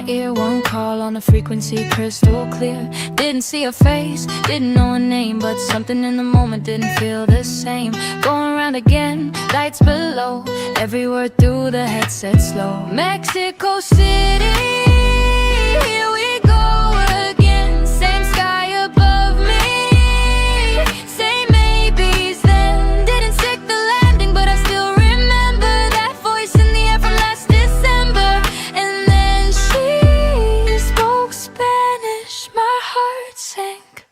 ear, one call on the frequency crystal clear. Didn't see her face, didn't know her name, but something in the moment didn't feel the same. Going around again, lights below, every word through the headset slow. Mexico City, here we go again. Same sky above me, same maybes then. Didn't stick the landing, but I still remember that voice in the air from last December. And then she spoke Spanish, my heart sank.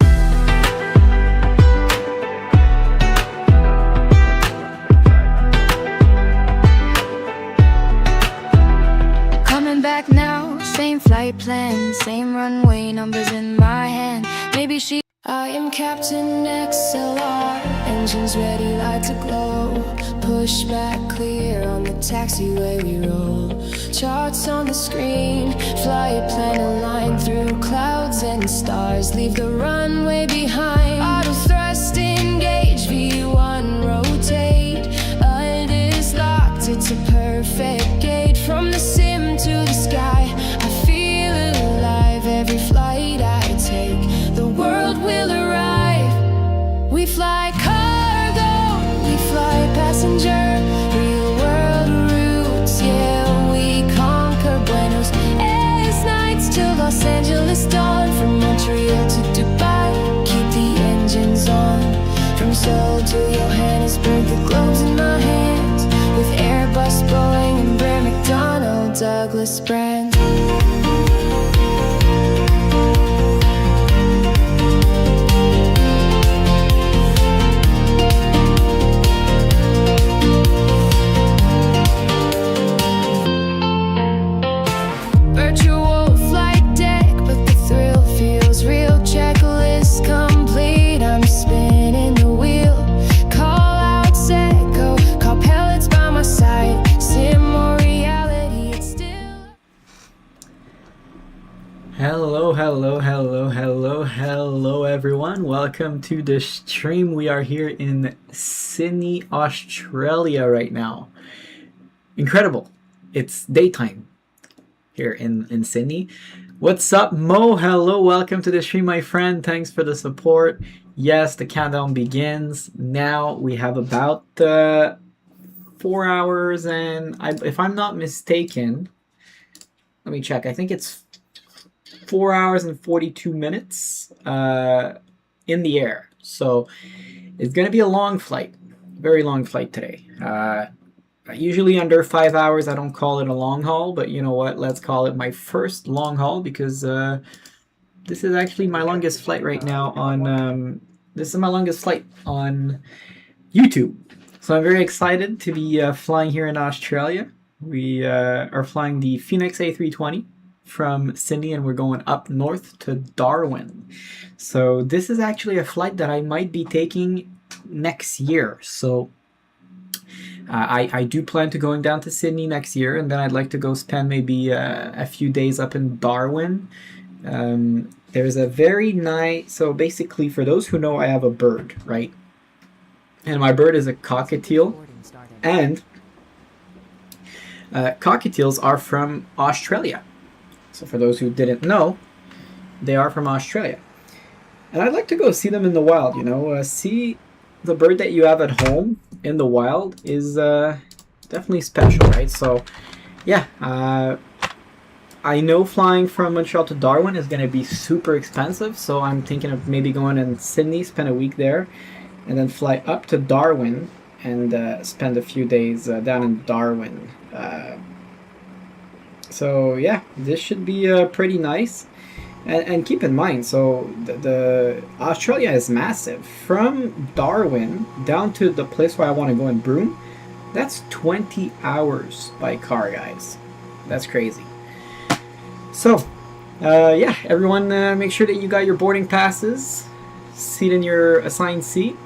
Coming back now, same flight plan, same runway, numbers in my hand. Maybe she... I am Captain XLR, engines ready, lights aglow. Push back clear on the taxiway we roll. Charts on the screen, flight plan aligned through clouds and stars. Leave the runway behind. Auto thrust engage, V1 rotate. Is locked, it's a perfect gate. From the sim to the sky, I feel alive. Every flight I take, the world will arrive. We fly cargo, we fly passenger, real world routes, yeah, we conquer Buenos Aires nights to Los Angeles dawn. From Montreal to Dubai, keep the engines on. From Seoul to Johannesburg, the globe's in my hands. With Airbus, Boeing, and Bray McDonnell, Douglas brand. Virtual flight deck, but the thrill feels real. Checklist complete, I'm spinning the wheel. Call out, set, go. Call pellets by my side. Sim or reality, it's still... Hello everyone. Welcome to the stream. We are here in Sydney, Australia right now. Incredible. It's daytime here in Sydney. What's up, Mo? Hello, welcome to the stream, my friend. Thanks for the support. Yes, the countdown begins now. We have about 4 hours and if I'm not mistaken, let me check. I think it's 4 hours and 42 minutes in the air. So it's going to be a long flight, very long flight today. Usually under 5 hours, I don't call it a long haul, but you know what? Let's call it my first long haul because this is actually my longest flight right now on, this is my longest flight on YouTube. So I'm very excited to be flying here in Australia. We are flying the Feniex A320 from Sydney and we're going up north to Darwin. So this is actually a flight that I might be taking next year. So I do plan to going down to Sydney next year, and then I'd like to go spend maybe a few days up in Darwin. There's a very nice, so basically for those who know, I have a bird, right? And my bird is a cockatiel, and cockatiels are from Australia. So for those who didn't know, they are from Australia. And I'd like to go see them in the wild, you know, see the bird that you have at home in the wild is definitely special, right? So yeah, I know flying from Montreal to Darwin is going to be super expensive, so I'm thinking of maybe going in Sydney, spend a week there, and then fly up to Darwin and spend a few days down in Darwin. So yeah, this should be pretty nice. And keep in mind, so the Australia is massive. From Darwin down to the place where I want to go in Broome, that's 20 hours by car, guys. That's crazy. So, yeah, everyone make sure that you got your boarding passes. Seat in your assigned seat.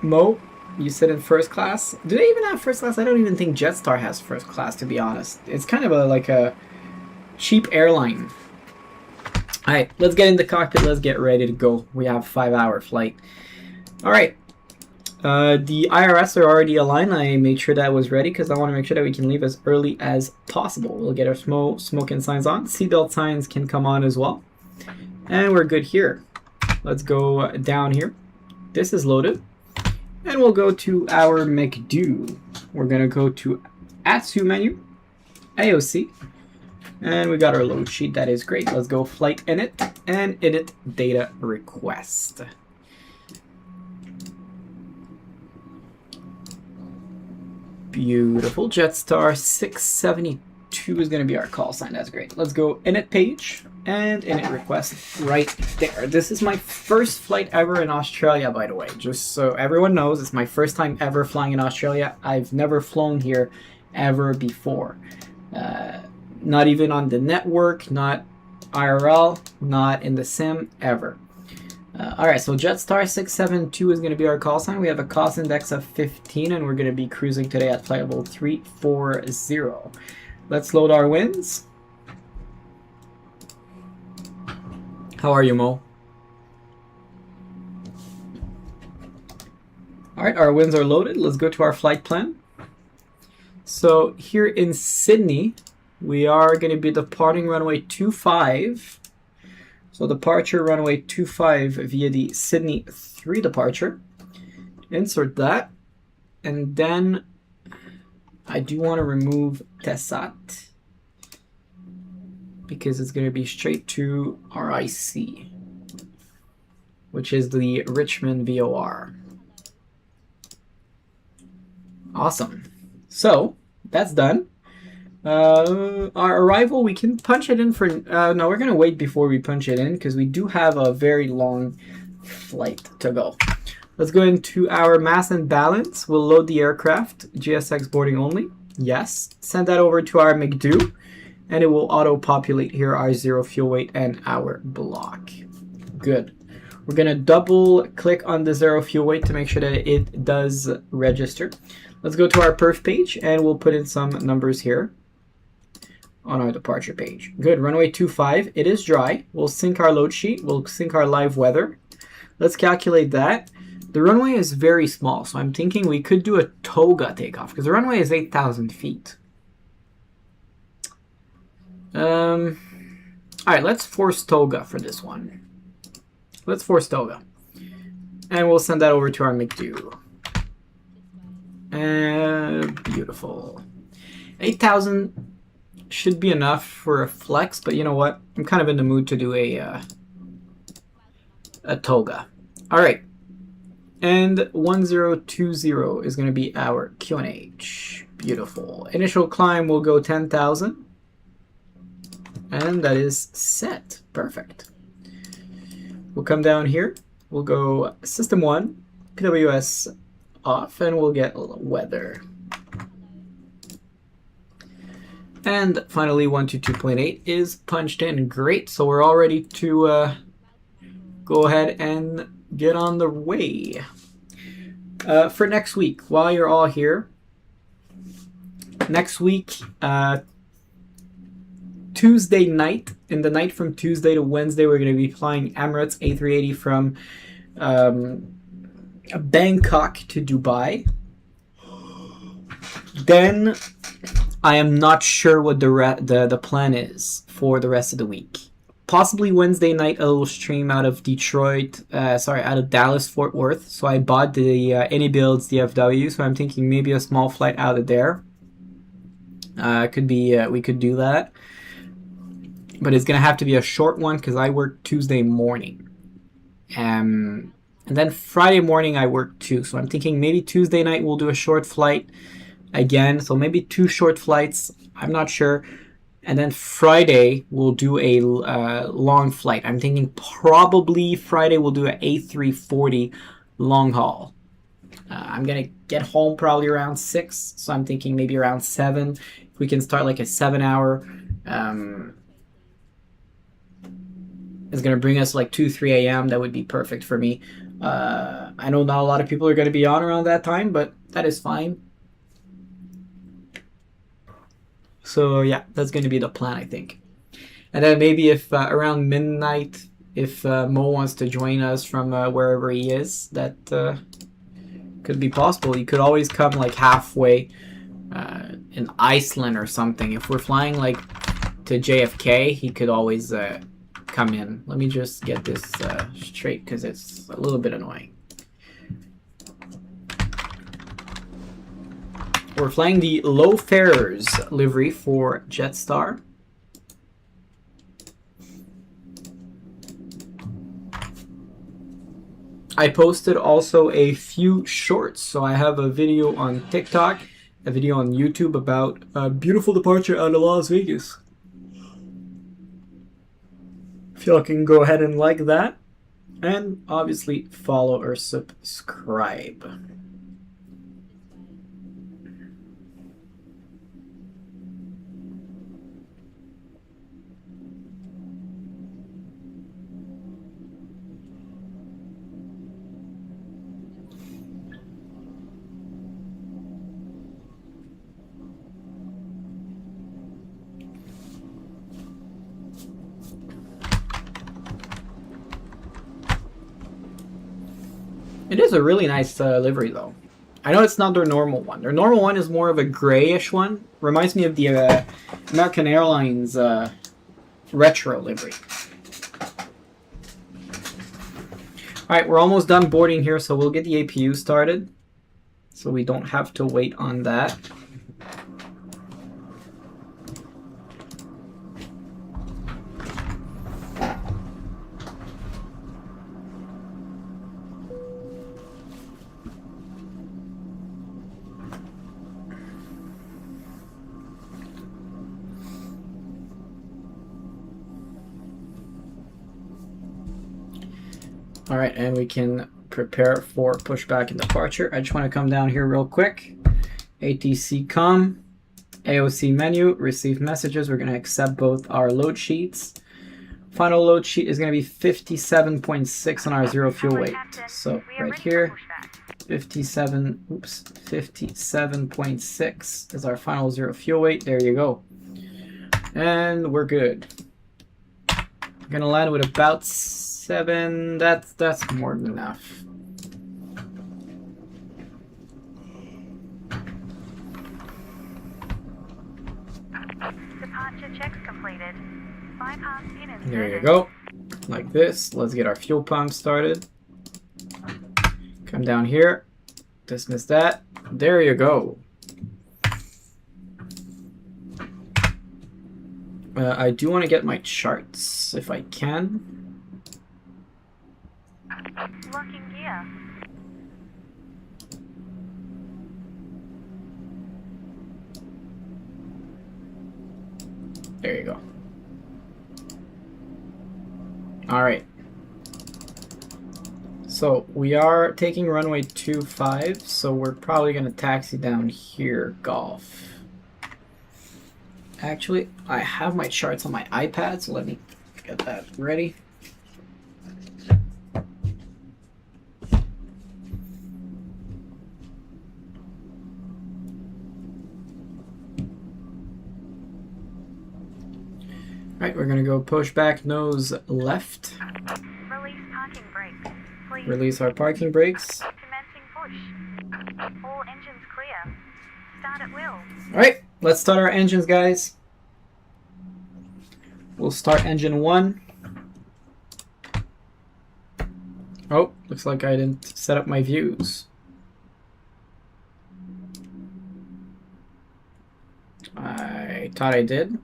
Mo, you sit in first class. Do they even have first class? I don't even think Jetstar has first class, to be honest. It's kind of like a cheap airline. Alright, let's get in the cockpit. Let's get ready to go. We have a 5-hour flight. Alright, The IRS are already aligned. I made sure that was ready because I want to make sure that we can leave as early as possible. We'll get our smoking signs on. Seatbelt signs can come on as well. And we're good here. Let's go down here. This is loaded. And we'll go to our MCDU. We're going to go to ASUS menu, AOC. And we got our load sheet. That is great. Let's go flight init and init data request. Beautiful. Jetstar 672 is going to be our call sign. That's great. Let's go init page and init request right there. This is my first flight ever in Australia, by the way. Just so everyone knows, it's my first time ever flying in Australia. I've never flown here ever before. Not even on the network, not IRL, not in the sim, ever. Alright, so Jetstar 672 is going to be our call sign. We have a cost index of 15 and we're going to be cruising today at flight level 340. Let's load our winds. How are you, Mo? Alright, our winds are loaded. Let's go to our flight plan. So here in Sydney, we are going to be departing runway 25. So departure runway 25 via the Sydney 3 departure. Insert that. And then I do want to remove Tessat because it's going to be straight to RIC, which is the Richmond VOR. Awesome. So that's done. Our arrival, we can punch it in for... no, we're going to wait before we punch it in because we do have a very long flight to go. Let's go into our mass and balance. We'll load the aircraft. GSX boarding only. Yes. Send that over to our MCDU and it will auto-populate here our zero fuel weight and our block. Good. We're going to double click on the zero fuel weight to make sure that it does register. Let's go to our perf page and we'll put in some numbers here on our departure page. Good. Runway 25. It is dry. We'll sync our load sheet. We'll sync our live weather. Let's calculate that. The runway is very small, so I'm thinking we could do a toga takeoff because the runway is 8,000 feet. All right, let's force toga for this one. Let's force toga. And we'll send that over to our MCDU. Beautiful. 8,000 should be enough for a flex, but you know what? I'm kind of in the mood to do a toga. All right. And 1020 is going to be our QNH. Beautiful. Initial climb will go 10,000. And that is set. Perfect. We'll come down here. We'll go System 1, PWS off, and we'll get weather. And finally, 122.8 is punched in. Great. So we're all ready to go ahead and get on the way. For next week, while you're all here, next week, Tuesday night, in the night from Tuesday to Wednesday, we're going to be flying Emirates A380 from Bangkok to Dubai. Then I am not sure what the plan is for the rest of the week. Possibly Wednesday night a little stream out of out of Dallas Fort Worth. So I bought the AnyBuilds DFW, so I'm thinking maybe a small flight out of there. Could be we could do that, but it's gonna have to be a short one because I work Tuesday morning, and then Friday morning I work too. So I'm thinking maybe Tuesday night we'll do a short flight again. So maybe 2 short flights. I'm not sure. And then Friday, we'll do a long flight. I'm thinking probably Friday we'll do an A340 long haul. I'm going to get home probably around 6. So I'm thinking maybe around 7. If we can start like a 7-hour. It's going to bring us like 2, 3 a.m. That would be perfect for me. I know not a lot of people are going to be on around that time, but that is fine. So yeah, that's going to be the plan, I think. And then maybe if around midnight, if Mo wants to join us from wherever he is, that could be possible. You could always come like halfway in Iceland or something. If we're flying like to JFK, he could always come in. Let me just get this straight because it's a little bit annoying. We're flying the low fares livery for Jetstar. I posted also a few shorts, so I have a video on TikTok, a video on YouTube about a beautiful departure out of Las Vegas. If y'all can go ahead and like that, and obviously follow or subscribe. It is a really nice livery though. I know it's not their normal one. Their normal one is more of a grayish one. Reminds me of the American Airlines retro livery. Alright, we're almost done boarding here, so we'll get the APU started. So we don't have to wait on that. All right, and we can prepare for pushback and departure. I just want to come down here real quick. ATC com, AOC menu, receive messages. We're going to accept both our load sheets. Final load sheet is going to be 57.6 on our zero fuel weight. So right here, 57.6 is our final zero fuel weight. There you go. And we're good. We're going to land with about 7. That's more than enough. Departure checks completed. Bypass in and There you go. Like this. Let's get our fuel pump started. Come down here. Dismiss that. There you go. I do want to get my charts if I can. Locking gear. There you go. All right. So we are taking runway 25, so we're probably going to taxi down here, Golf. Actually, I have my charts on my iPad, so let me get that ready. Right, we're gonna go push back, nose left. Release parking brakes. Please. Release our parking brakes. Commencing push. All engines clear. Start at will. Alright, let's start our engines, guys. We'll start engine 1. Oh, looks like I didn't set up my views. I thought I did.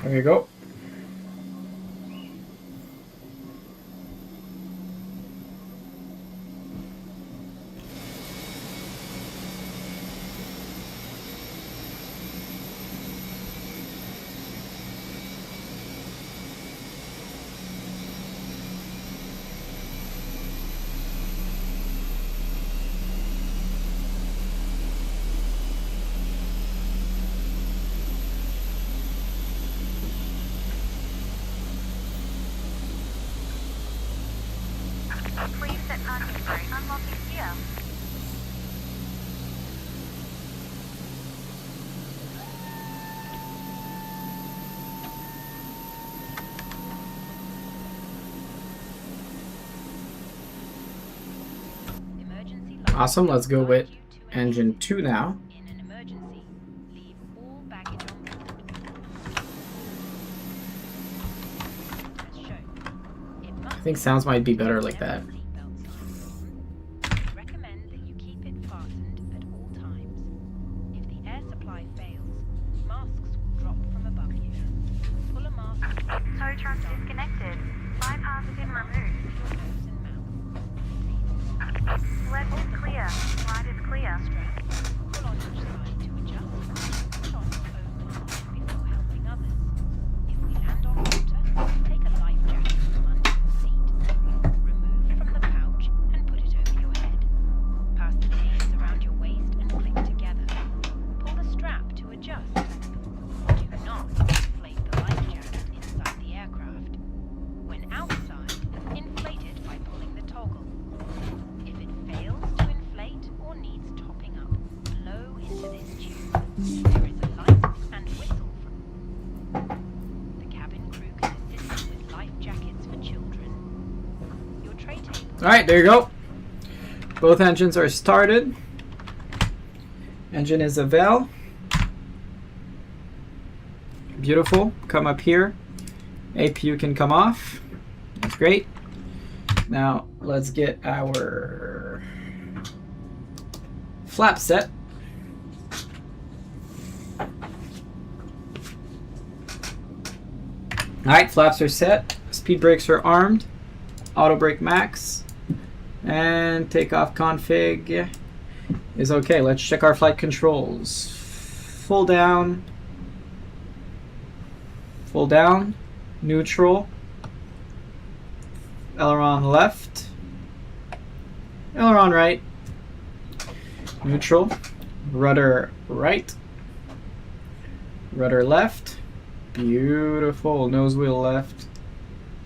There you go. Awesome, let's go with engine 2 now. In an emergency, leave all baggage on board. As shown, it must I think sounds might be better like that. recommend that you keep it fastened at all times. If the air supply fails, masks will drop from above you. Pull a mask. Tow truck disconnected. Bypass pin removed. Your nose and mouth. Left is clear. Right is clear. Pull on each side to adjust. Put on your own mask before helping others. If we land on water, take a life jacket from under your seat. Remove from the pouch and put it over your head. Pass the chains around your waist and click together. Pull the strap to adjust. Do not inflate the life jacket inside the aircraft. When outside, inflate it by pulling the toggle. If it fails to inflate or needs topping up, blow into this tube. There is a light and whistle from the cabin crew can assist you with life jackets for children. Your tray table. Alright, there you go. Both engines are started. Engine is a Vel. Beautiful. Come up here. APU can come off. That's great. Now let's get our flap set. Alright, flaps are set. Speed brakes are armed. Auto brake max. And takeoff config is okay. Let's check our flight controls. Full down. Full down. Neutral. Aileron left. Aileron right. Neutral. Rudder right. Rudder left. Beautiful. Nose wheel left.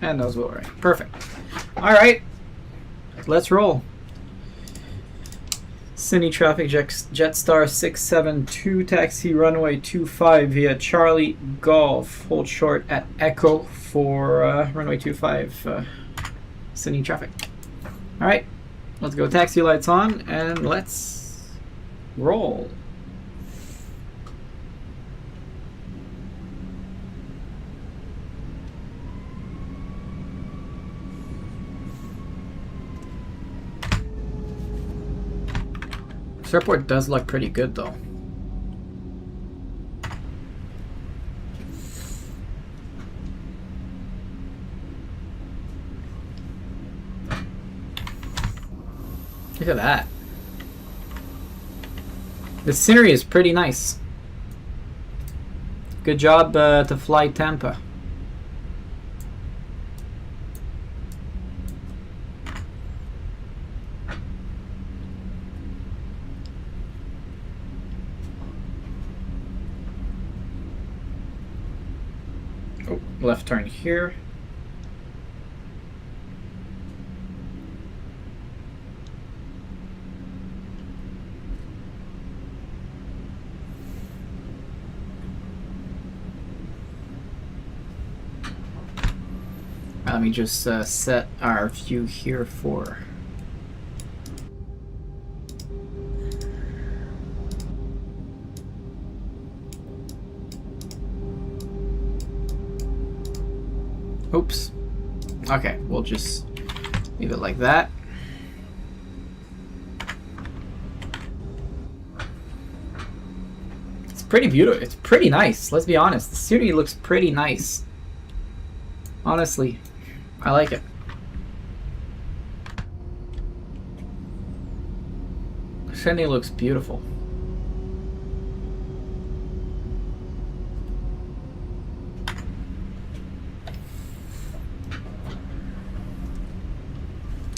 And nose wheel right. Perfect. Alright. Let's roll. Sydney traffic Jetstar 672 taxi runway 25 via Charlie Golf. Hold short at Echo for runway 25 Sydney traffic. Alright, let's go. Taxi lights on and let's roll. This airport does look pretty good though. Look at that. The scenery is pretty nice. Good job to fly Tampa. Oh, left turn here. Let me just set our view here for oops. Okay, we'll just leave it like that. It's pretty beautiful. It's pretty nice. Let's be honest. The scenery looks pretty nice. Honestly, I like it. Sydney looks beautiful.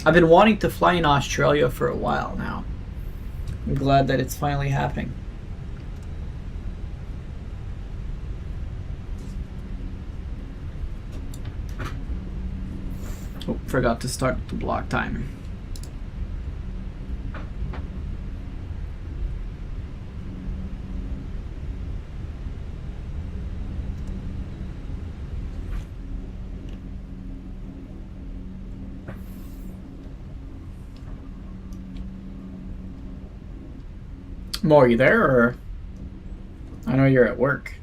I've been wanting to fly in Australia for a while now. I'm glad that it's finally happening. Oh, forgot to start the block time. Mo, are you there, or I know you're at work.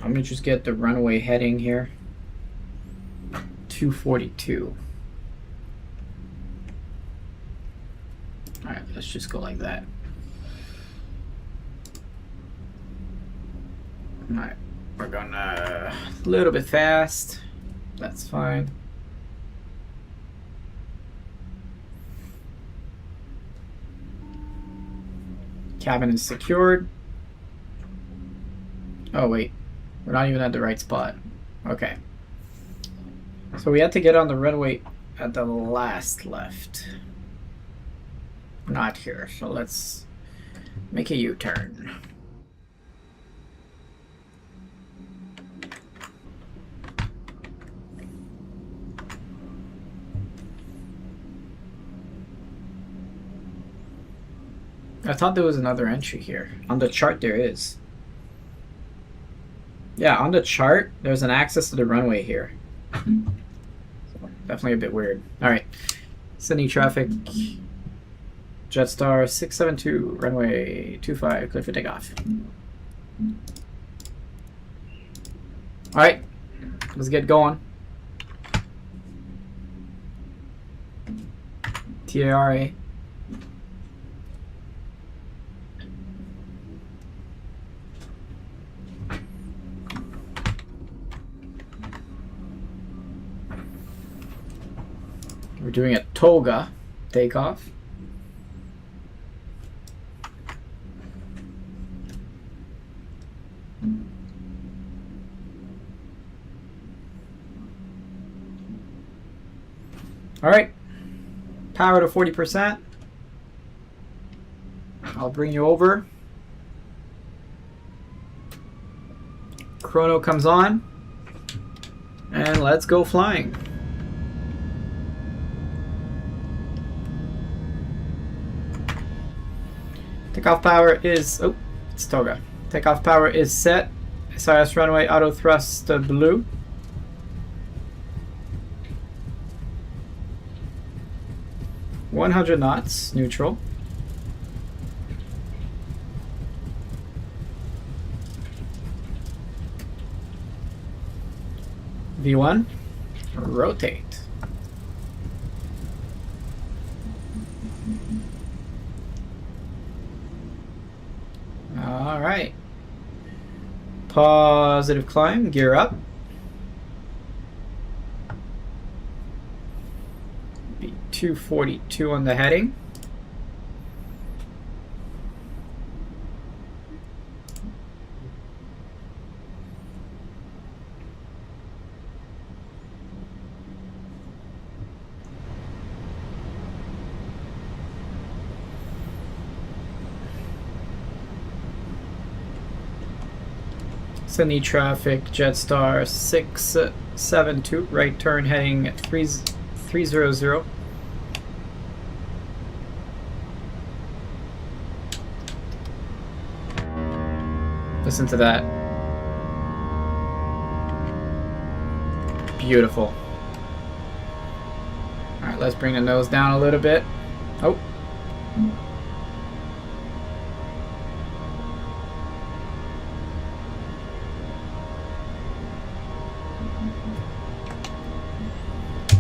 I'm gonna just get the runway heading here. 242. Alright, let's just go like that. Alright, we're gonna a little bit fast. That's fine. Cabin is secured. Oh wait, we're not even at the right spot. Okay. So we had to get on the runway at the last left. Not here, so let's make a U-turn. I thought there was another entry here. On the chart there is. Yeah, on the chart there's an access to the runway here. So, definitely a bit weird. Alright. Sydney traffic. Jetstar 672, runway 25, clear for takeoff. Alright, let's get going. TARA. We're doing a toga takeoff. All right, power to 40%. I'll bring you over. Chrono comes on, and let's go flying. Takeoff power is, oh, it's toga. Takeoff power is set. SIS runway auto thrust blue. .100 knots, neutral. V1, rotate. All right. Positive climb, gear up. 242 on the heading. Sydney traffic, Jetstar 672, right turn heading 300. Listen to that. Beautiful. Alright, let's bring the nose down a little bit. Oh.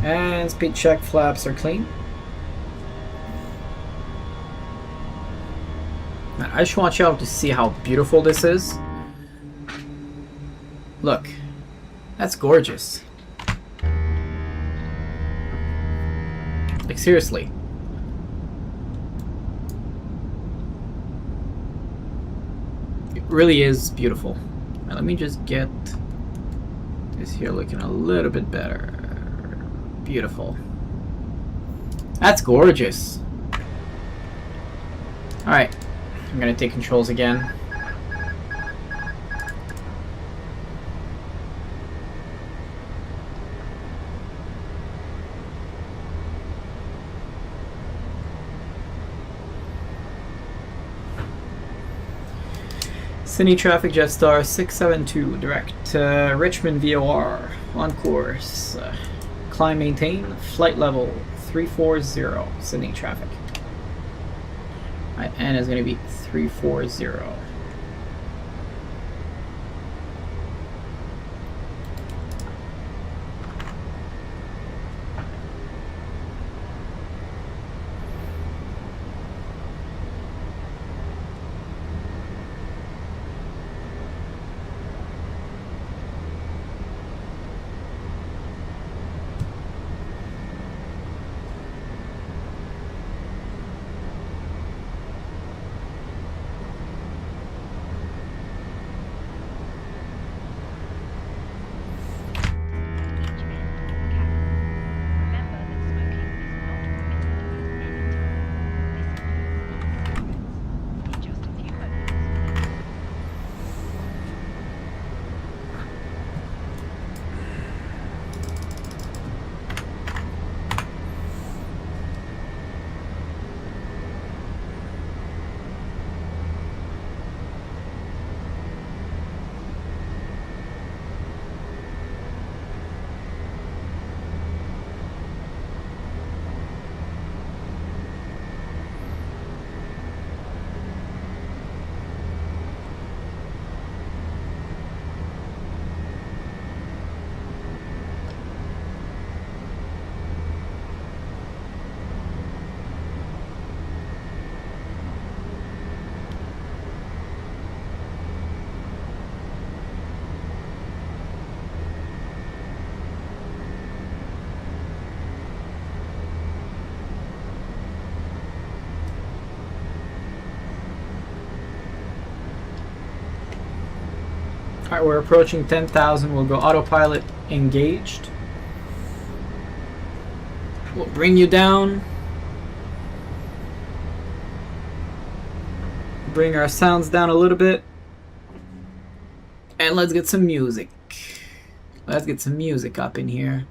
And speed check, flaps are clean. I just want y'all to see how beautiful this is. Look, that's gorgeous. Like, seriously. It really is beautiful. Now, let me just get this here looking a little bit better. Beautiful. That's gorgeous. Alright. I'm gonna take controls again. Sydney traffic, Jetstar 672, direct Richmond VOR on course. Climb maintain, flight level 340, Sydney traffic. My N is going to be 340. Alright, we're approaching 10,000. We'll go autopilot engaged. We'll bring you down. Bring our sounds down a little bit. And let's get some music. Let's get some music up in here.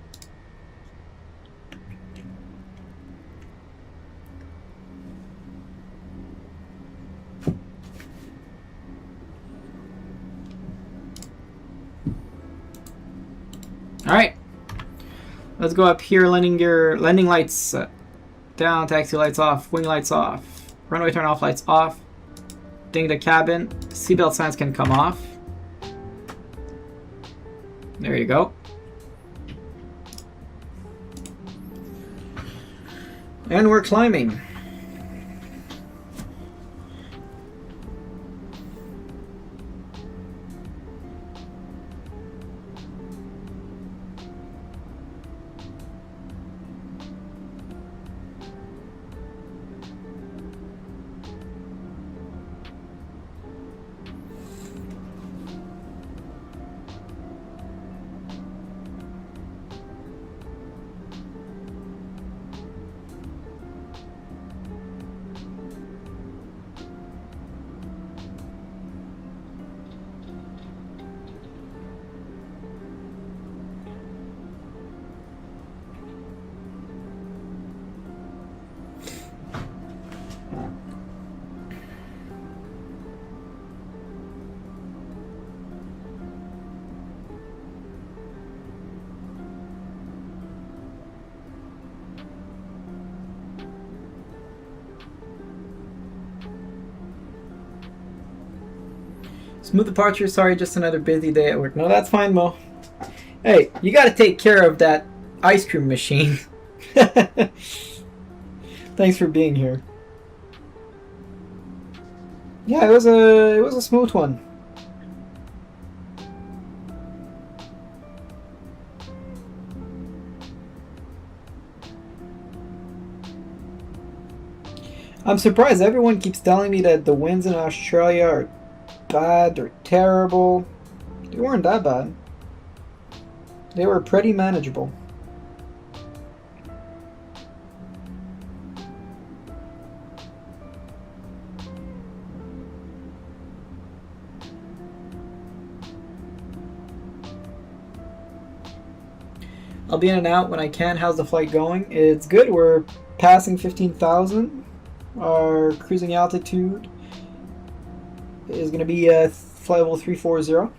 Alright, let's go up here, landing gear, landing lights down, taxi lights off, wing lights off, runway turn off lights off, ding the cabin, seatbelt signs can come off. There you go. And we're climbing. Smooth departure, sorry, just another busy day at work. No, that's fine, Mo. Hey, you gotta take care of that ice cream machine. Thanks for being here. Yeah, it was a smooth one. I'm surprised everyone keeps telling me that the winds in Australia are bad, they're terrible. They weren't that bad. They were pretty manageable. I'll be in and out when I can. How's the flight going? It's good. We're passing 15,000. Our cruising altitude is going to be flight level 340.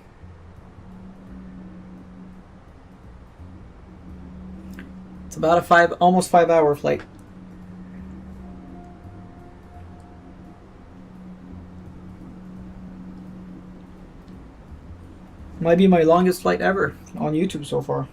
It's about a almost 5 hour flight. Might be my longest flight ever on YouTube so far.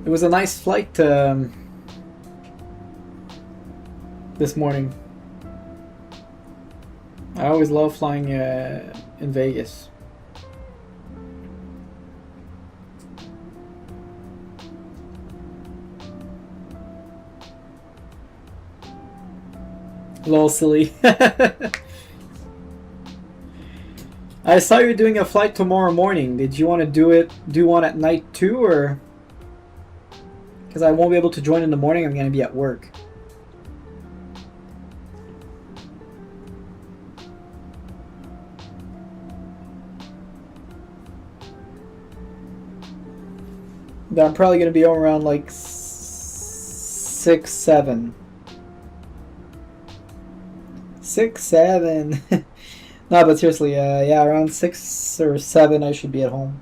It was a nice flight this morning. I always love flying in Vegas. A little silly. I saw you doing a flight tomorrow morning. Did you want to do one at night too, or? Because I won't be able to join in the morning. I'm going to be at work. But I'm probably going to be home around like 6, 7. 6, 7. No, but seriously, yeah, around 6 or 7 I should be at home.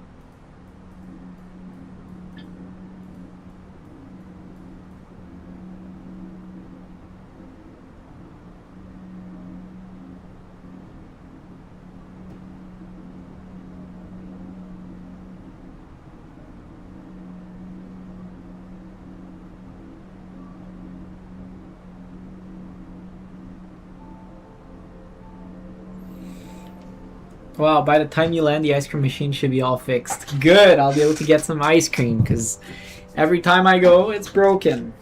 Wow, by the time you land, the ice cream machine should be all fixed. Good, I'll be able to get some ice cream, because every time I go, it's broken.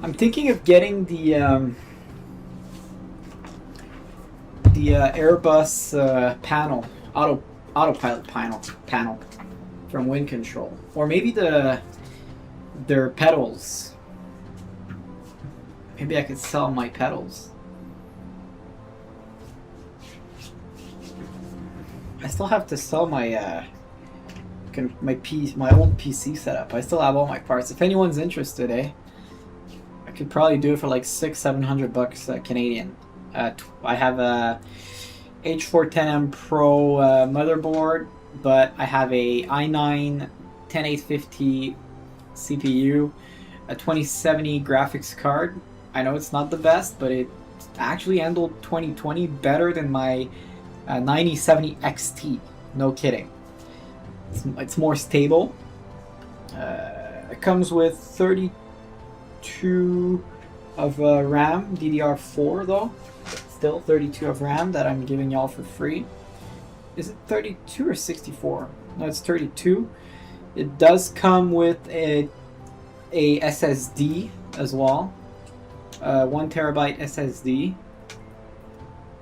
I'm thinking of getting the Airbus panel, autopilot panel from WINCTRL, or maybe their pedals. Maybe I could sell my pedals. I still have to sell my my old PC setup. I still have all my parts. If anyone's interested, I could probably do it for like $600-700 Canadian. I have a H410M Pro motherboard, but I have a i9 10850 CPU, a 2070 graphics card. I know it's not the best, but it actually handled 2020 better than my 9070 XT. No kidding. It's more stable. It comes with 32 of RAM, DDR4 though. Still 32 of RAM that I'm giving y'all for free. Is it 32 or 64? No, it's 32. It does come with a SSD as well. 1 terabyte SSD.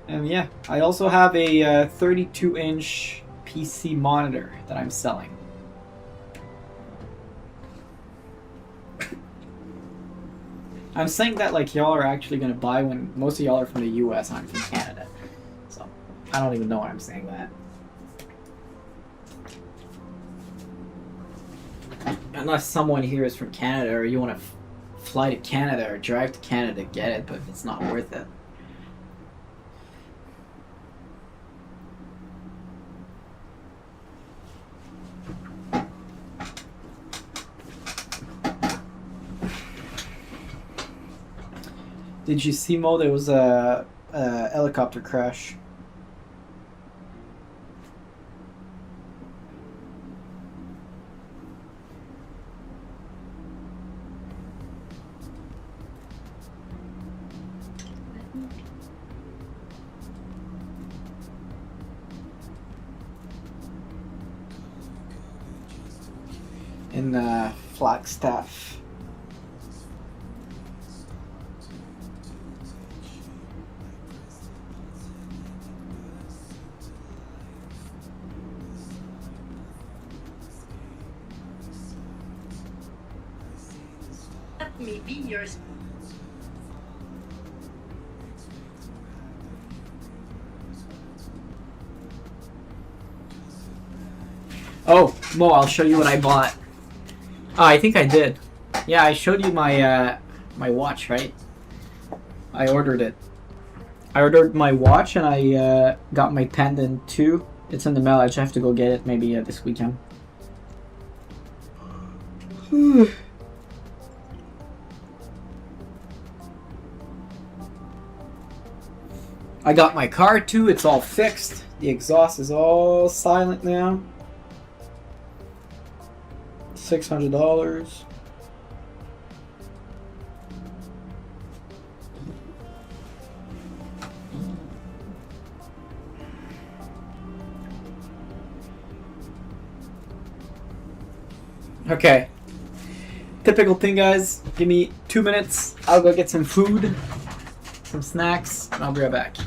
And yeah, I also have a 32-inch PC monitor that I'm selling. I'm saying that like y'all are actually going to buy when most of y'all are from the US. I'm from Canada. So I don't even know why I'm saying that. Unless someone here is from Canada, or you want to fly to Canada or drive to Canada to get it, but it's not worth it. Did you see, Mo? There was a helicopter crash. In Flagstaff. Maybe yours. Oh, Mo, I'll show you what I bought. Oh, I think I did. Yeah, I showed you my my watch, right? I ordered it. I ordered my watch and I got my pendant too. It's in the mail. I just have to go get it maybe this weekend. I got my car too. It's all fixed. The exhaust is all silent now. $600. Okay. Typical thing, guys. Give me 2 minutes. I'll go get some food, some snacks, and I'll be right back.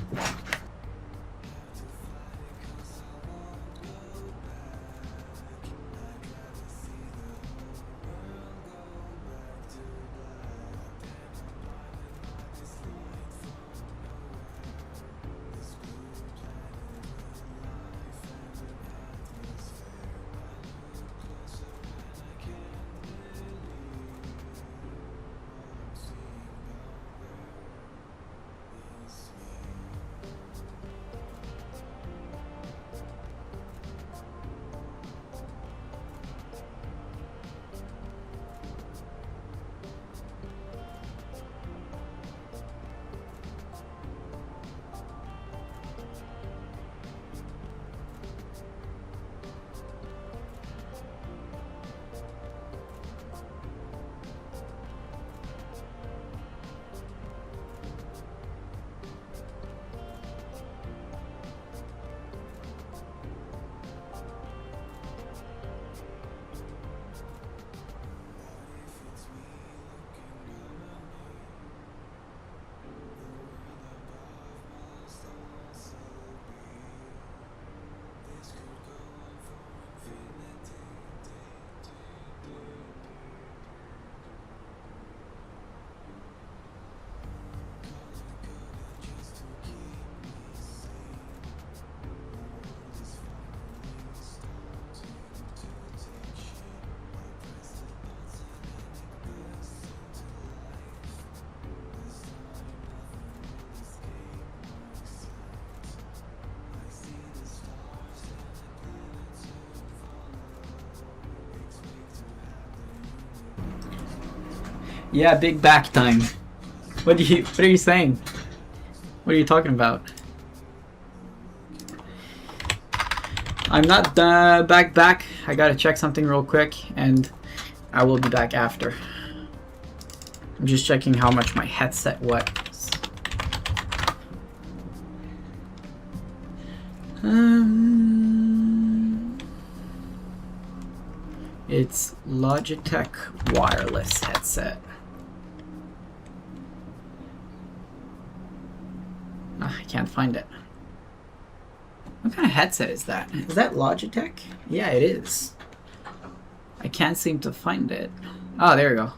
Yeah, big back time. What are you saying? What are you talking about? I'm not back. I gotta check something real quick and I will be back after. I'm just checking how much my headset was. It's Logitech wireless headset. I can't find it. What kind of headset is that? Is that Logitech? Yeah, it is. I can't seem to find it. Oh, there we go.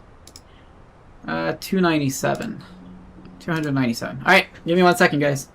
297. 297. Alright, give me 1 second, guys.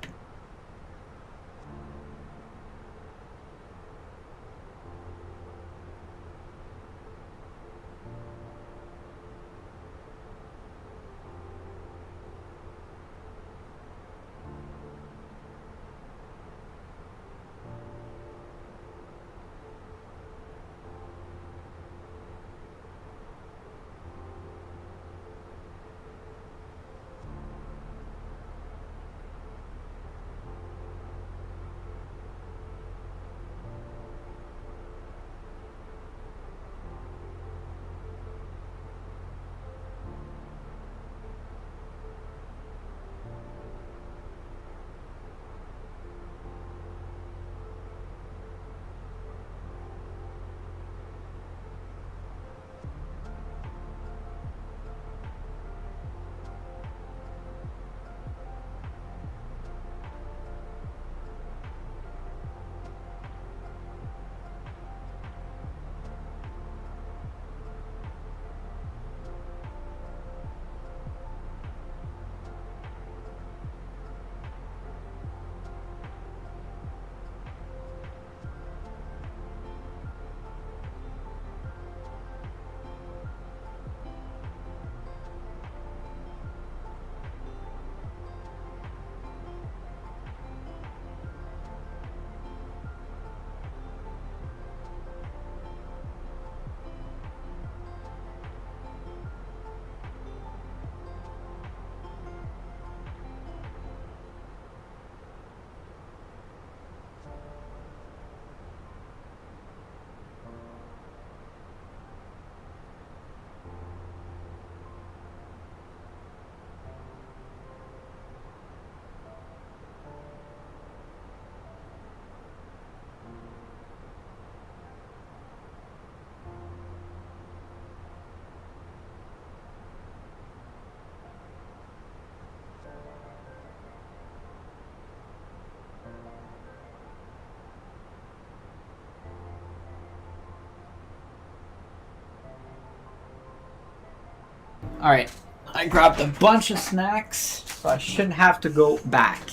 Alright, I grabbed a bunch of snacks, so I shouldn't have to go back.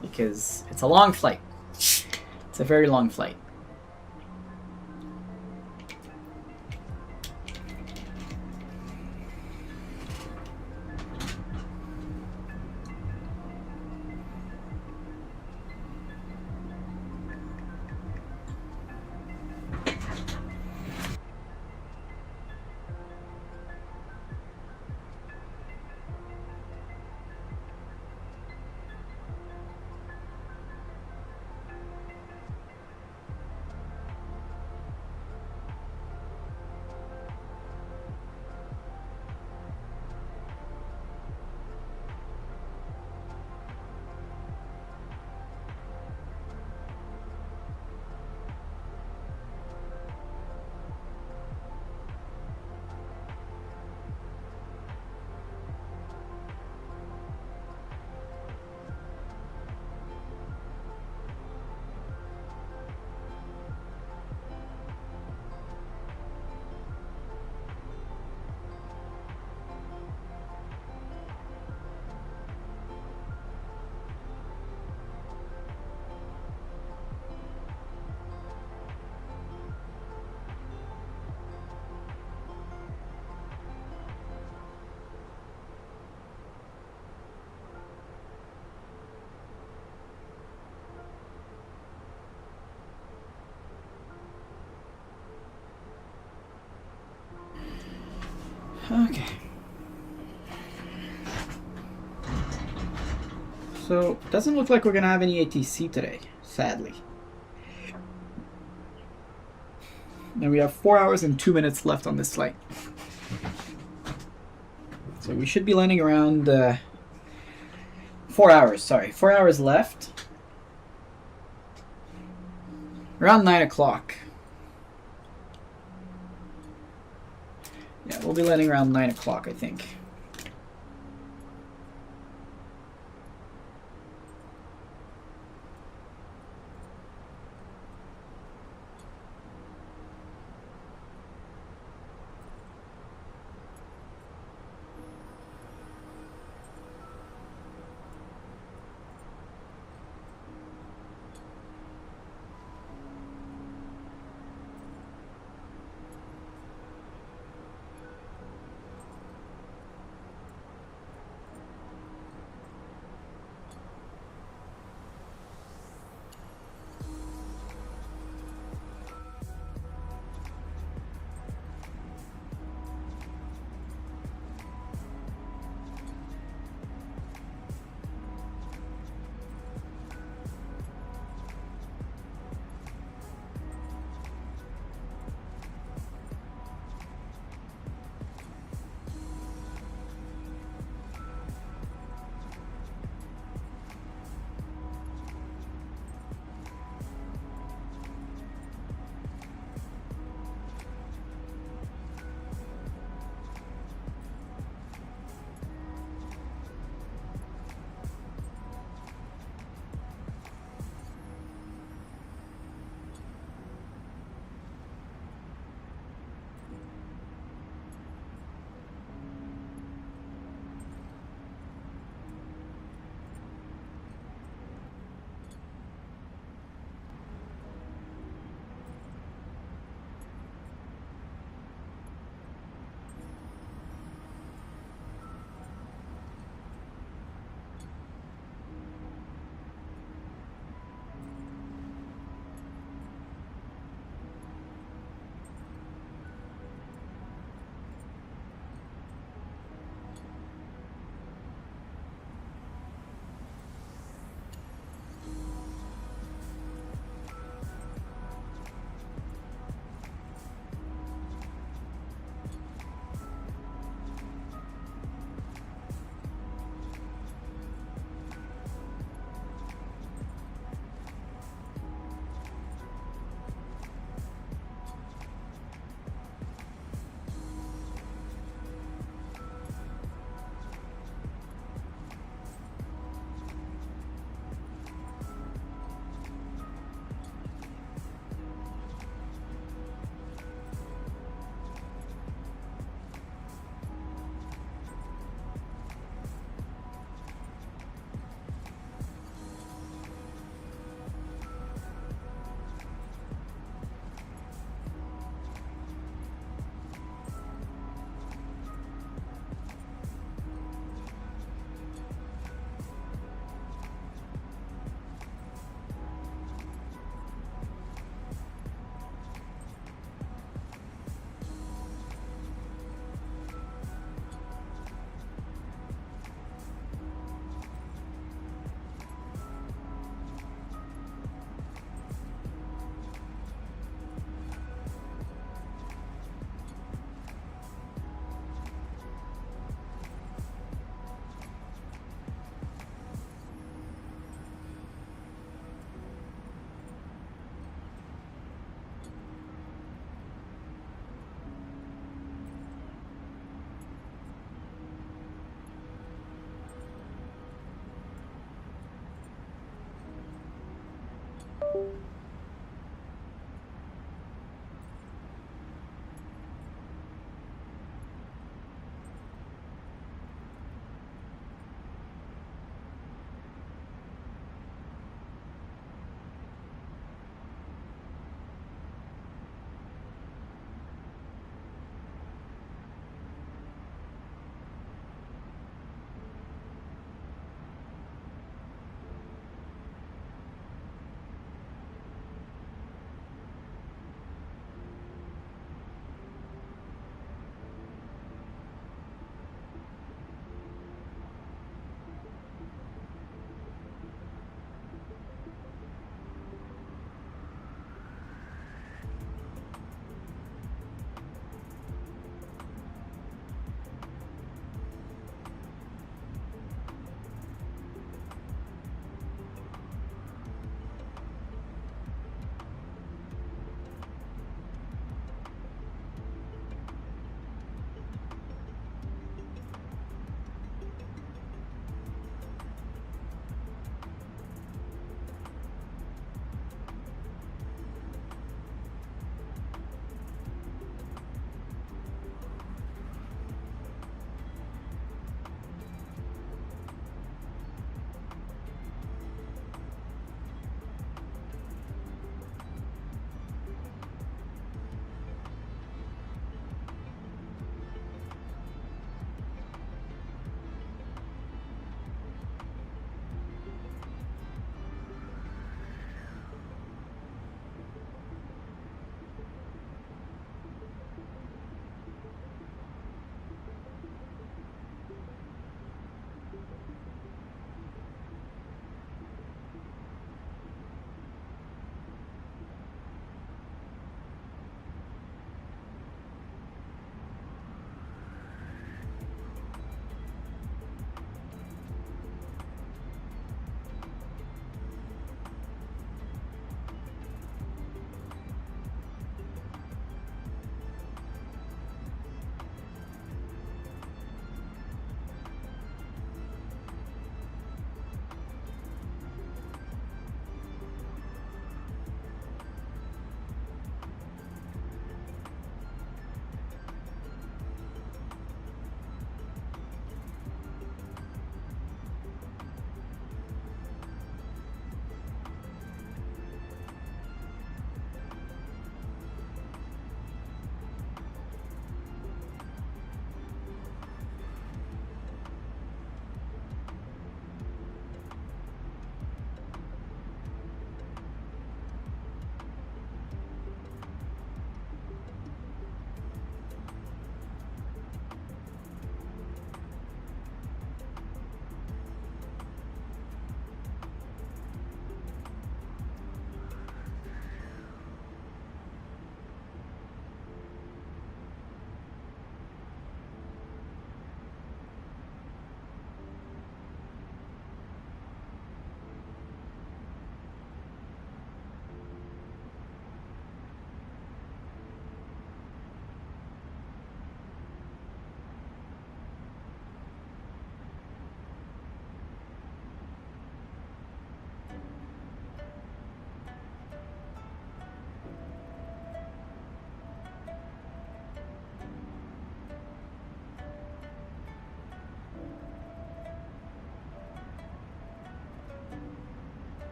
Because it's a long flight. It's a very long flight. Okay. So, doesn't look like we're gonna have any ATC today, sadly. And we have 4 hours and 2 minutes left on this flight. So we should be landing around 4 hours, sorry. 4 hours left. Around 9 o'clock. Yeah, we'll be landing around 9 o'clock, I think.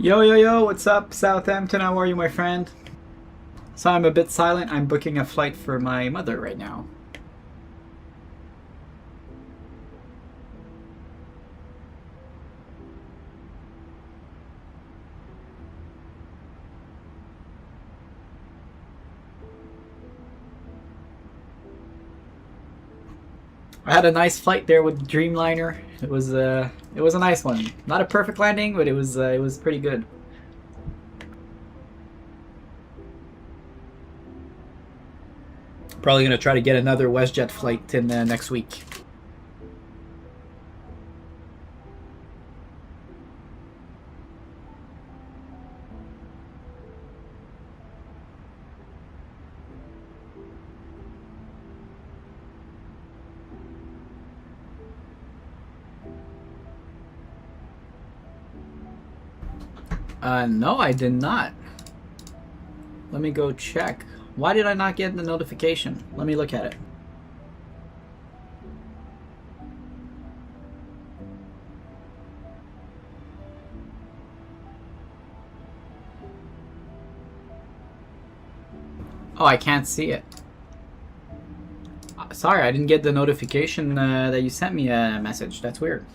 Yo, yo, yo, what's up, Southampton? How are you, my friend? So I'm a bit silent. I'm booking a flight for my mother right now. I had a nice flight there with Dreamliner. It was a nice one. Not a perfect landing, but it was pretty good. Probably gonna try to get another WestJet flight in next week. No, I did not. Let me go check. Why did I not get the notification? Let me look at it. Oh, I can't see it. Sorry, I didn't get the notification that you sent me a message. That's weird.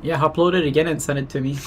Yeah, upload it again and send it to me.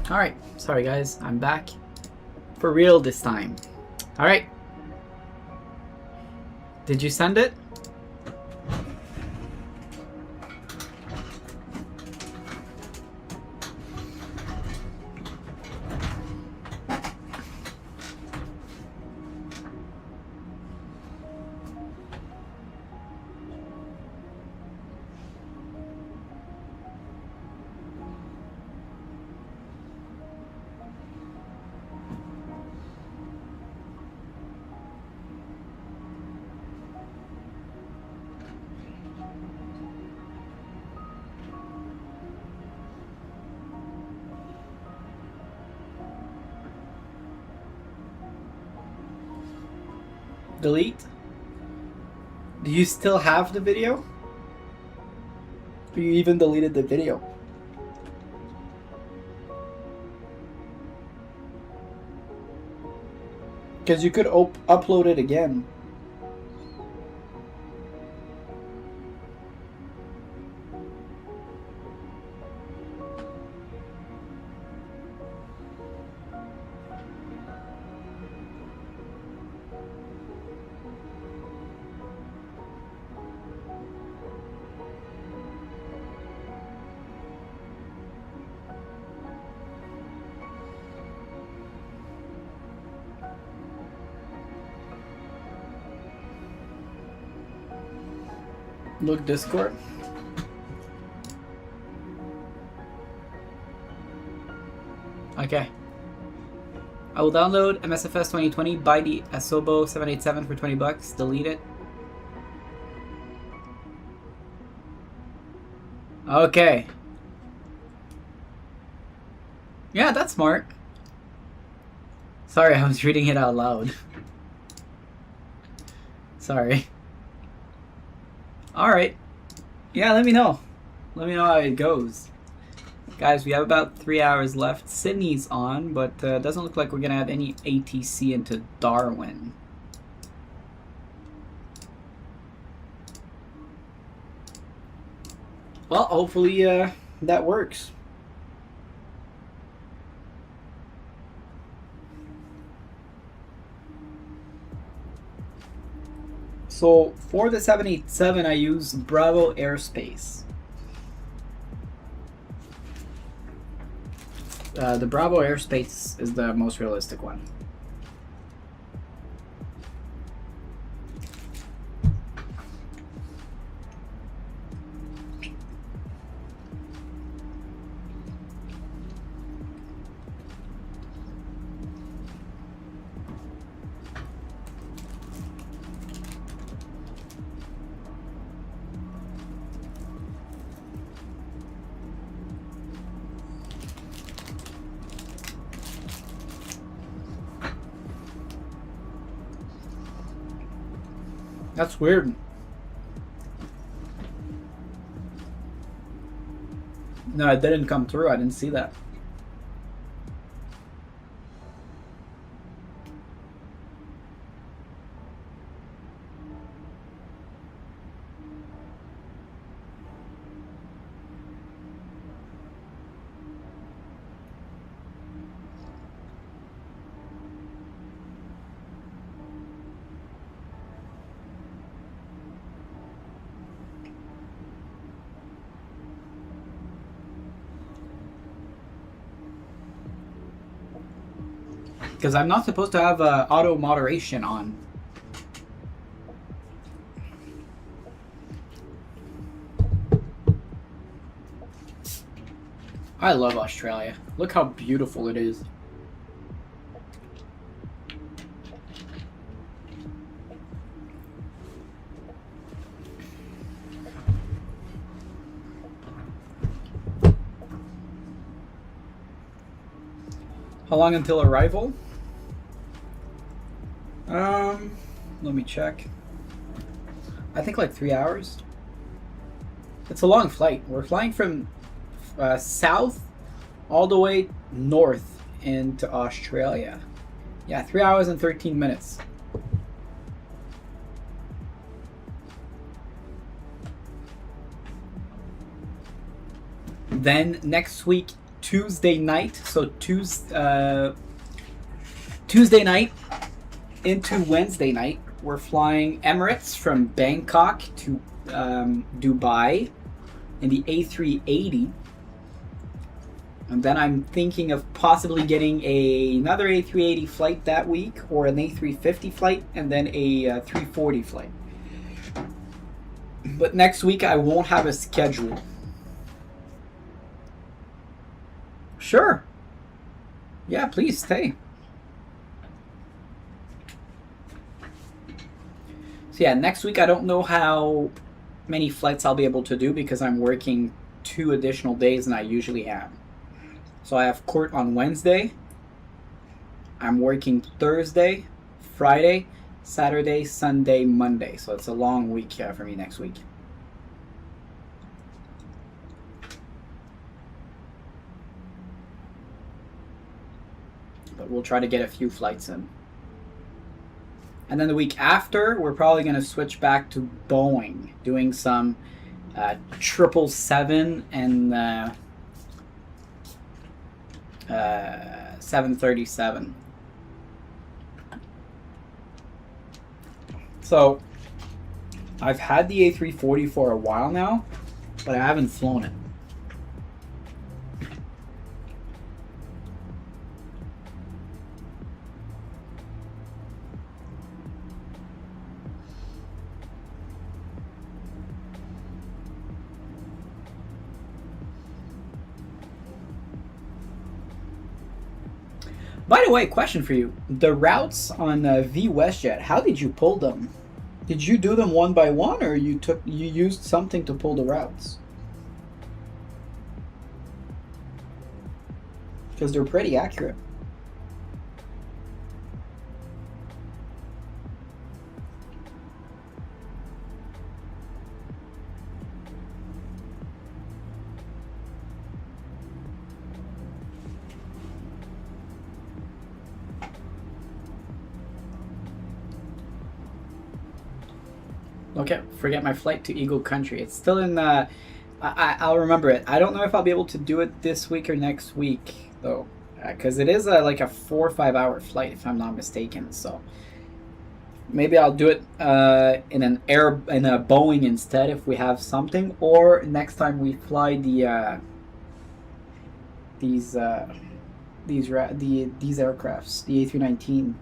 Alright, sorry guys, I'm back. For real this time. Alright. Did you send it? Delete? Do you still have the video? Or you even deleted the video? Because you could upload it again. Look, Discord. Okay. I will download MSFS2020, buy the Asobo 787 for 20 bucks, delete it. Okay. Yeah, that's smart. Sorry, I was reading it out loud. Sorry. Alright. Yeah, let me know. Let me know how it goes. Guys, we have about 3 hours left. Sydney's on, but doesn't look like we're going to have any ATC into Darwin. Well, hopefully that works. So for the 787, I use Bravo Airspace. The Bravo Airspace is the most realistic one. That's weird. No, it didn't come through. I didn't see that. Because I'm not supposed to have auto moderation on. I love Australia. Look how beautiful it is. How long until arrival? Let me check. I think like 3 hours. It's a long flight. We're flying from south all the way north into Australia. Yeah, 3 hours and 13 minutes. Then next week, Tuesday night. So Tuesday night into Wednesday night, we're flying Emirates from Bangkok to Dubai in the A380. And then I'm thinking of possibly getting another A380 flight that week, or an A350 flight, and then a 340 flight. But next week I won't have a schedule. Sure. Yeah, please stay. So yeah, next week I don't know how many flights I'll be able to do because I'm working 2 additional days than I usually am. So I have court on Wednesday. I'm working Thursday, Friday, Saturday, Sunday, Monday. So it's a long week for me next week. But we'll try to get a few flights in. And then the week after, we're probably going to switch back to Boeing, doing some 777 and 737. So I've had the A340 for a while now, but I haven't flown it. By the way, question for you. The routes on WestJet, how did you pull them? Did you do them one by one, or you used something to pull the routes? Because they're pretty accurate. Okay, forget my flight to Eagle Country. It's still in I'll remember it. I don't know if I'll be able to do it this week or next week though, because it is like a 4 or 5 hour flight if I'm not mistaken. So maybe I'll do it in a Boeing instead if we have something, or next time we fly these aircrafts, the A319.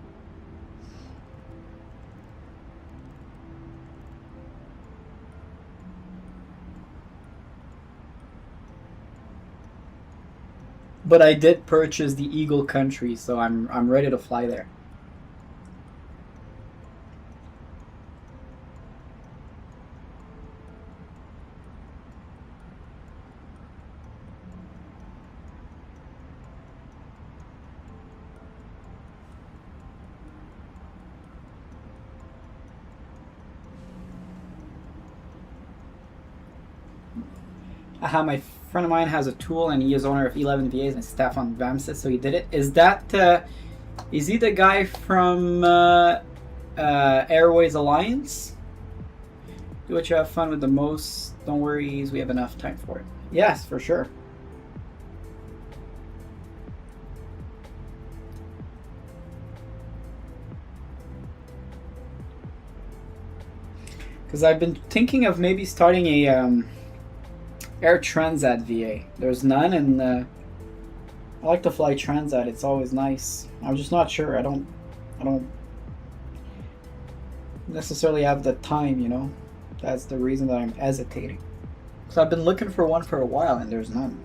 But I did purchase the Eagle Country, so I'm ready to fly there. My friend of mine has a tool and he is owner of 11 VAs and staff on VAMSIS, so he did it. Is he the guy from Airways Alliance? Do what you have fun with the most. Don't worry, we have enough time for it. Yes, for sure. Because I've been thinking of maybe starting a Air Transat VA. There's none, and I like to fly Transat. It's always nice. I'm just not sure. I don't necessarily have the time, you know. That's the reason that I'm hesitating. So I've been looking for one for a while, and there's none.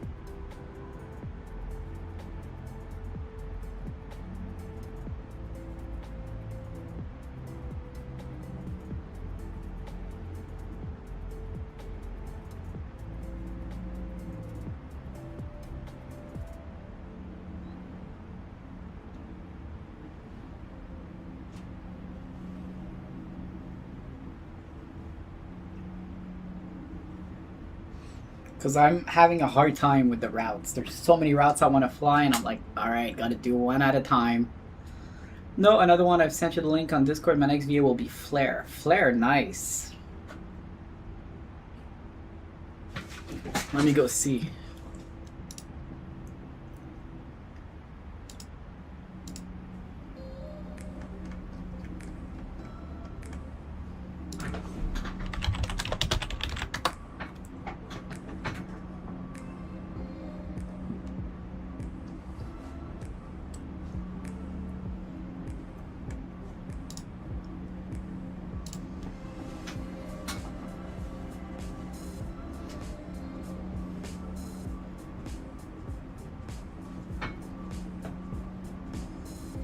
Because I'm having a hard time with the routes. There's so many routes I want to fly, and I'm like, alright, gotta do one at a time. No, another one, I've sent you the link on Discord. My next video will be Flare. Flare, nice. Let me go see.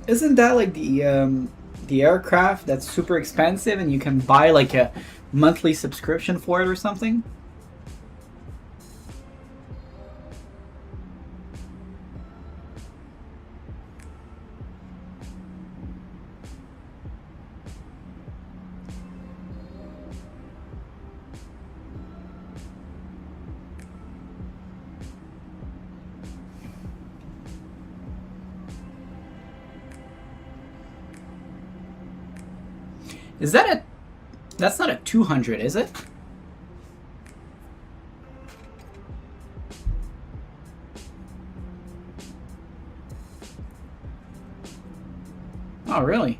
Isn't that like the aircraft that's super expensive and you can buy like a monthly subscription for it or something? Is that a... That's not a 200, is it? Oh, really?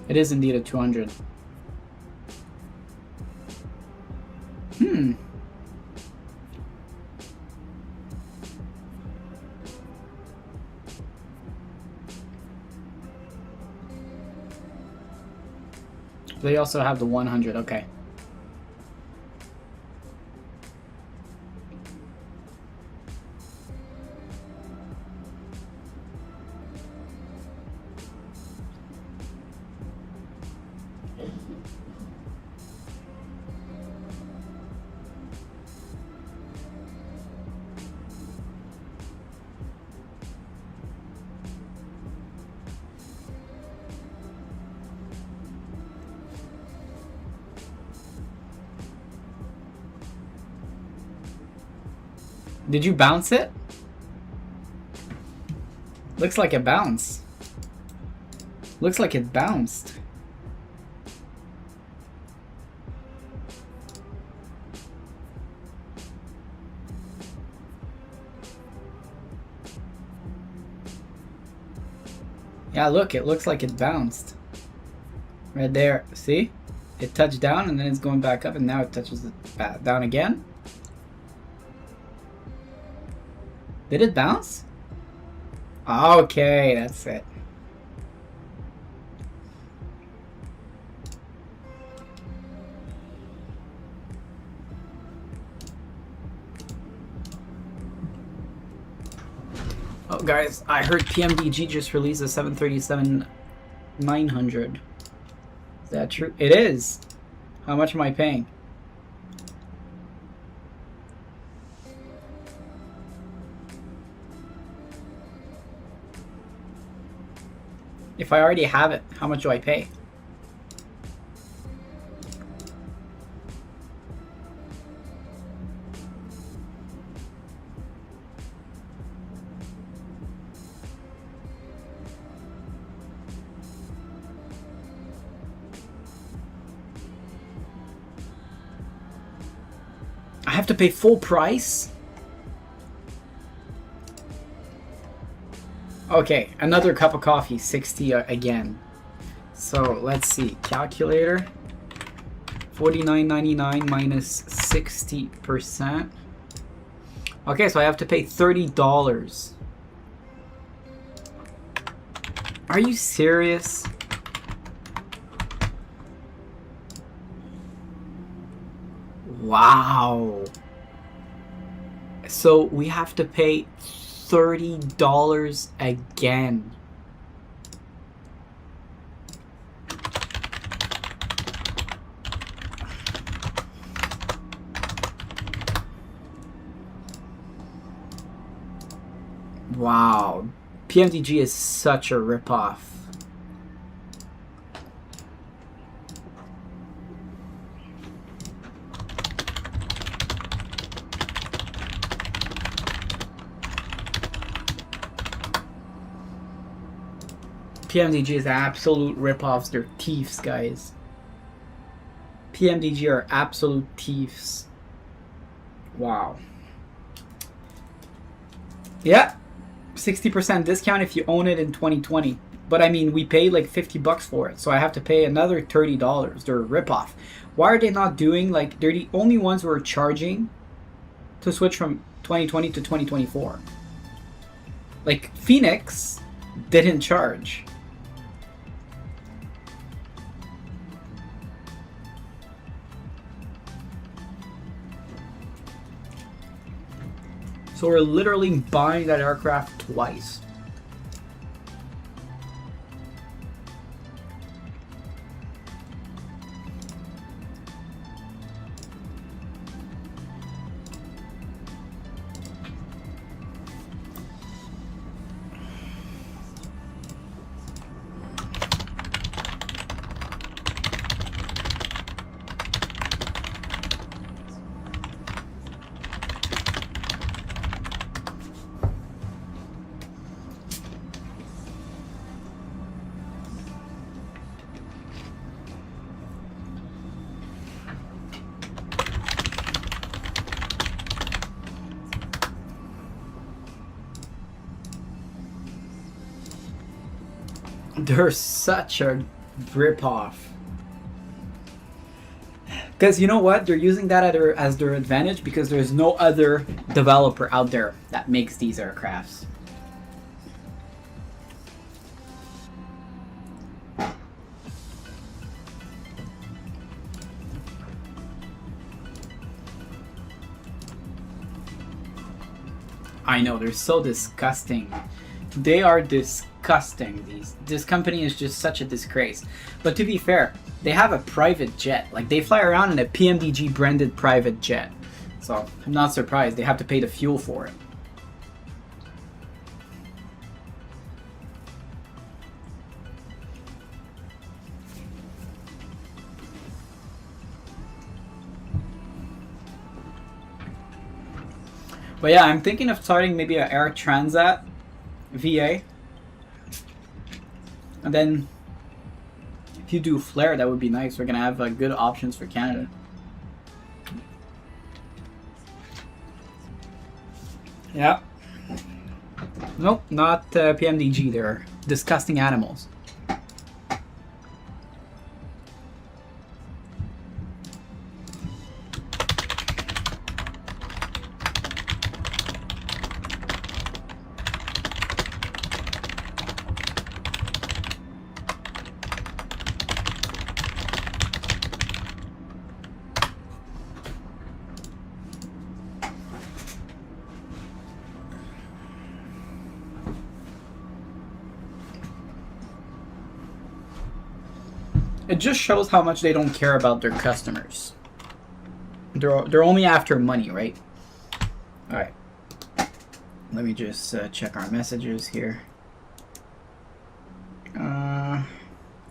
It is indeed a 200. They also have the 100, okay. Did you bounce it? Looks like it bounced. Looks like it bounced. Yeah, look, it looks like it bounced. Right there, see? It touched down and then it's going back up and now it touches it down again. Did it bounce? Okay, that's it. Oh, guys, I heard PMDG just released a 737-900. Is that true? It is. How much am I paying? If I already have it, how much do I pay? I have to pay full price? Okay, another cup of coffee, 60 again. So let's see, calculator, $49.99 minus 60%. Okay, so I have to pay $30. Are you serious? Wow. So we have to pay $30 again. Wow. PMDG is such a ripoff. PMDG is absolute ripoffs. They're thieves, guys. PMDG are absolute thieves. Wow. Yeah, 60% discount if you own it in 2020. But I mean, we paid like $50 for it, so I have to pay another $30. They're a ripoff. Why are they not doing, like, they're the only ones who are charging to switch from 2020 to 2024. Like Feniex didn't charge. So we're literally buying that aircraft twice. They're such a rip-off. Because you know what? They're using that as their advantage because there's no other developer out there that makes these aircrafts. I know, they're so disgusting. They are disgusting. This company is just such a disgrace. But to be fair, they have a private jet. Like, they fly around in a PMDG branded private jet. So I'm not surprised they have to pay the fuel for it. But yeah, I'm thinking of starting maybe an Air Transat VA. And then if you do flare, that would be nice. We're gonna have good options for Canada. Yeah. Nope, not PMDG. They're disgusting animals. It just shows how much they don't care about their customers. They're only after money, right? All right. Let me just check our messages here.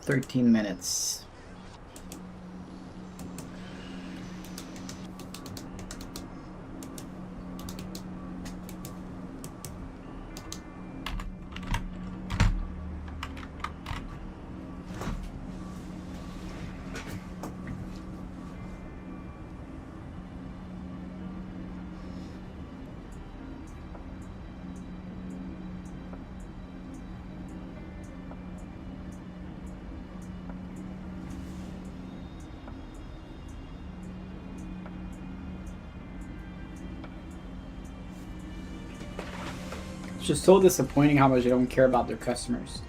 13 minutes. It's just so disappointing how much they don't care about their customers.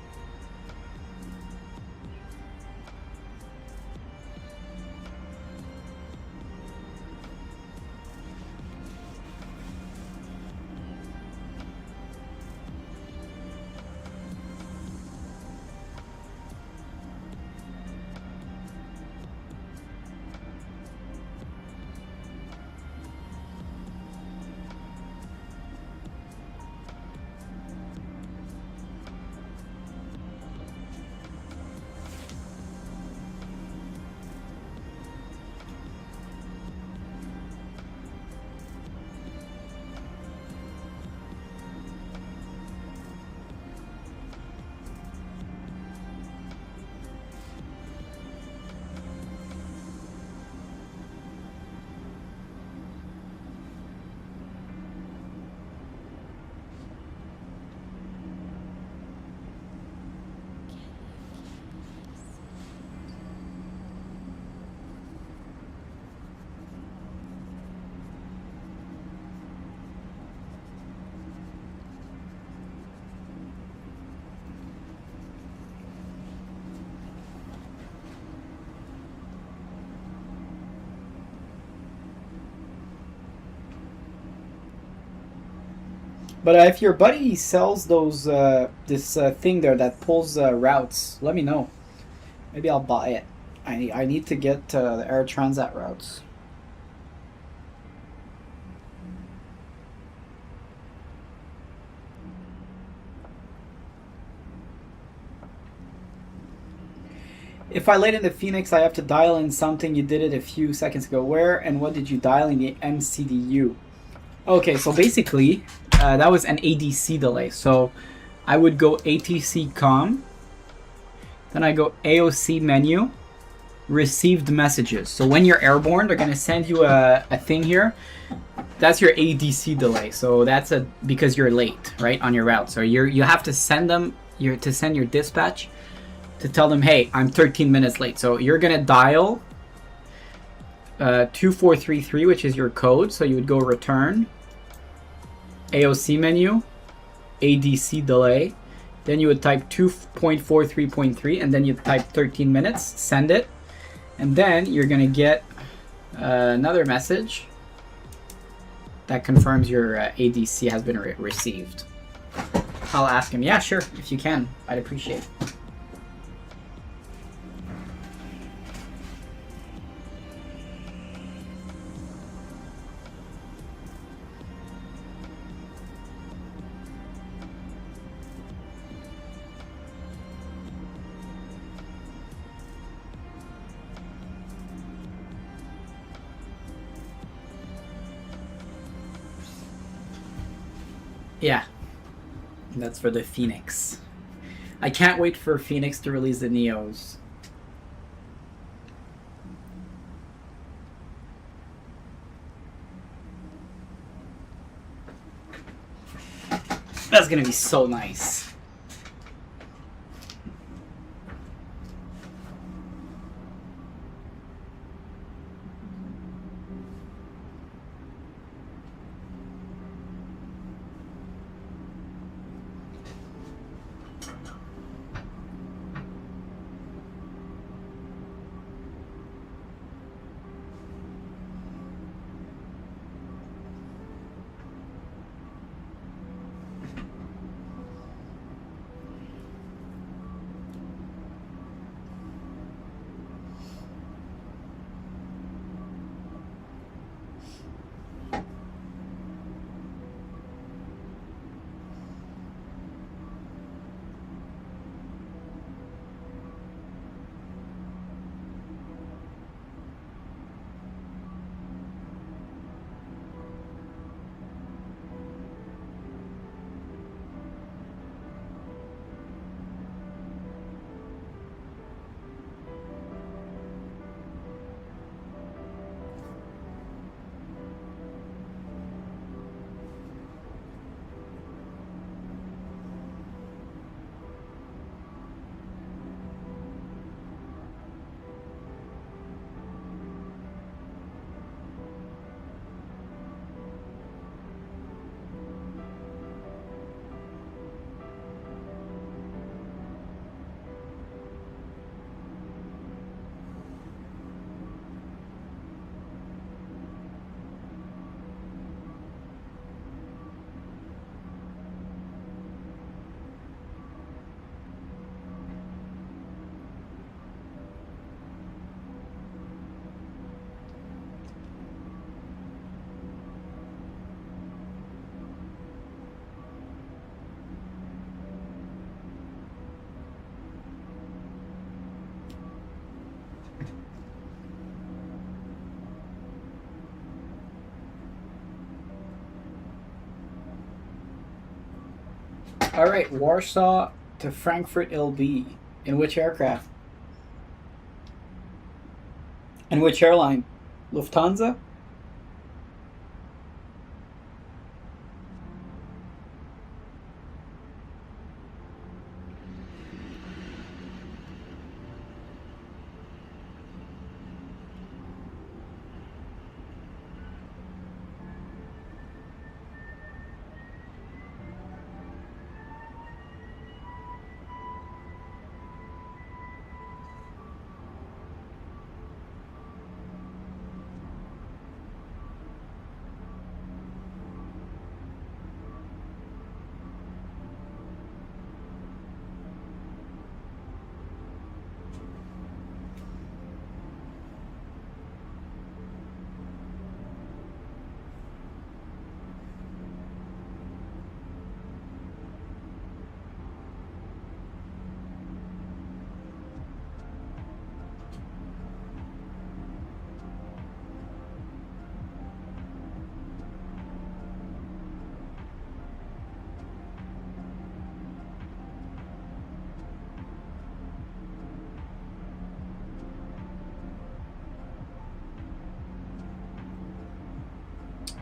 But if your buddy sells those this thing there that pulls routes, let me know. Maybe I'll buy it. I need to get the Air Transat routes. If I late in the Feniex, I have to dial in something. You did it a few seconds ago. Where and what did you dial in the MCDU? Okay, so basically, that was an ADC delay. So I would go ATC COM, then I go AOC menu, received messages. So when you're airborne, they're going to send you a thing here. That's your ADC delay. So that's because you're late, right, on your route. So you have to send them, to send your dispatch to tell them, hey, I'm 13 minutes late. So you're going to dial 2433, which is your code. So you would go return, AOC menu, ADC delay. Then you would type 2.43.3 and then you type 13 minutes, send it. And then you're going to get another message that confirms your ADC has been received. I'll ask him, yeah, sure, if you can. I'd appreciate it. Yeah, that's for the Feniex. I can't wait for Feniex to release the Neos. That's gonna be so nice. All right, Warsaw to Frankfurt LB. In which aircraft? And which airline? Lufthansa?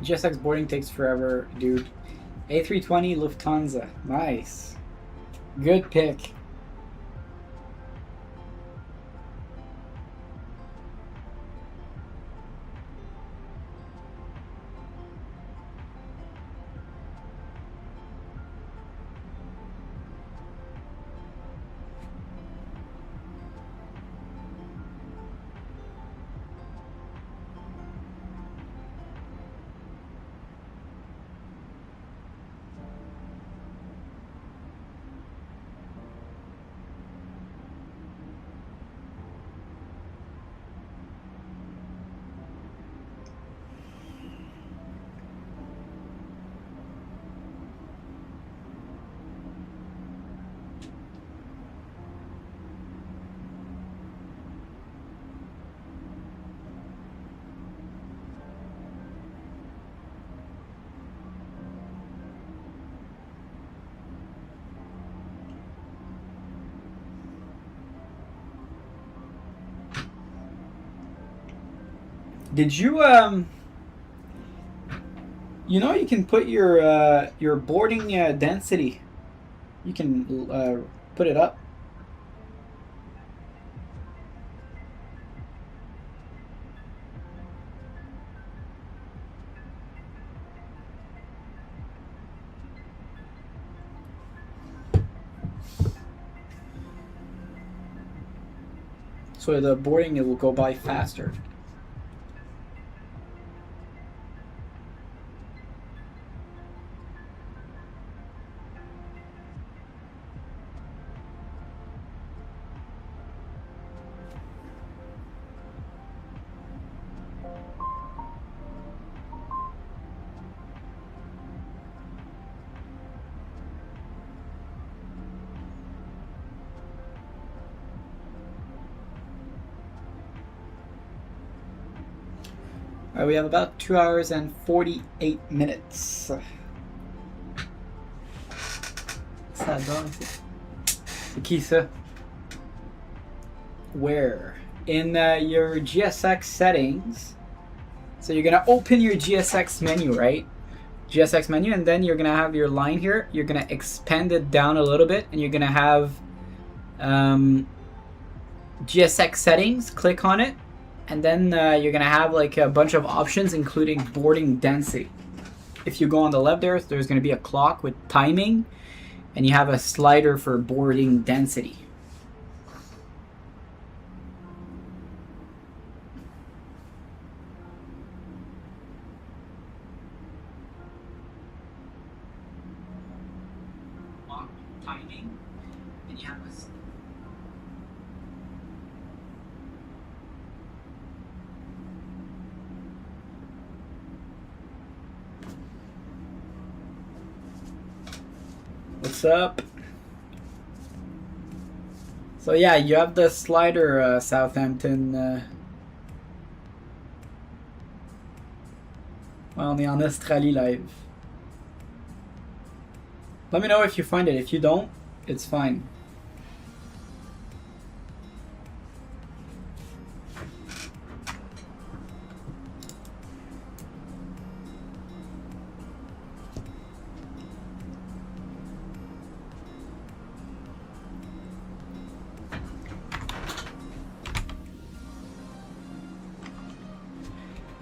GSX boarding takes forever, dude. A320 Lufthansa. Nice. Good pick. Did you you know you can put your boarding density. You can put it up. So the boarding, it will go by faster. Alright, we have about 2 hours and 48 minutes. Ça donne, c'est qui ça? Where? In your GSX settings. So you're gonna open your GSX menu, right? GSX menu, and then you're gonna have your line here. You're gonna expand it down a little bit, and you're gonna have GSX settings. Click on it. And then you're gonna have like a bunch of options, including boarding density. If you go on the left there's gonna be a clock with timing, and you have a slider for boarding density. Timing, and you have a What's up? So yeah, you have the slider, Southampton. Well, on est en Australie live. Let me know if you find it. If you don't, it's fine.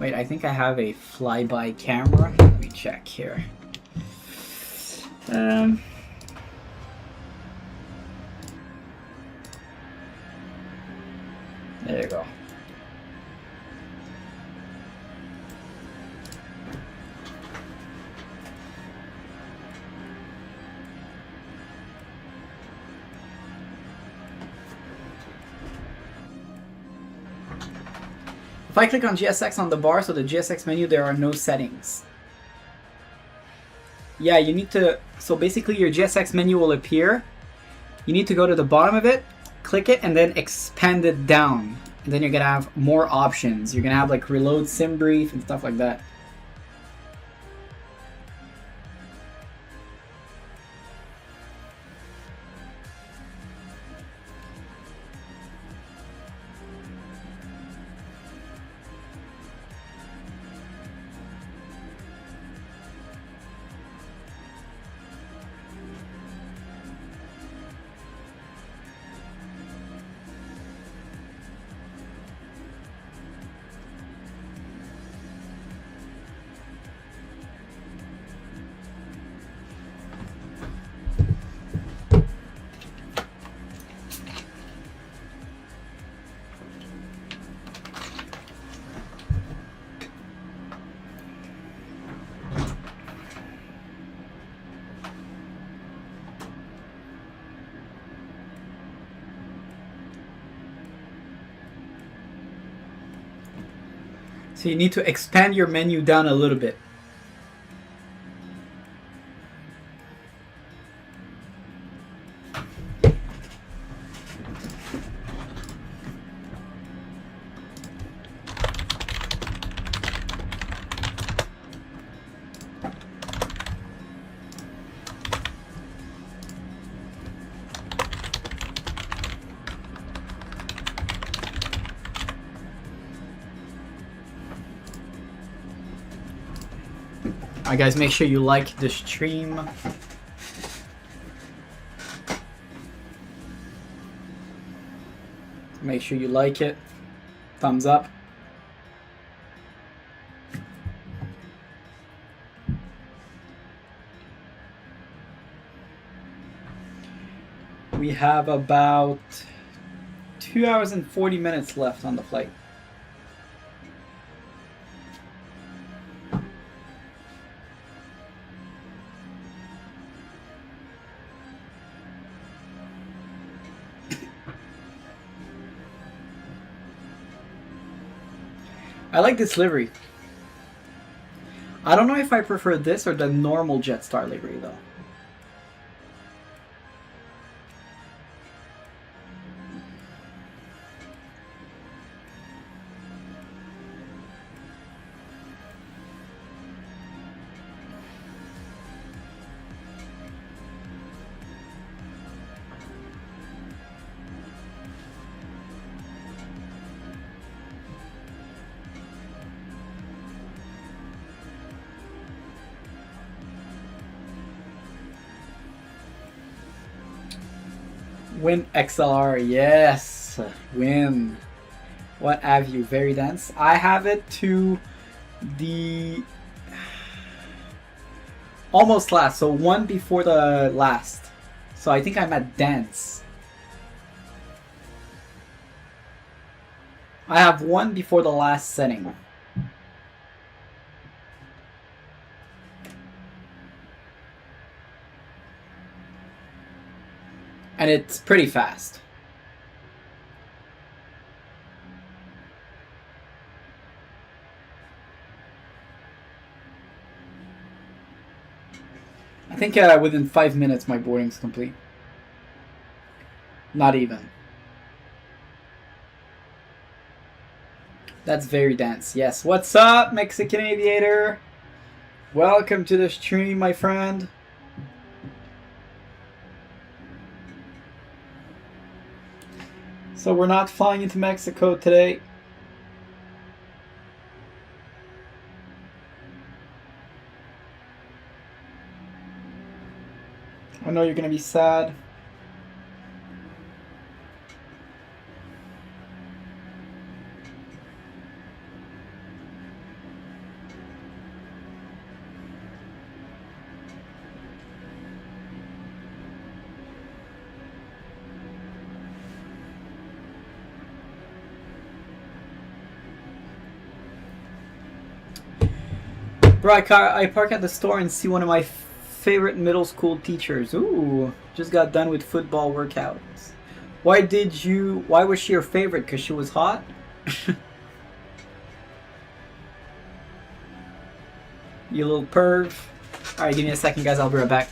Wait, I think I have a flyby camera. Let me check here. There you go. If I click on GSX on the bar, so the GSX menu, there are no settings. Yeah, you need to, so basically your GSX menu will appear. You need to go to the bottom of it, click it, and then expand it down. And then you're gonna have more options. You're gonna have like reload, sim brief, and stuff like that. So you need to expand your menu down a little bit. Alright guys, make sure you like the stream. Make sure you like it. Thumbs up. We have about 2 hours and 40 minutes left on the flight. I like this livery. I don't know if I prefer this or the normal Jetstar livery though. WINCTRL, yes, Win. What have you? Very dense. I have it to the almost last, so one before the last. So I think I'm at dense. I have one before the last setting. And it's pretty fast. I think within 5 minutes my boarding's complete. Not even. That's very dense. Yes. What's up, Mexican Aviator? Welcome to the stream, my friend. So we're not flying into Mexico today. I know you're gonna be sad. Bro, I park at the store and see one of my favorite middle school teachers. Ooh, just got done with football workouts. Why was she your favorite? Because she was hot? You little perv. Alright, give me a second, guys. I'll be right back.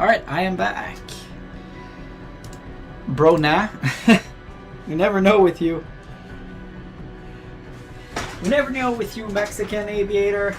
Alright, I am back. Bro, nah. You never know with you. You never know with you, Mexican aviator.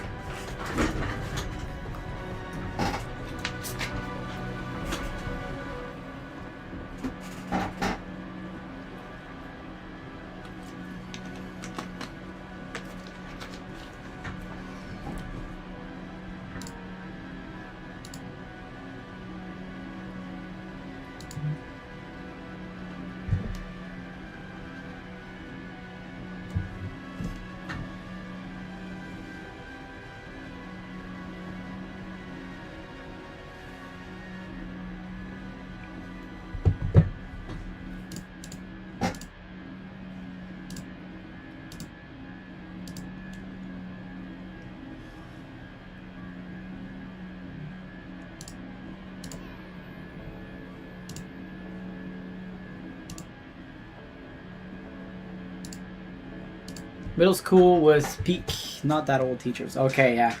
Middle school was peak, not that old teachers. Okay, yeah.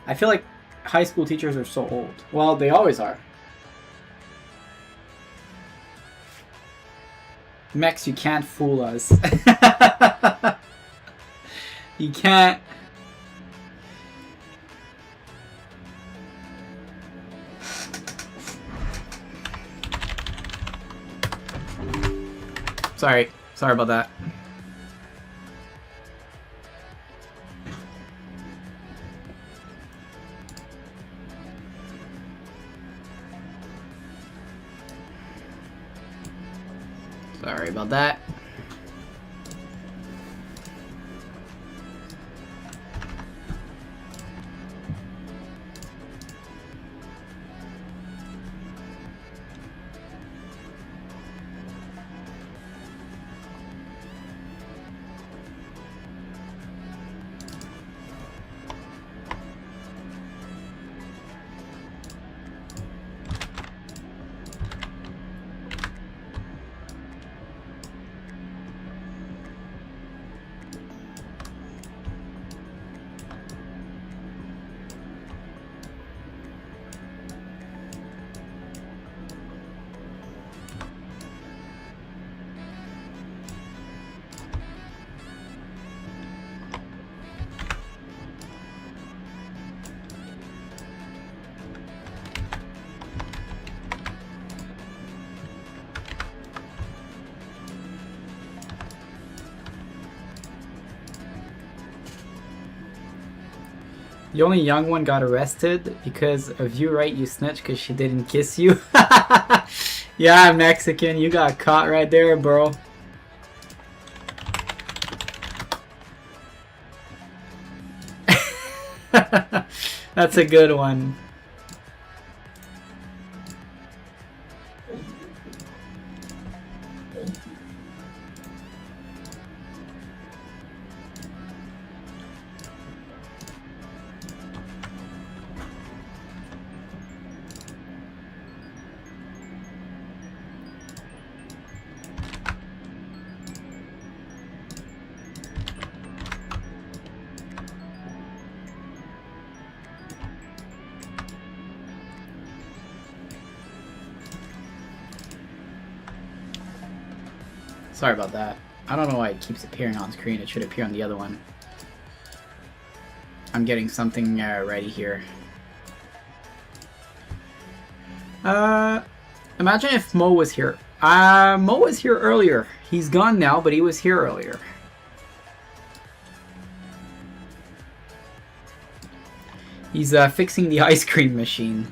I feel like high school teachers are so old. Well, they always are. Mex, you can't fool us. You can't. Sorry about that. Sorry about that. The only young one got arrested because of you, right? You snitched because she didn't kiss you. Yeah, Mexican, you got caught right there, bro. That's a good one. Sorry about that. I don't know why it keeps appearing on screen. It should appear on the other one. I'm getting something ready here. Imagine if Mo was here. Mo was here earlier. He's gone now, but he was here earlier. He's fixing the ice cream machine.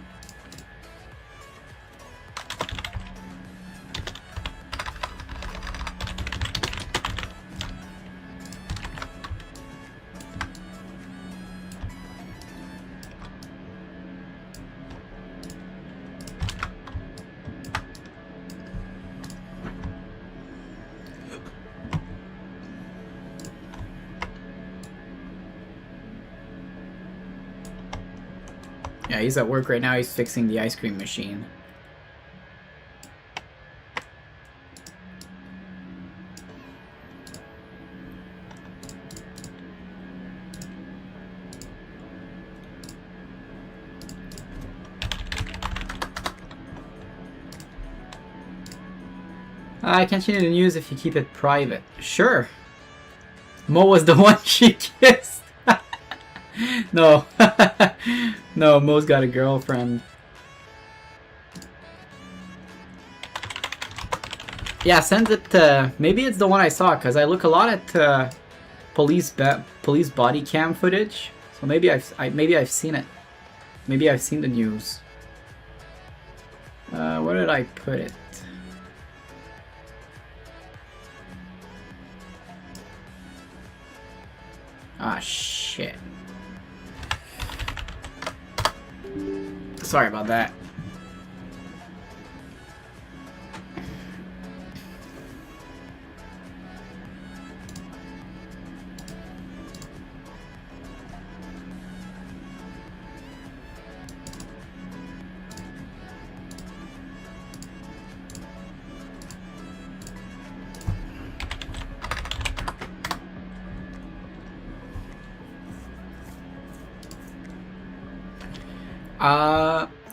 Yeah, he's at work right now. He's fixing the ice cream machine. I can't change the news if you keep it private. Sure. Mo was the one she kissed. No. No, Mo's got a girlfriend. Yeah, send it to... Maybe it's the one I saw, because I look a lot at police body cam footage. So maybe I've seen it. Maybe I've seen the news. Where did I put it? Ah, shit. Sorry about that.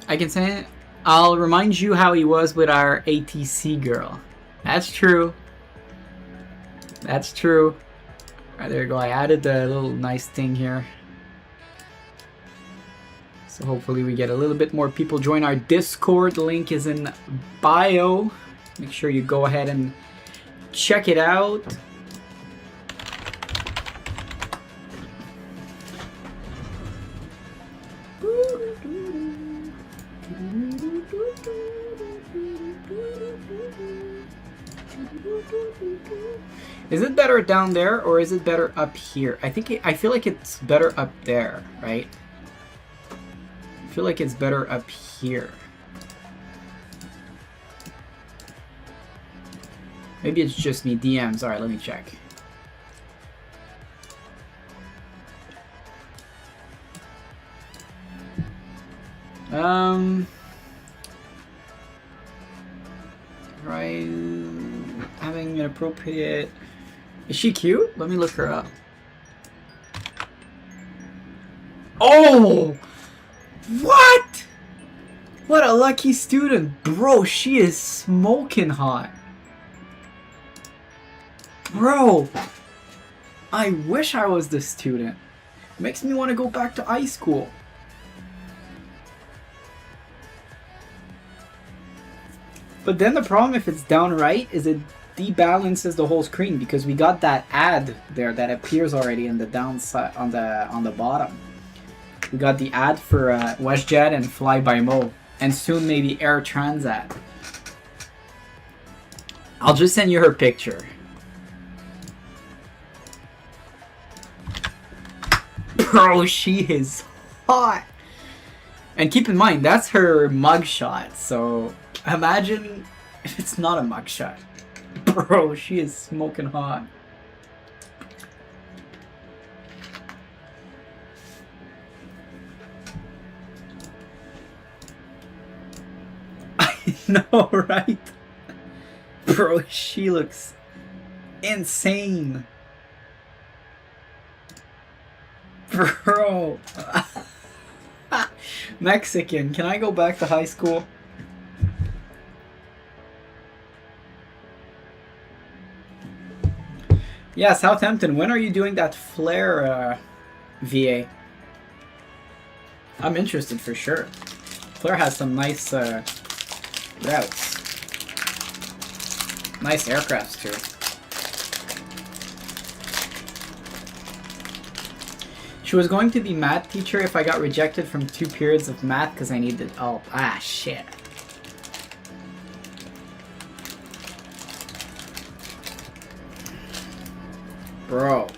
I can say it. I'll remind you how he was with our ATC girl. That's true. That's true. Alright, there you go. I added the little nice thing here. So hopefully we get a little bit more people join our Discord. The link is in bio. Make sure you go ahead and check it out. Is it better down there or is it better up here? I feel like it's better up there, right? I feel like it's better up here. Maybe it's just me. DMs. Alright, let me check. Right. Having an appropriate... Is she cute? Let me look her up. Oh! What? What a lucky student. Bro, she is smoking hot. Bro, I wish I was the student. Makes me want to go back to high school. But then the problem if it's down right is it debalances the whole screen because we got that ad there that appears already in the downside on the bottom. We got the ad for WestJet and Fly by Mo, and soon maybe Air Transat. I'll just send you her picture. Bro, she is hot. And keep in mind, that's her mugshot, so imagine if it's not a mugshot. Bro, she is smoking hot. I know, right? Bro, she looks insane. Bro. Mexican, can I go back to high school? Yeah, Southampton, when are you doing that flare VA? I'm interested for sure. Flare has some nice routes. Nice aircrafts too. She was going to be math teacher if I got rejected from 2 periods of math because I needed... Oh, shit. Bro.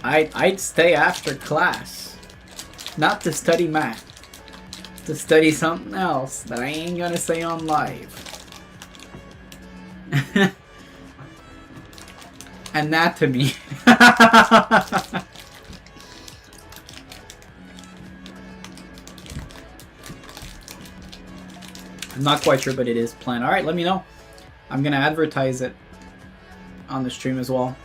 I'd stay after class. Not to study math. To study something else that I ain't gonna say on live. Anatomy. I'm not quite sure, but it is planned. Alright, let me know. I'm gonna advertise it on the stream as well.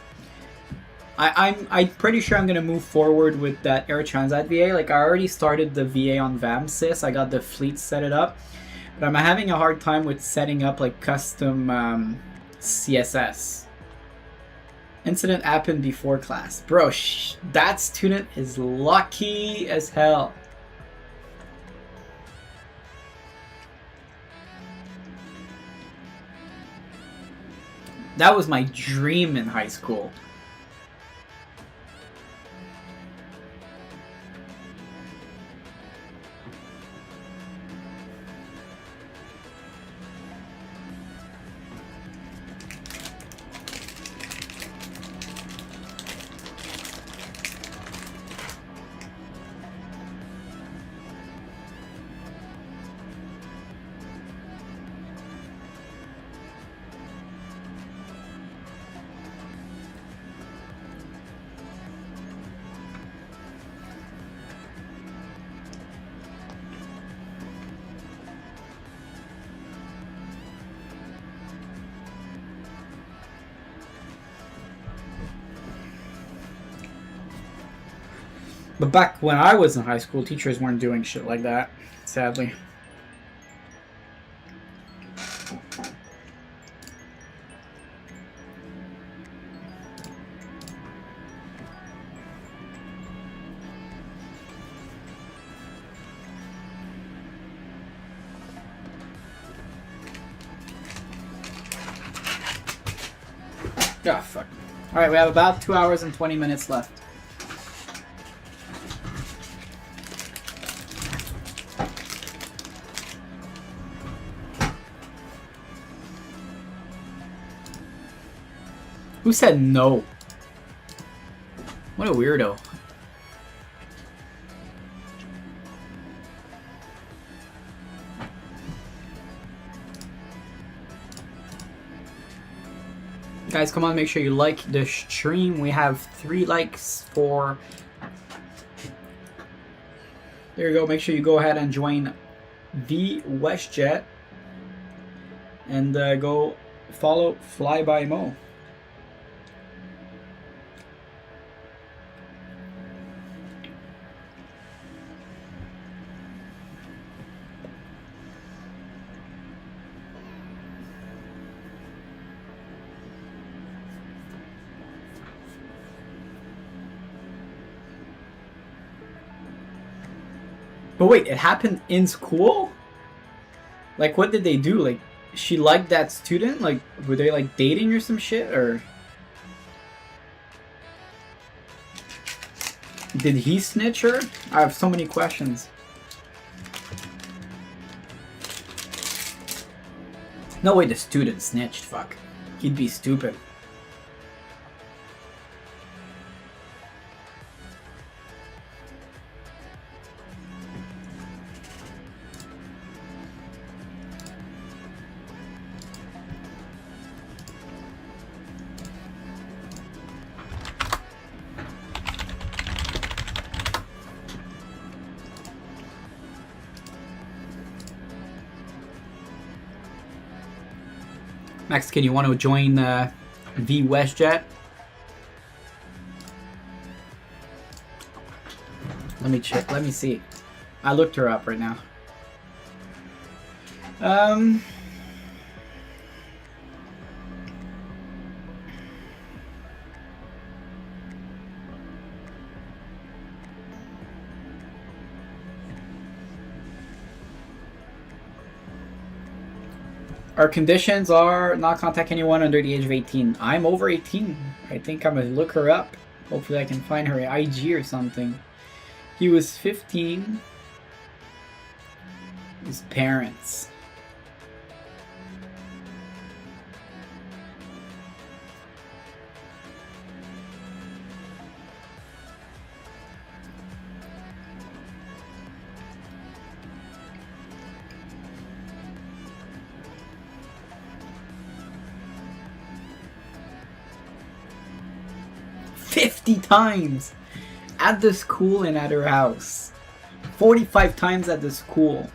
I'm pretty sure I'm gonna move forward with that Air Transat VA. Like I already started the VA on VAMSys. I got the fleet set it up. But I'm having a hard time with setting up like custom CSS. Incident happened before class. Bro, that student is lucky as hell. That was my dream in high school. But back when I was in high school, teachers weren't doing shit like that, sadly. Ah, fuck. Alright, we have about 2 hours and 20 minutes left. Who said no? What a weirdo. Guys, come on, make sure you like the stream. We have 3 likes for... There you go. Make sure you go ahead and join the WestJet. And go follow Flyby Mo. But wait, it happened in school? Like, what did they do? Like, she liked that student? Like, were they, like, dating or some shit? Or... did he snitch her? I have so many questions. No way the student snitched, fuck. He'd be stupid. Mexican, you want to join the WestJet? Let me check. Let me see. I looked her up right now. Our conditions are not contact anyone under the age of 18. I'm over 18. I think I'm gonna look her up. Hopefully I can find her IG or something. He was 15. His parents. "50 times at the school and at her house. 45 times at the school."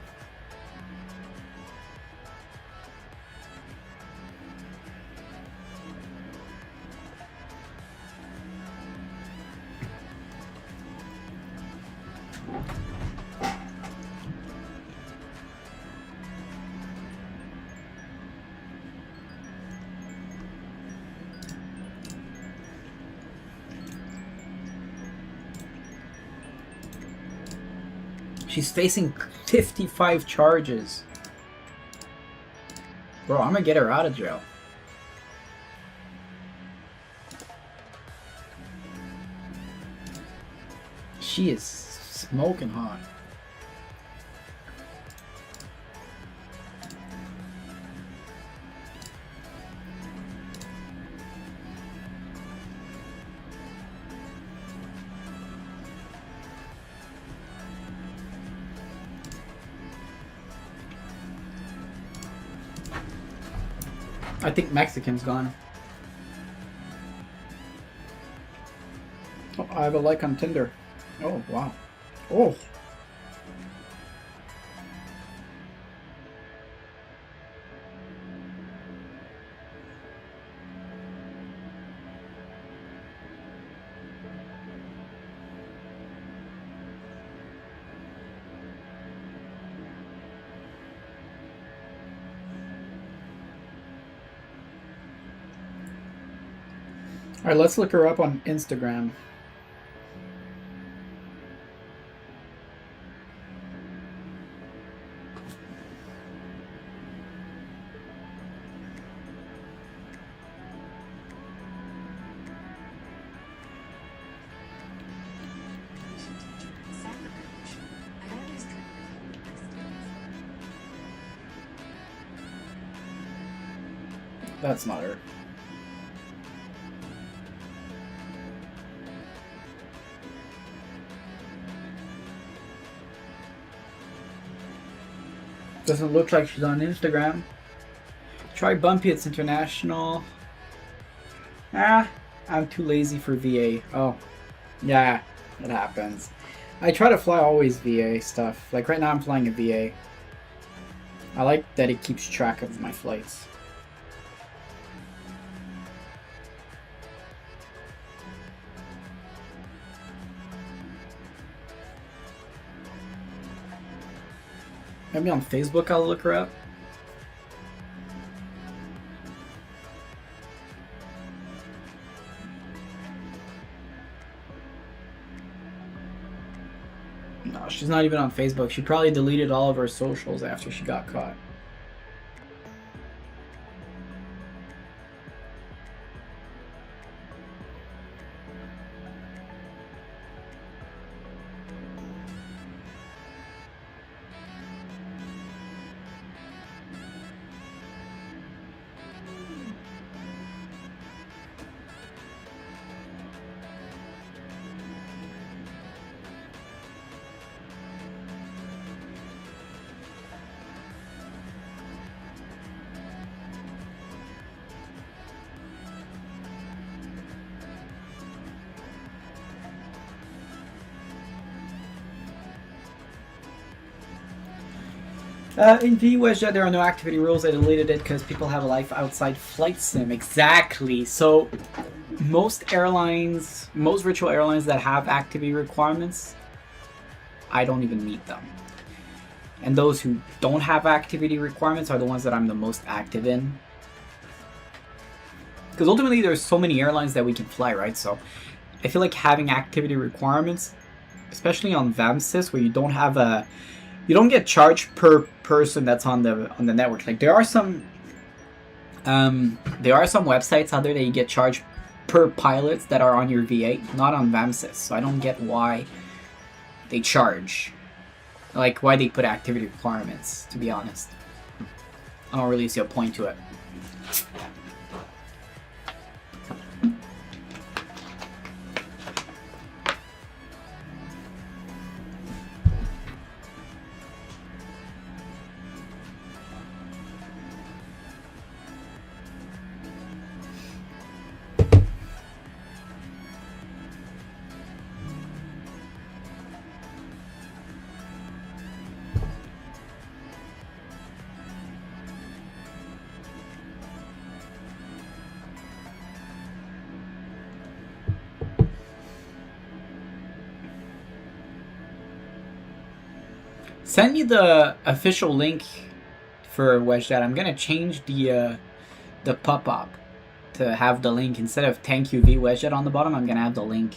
She's facing 55 charges. Bro, I'm gonna get her out of jail. She is smoking hot. I think Mexican's gone. Oh, I have a like on Tinder. Oh, wow. Oh. All right, let's look her up on Instagram. That's not her. Doesn't look like she's on Instagram. Try Bumpy, it's international. Ah, I'm too lazy for VA. Oh, yeah, it happens. I try to fly always VA stuff. Like right now I'm flying a VA. I like that it keeps track of my flights. Maybe on Facebook I'll look her up. No, she's not even on Facebook. She probably deleted all of her socials after she got caught. In VWedge, there are no activity rules. I deleted it because people have a life outside flight sim. Exactly. So most airlines, most virtual airlines that have activity requirements, I don't even meet them. And those who don't have activity requirements are the ones that I'm the most active in. Because ultimately there's so many airlines that we can fly, right? So I feel like having activity requirements, especially on VAMSys, where you don't have a, you don't get charged per person that's on the network. Like there are some websites out there that you get charged per pilots that are on your VA, not on VAMSys. So I don't get why they charge, like why they put activity requirements, to be honest. I don't really see a point to it. Send me the official link for WedgeDat. I'm gonna change the pop-up to have the link instead of thank you VWedgeDat on the bottom. I'm gonna have the link.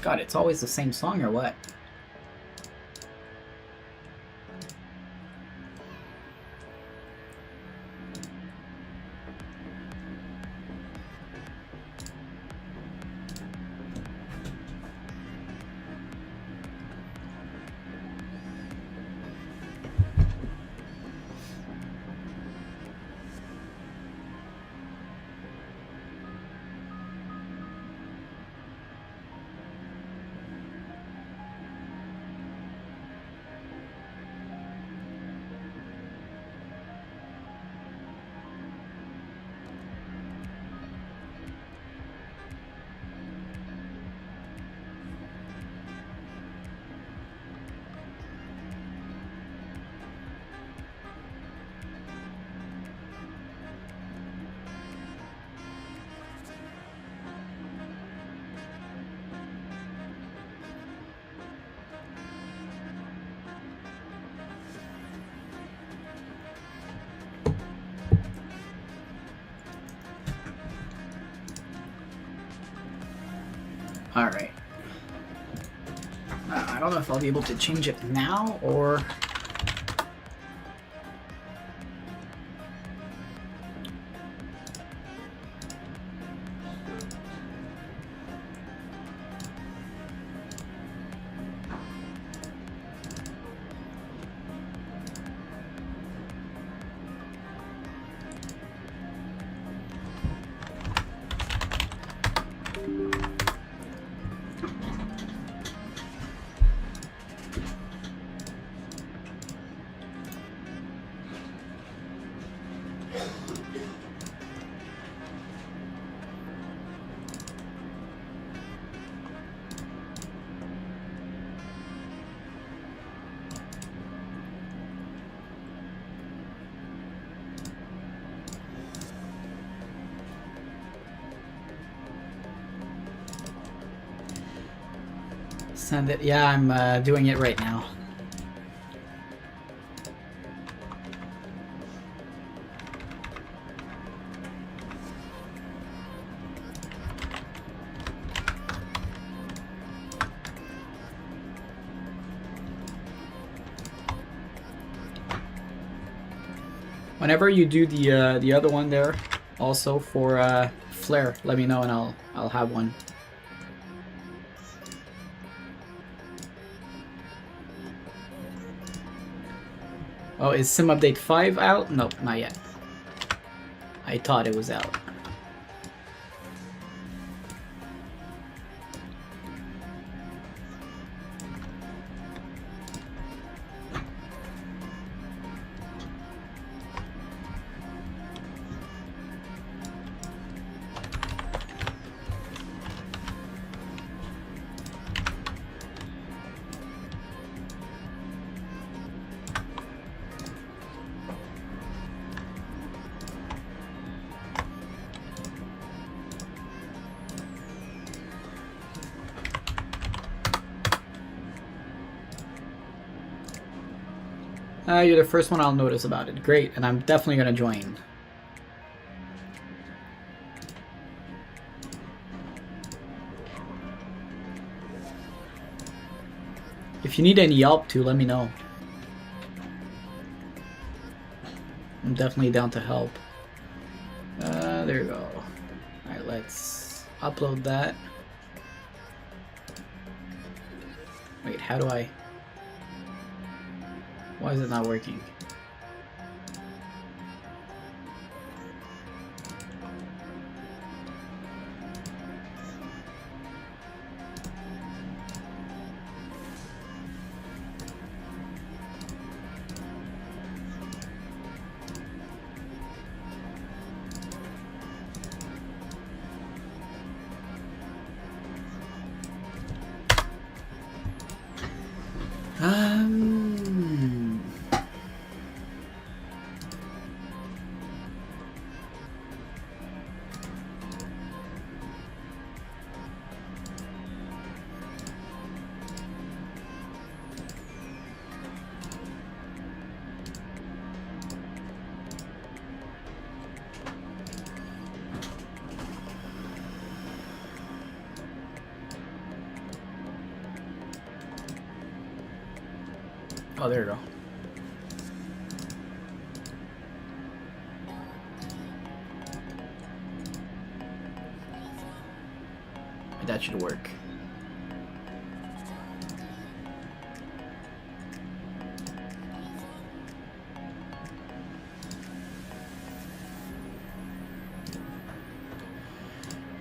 God, it's always the same song or what? Alright. I don't know if I'll be able to change it now or... Send it. Yeah, I'm doing it right now. Whenever you do the other one there, also for flare, let me know and I'll have one. Oh, is Sim Update 5 out? Nope, not yet. I thought it was out. You're the first one I'll notice about it. Great, and I'm definitely gonna join. If you need any help too, let me know. I'm definitely down to help. There you go. Alright, let's upload that. Wait, how do I... Why is it not working? Oh, there you go. That should work.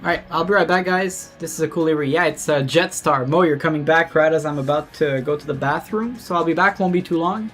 Alright, I'll be right back, guys. This is a cool livery. Yeah, it's a Jetstar. Mo, you're coming back right as I'm about to go to the bathroom, so I'll be back. Won't be too long.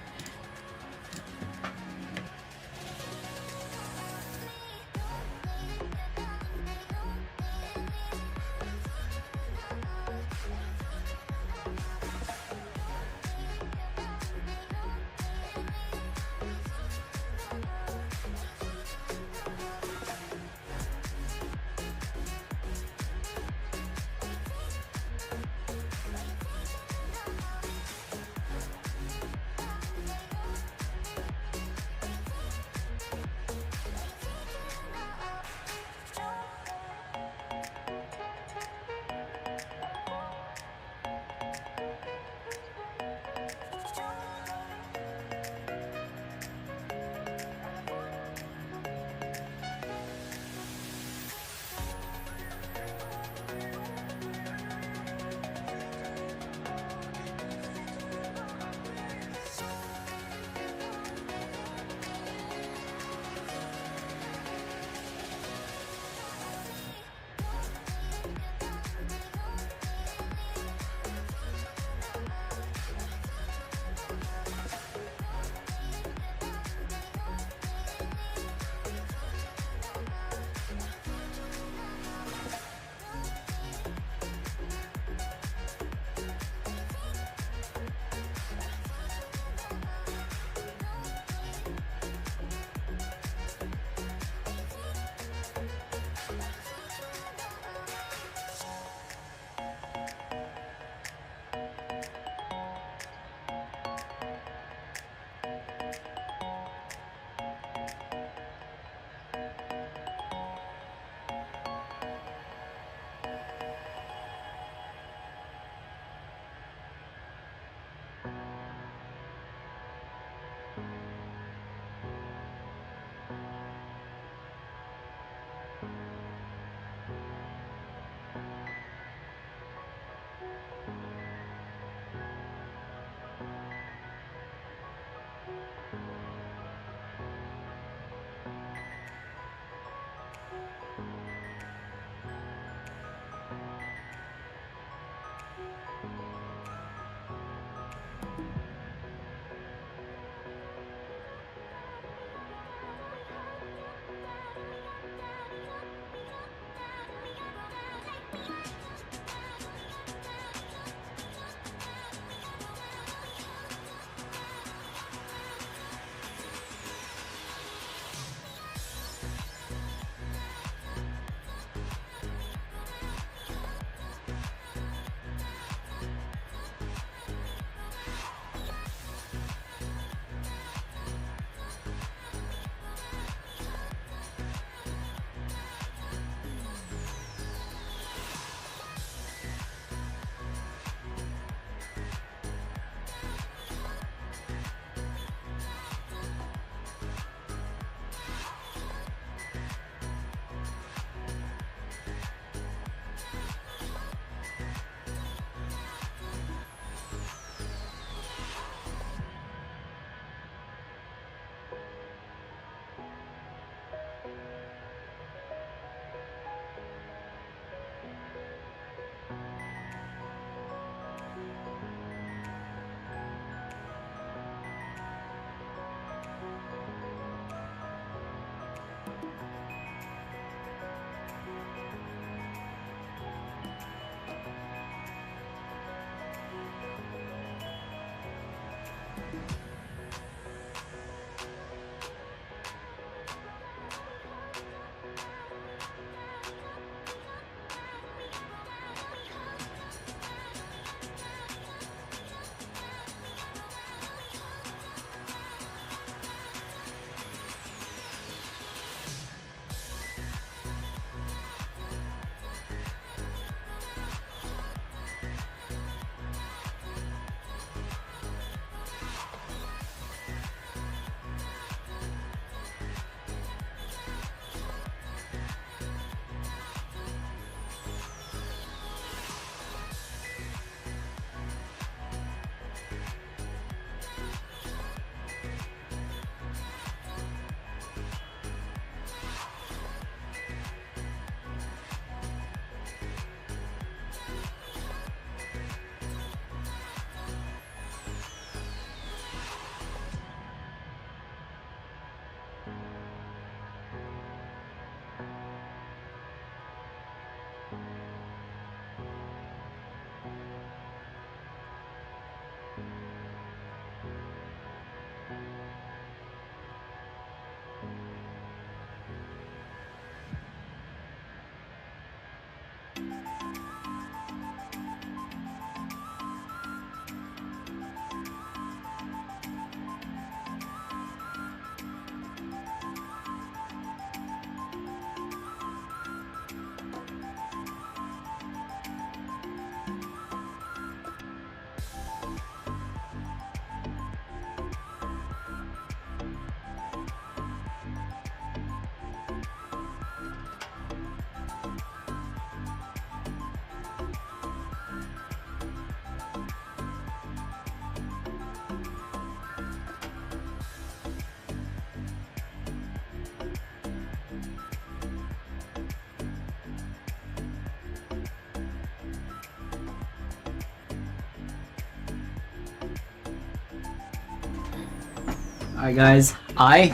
Alright guys, I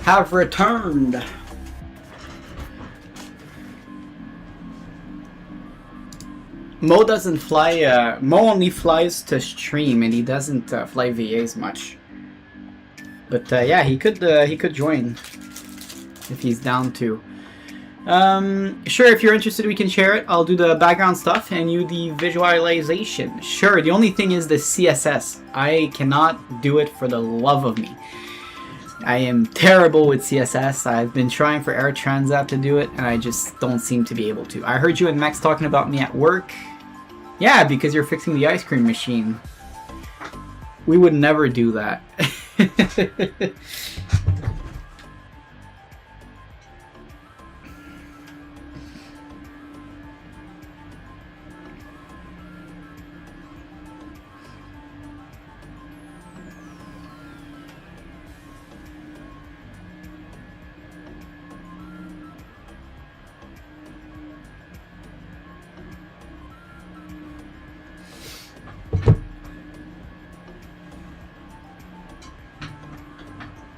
have returned. Mo doesn't fly, Mo only flies to stream and he doesn't fly VAs much. But yeah, he could join if he's down to. Sure, if you're interested we can share it. I'll do the background stuff and you the visualization. Sure, the only thing is the CSS. I cannot do it for the love of me. I am terrible with CSS. I've been trying for Air Transat to do it and I just don't seem to be able to. I heard you and Max talking about me at work. Yeah, because you're fixing the ice cream machine. We would never do that.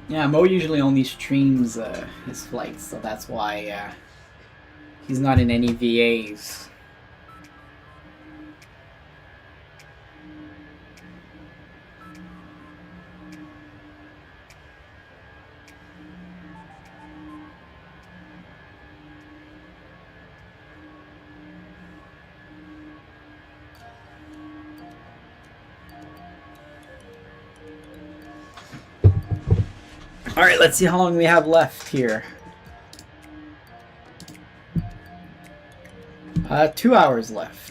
Yeah, Mo usually only streams his flights, so that's why he's not in any VAs. Alright, let's see how long we have left here. 2 hours left.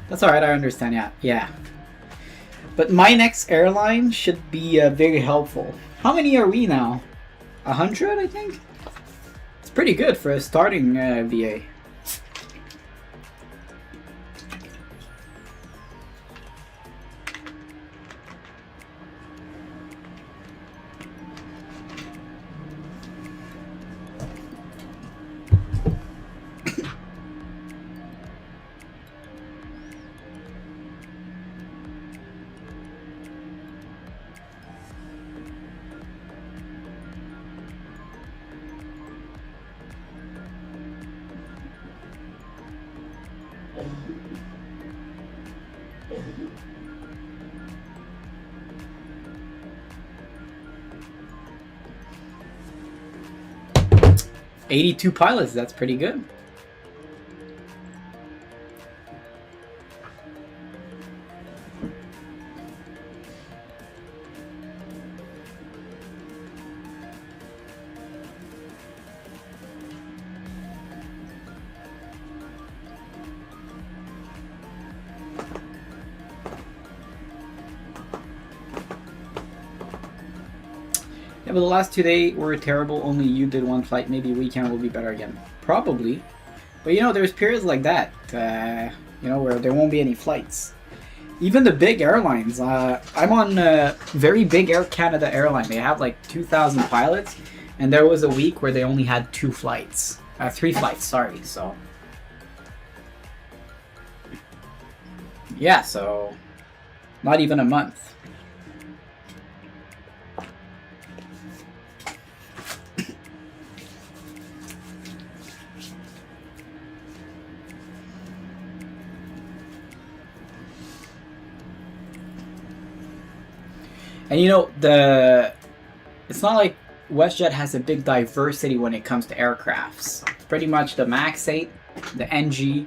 That's alright, I understand, yeah. But my next airline should be very helpful. How many are we now? 100, I think? It's pretty good for a starting VA. $82 pilots, that's pretty good. Yeah, but the last 2 days were terrible. Only you did one flight. Maybe weekend will be better again. Probably. But you know, there's periods like that, you know, where there won't be any flights. Even the big airlines. I'm on a very big Air Canada airline. They have like 2,000 pilots. And there was a week where they only had 3 flights, sorry. So, yeah, so not even a month. And you know, it's not like WestJet has a big diversity when it comes to aircrafts. Pretty much the MAX 8, the NG,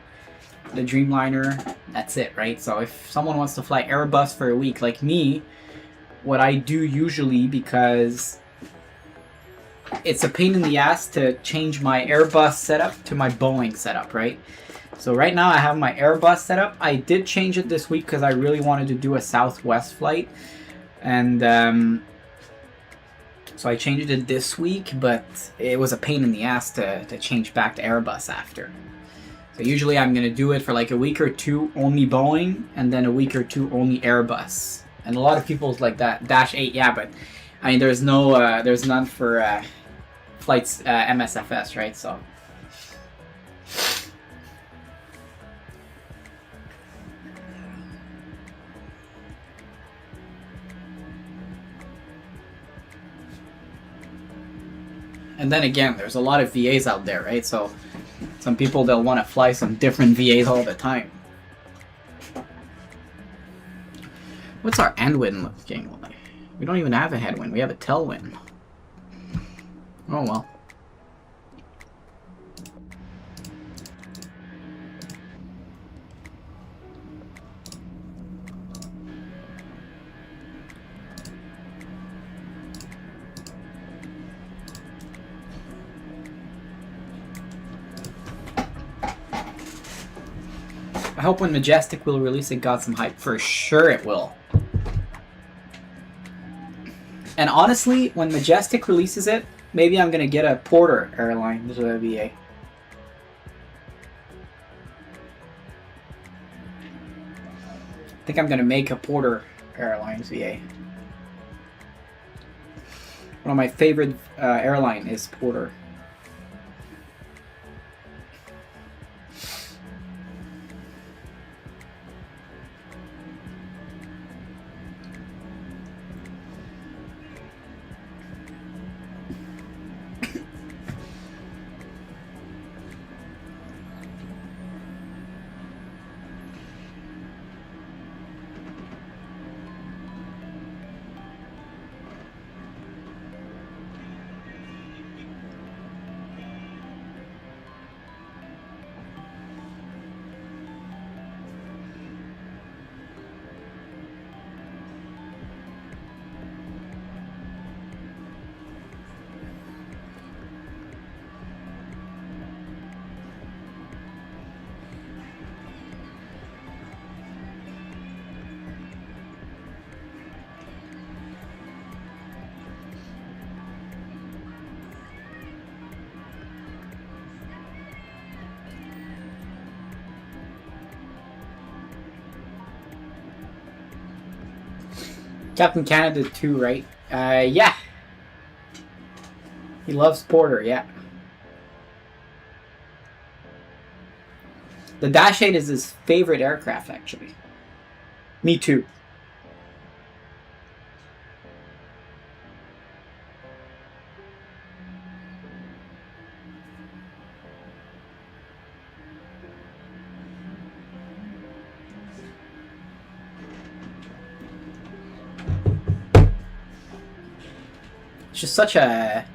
the Dreamliner, that's it, right? So if someone wants to fly Airbus for a week like me, what I do usually, because it's a pain in the ass to change my Airbus setup to my Boeing setup, right? So right now I have my Airbus setup. I did change it this week because I really wanted to do a Southwest flight. And so I changed it this week, but it was a pain in the ass to change back to Airbus after. So usually I'm going to do it for like a week or two only Boeing, and then a week or two only Airbus. And a lot of people's like that, Dash 8, yeah, but I mean there's none for flights MSFS, right? So and then again, there's a lot of VAs out there, right? So some people, they'll want to fly some different VAs all the time. What's our end wind looking like? We don't even have a headwind. We have a tailwind. Oh well. I hope when Majestic will release it got some hype. For sure it will. And honestly, when Majestic releases it, maybe I'm gonna get a Porter airline. This is a VA. I think I'm gonna make a Porter Airlines VA. One of my favorite airline is Porter. Captain Canada too, right? Yeah. He loves Porter, yeah. The Dash 8 is his favorite aircraft, actually. Me too. It's just such a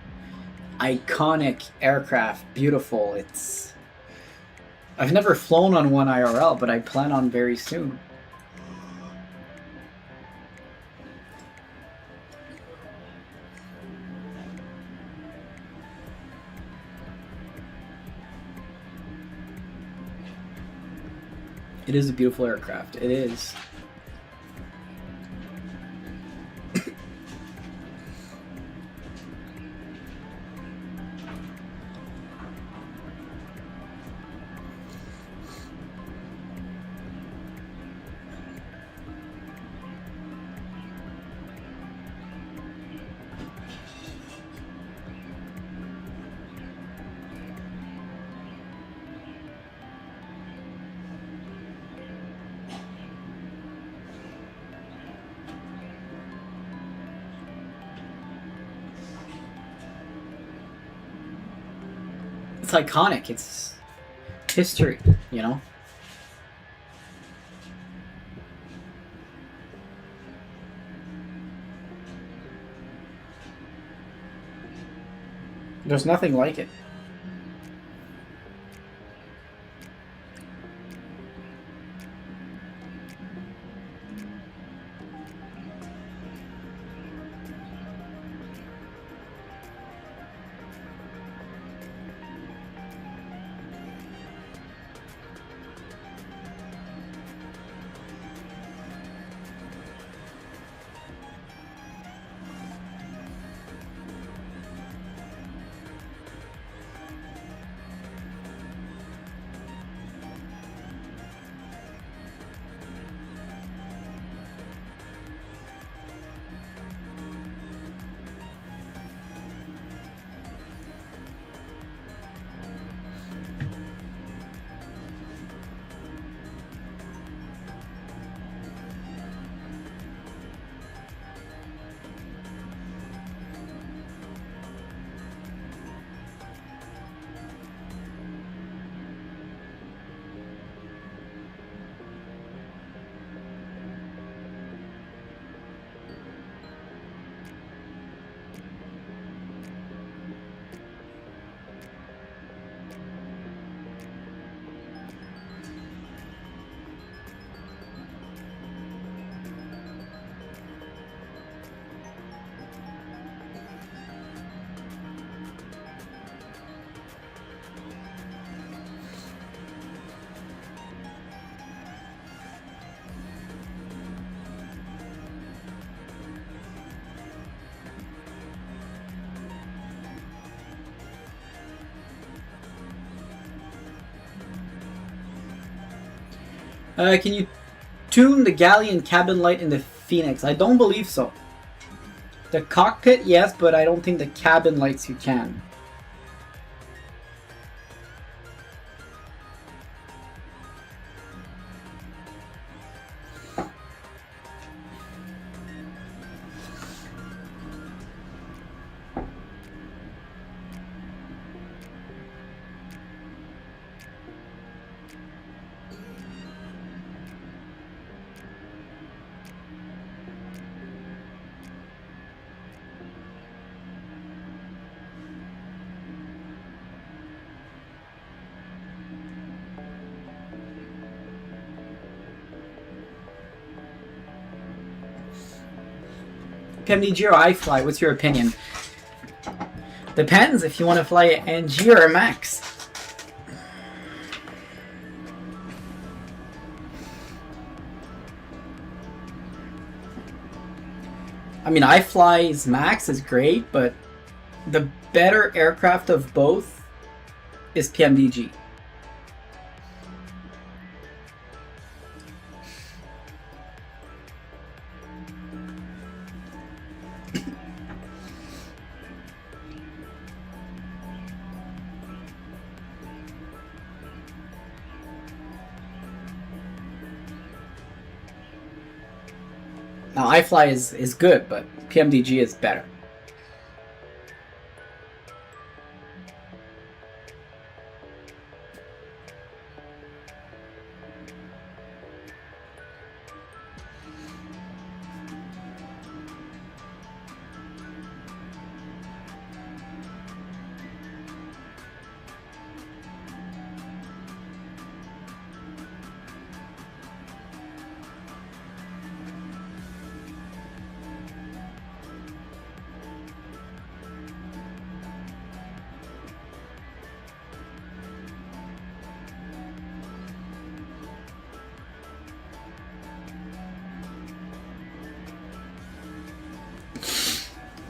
iconic aircraft, beautiful. I've never flown on one IRL, but I plan on very soon. It is a beautiful aircraft. It is. It's iconic. It's history, you know? There's nothing like it. Can you tune the galley and cabin light in the Feniex? I don't believe so. The cockpit, yes, but I don't think the cabin lights you can. PMDG or iFly, what's your opinion? Depends if you want to fly an NG or a Max. I mean, iFly's Max is great, but the better aircraft of both is PMDG. Now, iFly is good, but PMDG is better.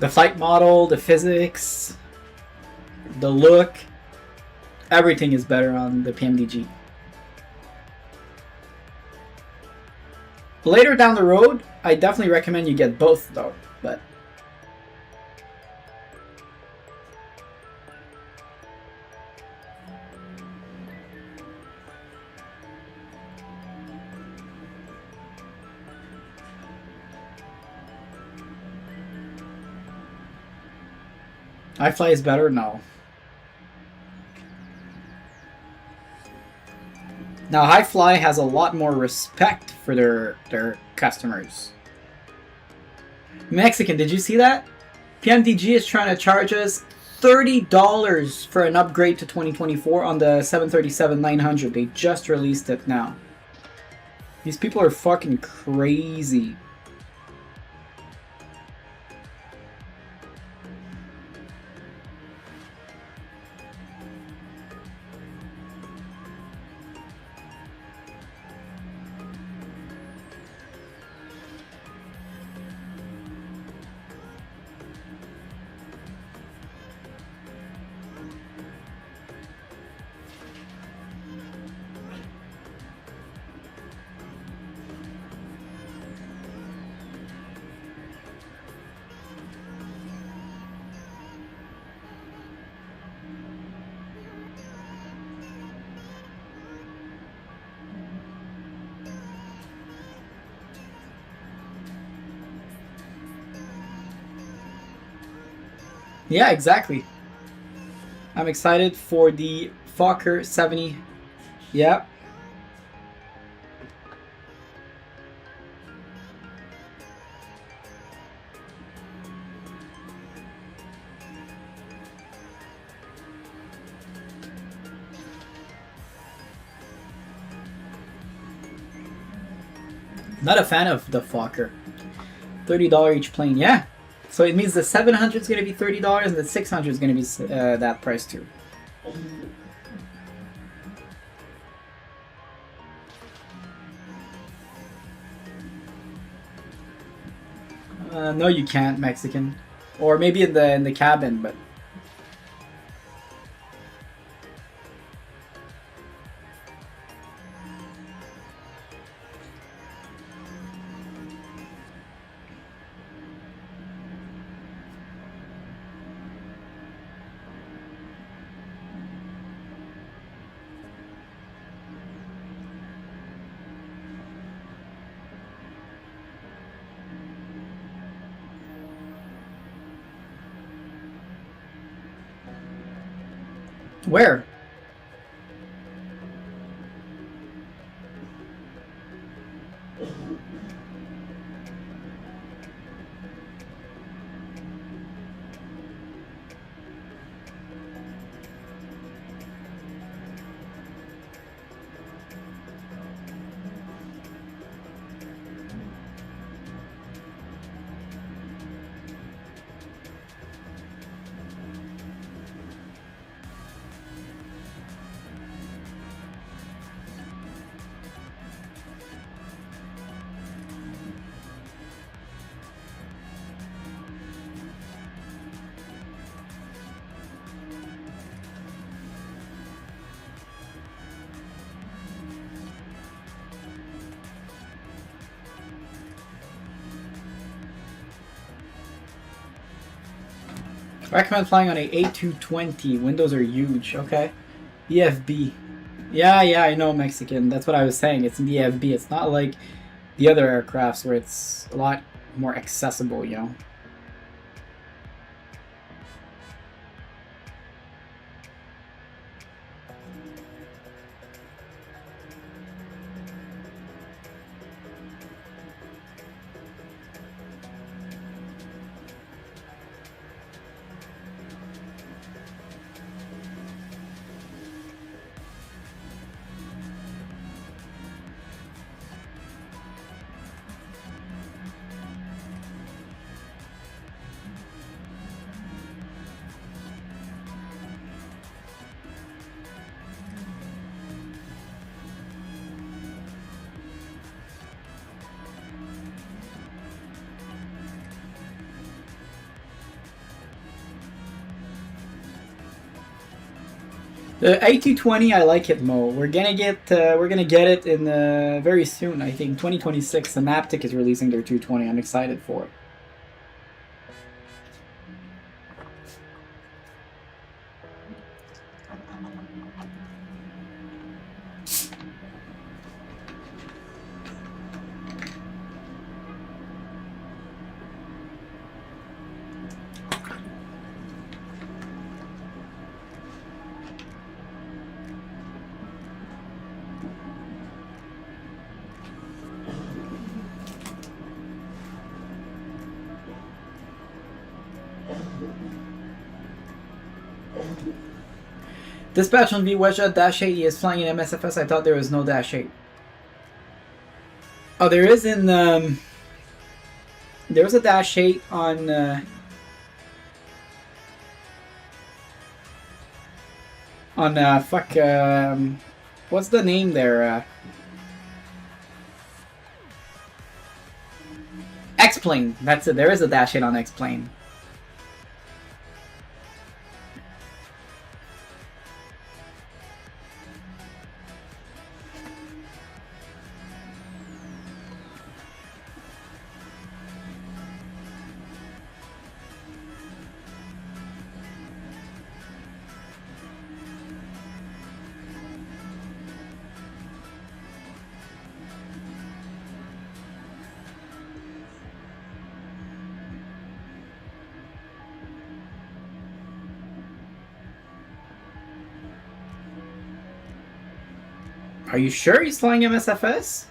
The flight model, the physics, the look, everything is better on the PMDG. Later down the road, I definitely recommend you get both though, but iFly is better? No. Now, iFly has a lot more respect for their customers. Mexican, did you see that? PMDG is trying to charge us $30 for an upgrade to 2024 on the 737-900. They just released it now. These people are fucking crazy. Yeah, exactly. I'm excited for the Fokker 70. Yeah. Not a fan of the Fokker. $30 each plane, yeah. So it means the 700 is going to be $30 and the 600 is going to be that price too. No, you can't, Mexican. Or maybe in the cabin, but Where? Recommend flying on a A320. Windows are huge. Okay. EFB. Yeah, I know Mexican. That's what I was saying. It's an EFB. It's not like the other aircrafts where it's a lot more accessible, you know. The A220, I like it, Mo. We're gonna get it in very soon. I think 2026. Synaptic is releasing their 220. I'm excited for it. Dispatch on VWedge -8 is flying in MSFS. I thought there was no -8. Oh, there is in there was a -8 on what's the name there? X-Plane. That's it. There is a -8 on X-Plane. Are you sure he's flying MSFS?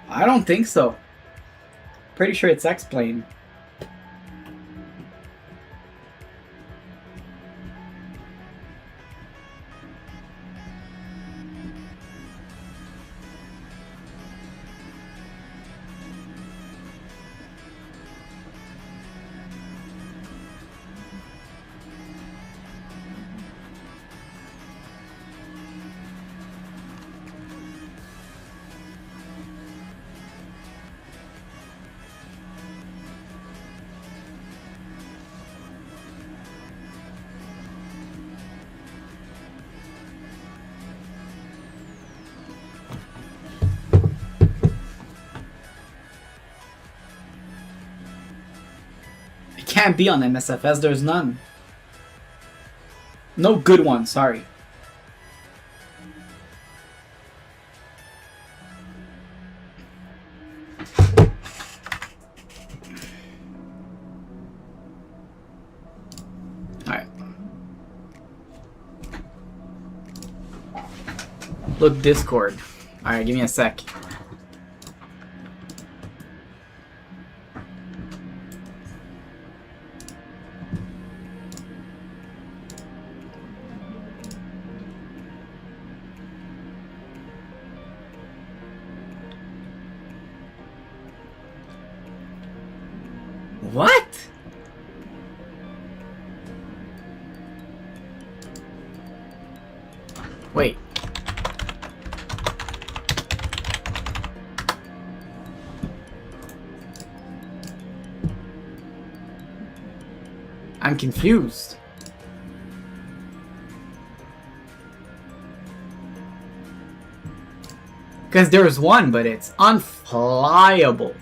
I don't think so. Pretty sure it's X-Plane. Can't be on MSFS, there's none. No good one, sorry. Look, Discord. Alright, give me a sec. What? Wait. I'm confused. Because there's one, but it's unflyable.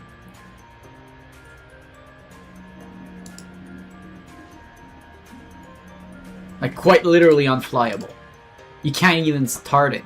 Like, quite literally unflyable. You can't even start it.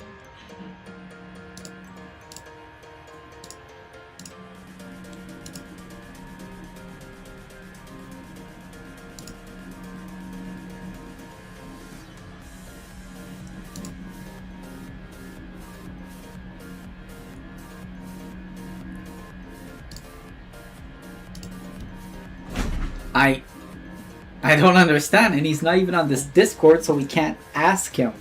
I don't understand, and he's not even on this Discord, so we can't ask him.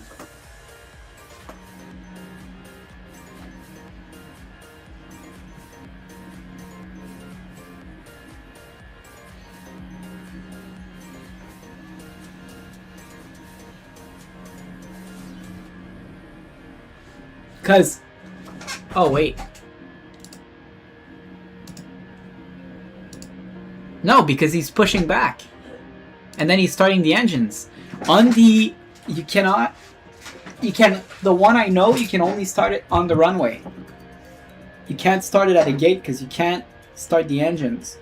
Cause, oh wait. No, because he's pushing back. And then he's starting the engines. On the, you can, the one I know, you can only start it on the runway. You can't start it at a gate because you can't start the engines.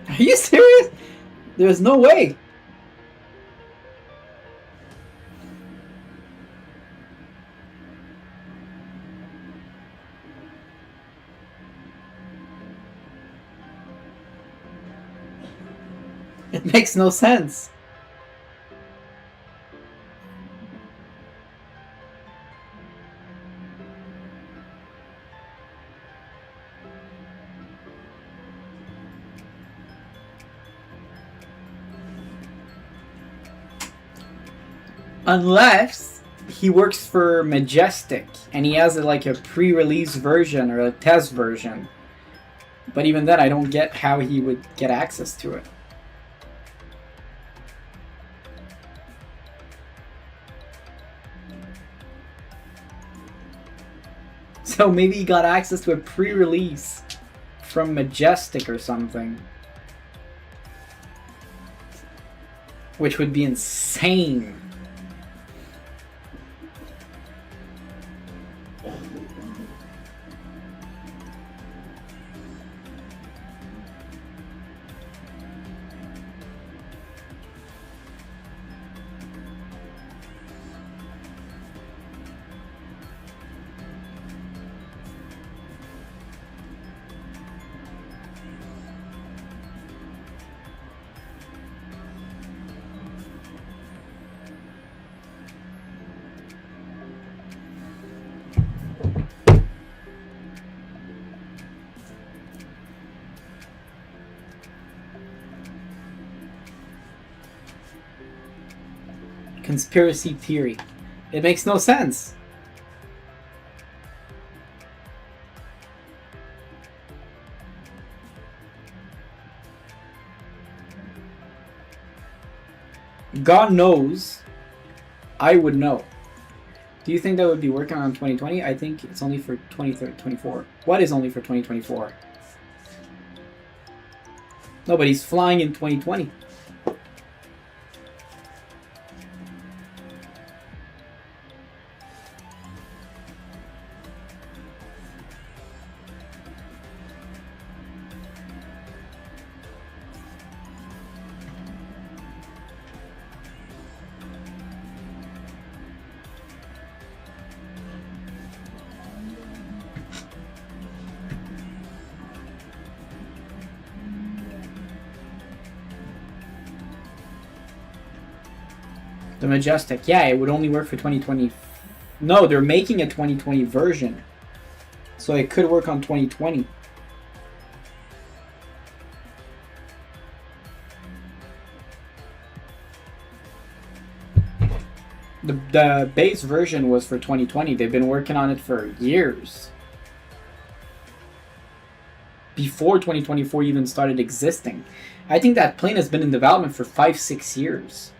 Are you serious? There's no way. It makes no sense. Unless he works for Majestic and he has like a pre-release version or a test version. But even then, I don't get how he would get access to it. So maybe he got access to a pre-release from Majestic or something. Which would be insane. Conspiracy theory. It makes no sense. God knows I would know. Do you think that would be working on 2020? I think it's only for 2024. What is only for 2024? Nobody's flying in 2020. The Majestic. Yeah, it would only work for 2020. No, they're making a 2020 version. So it could work on 2020. The base version was for 2020. They've been working on it for years. Before 2024 even started existing. I think that plane has been in development for 5-6 years.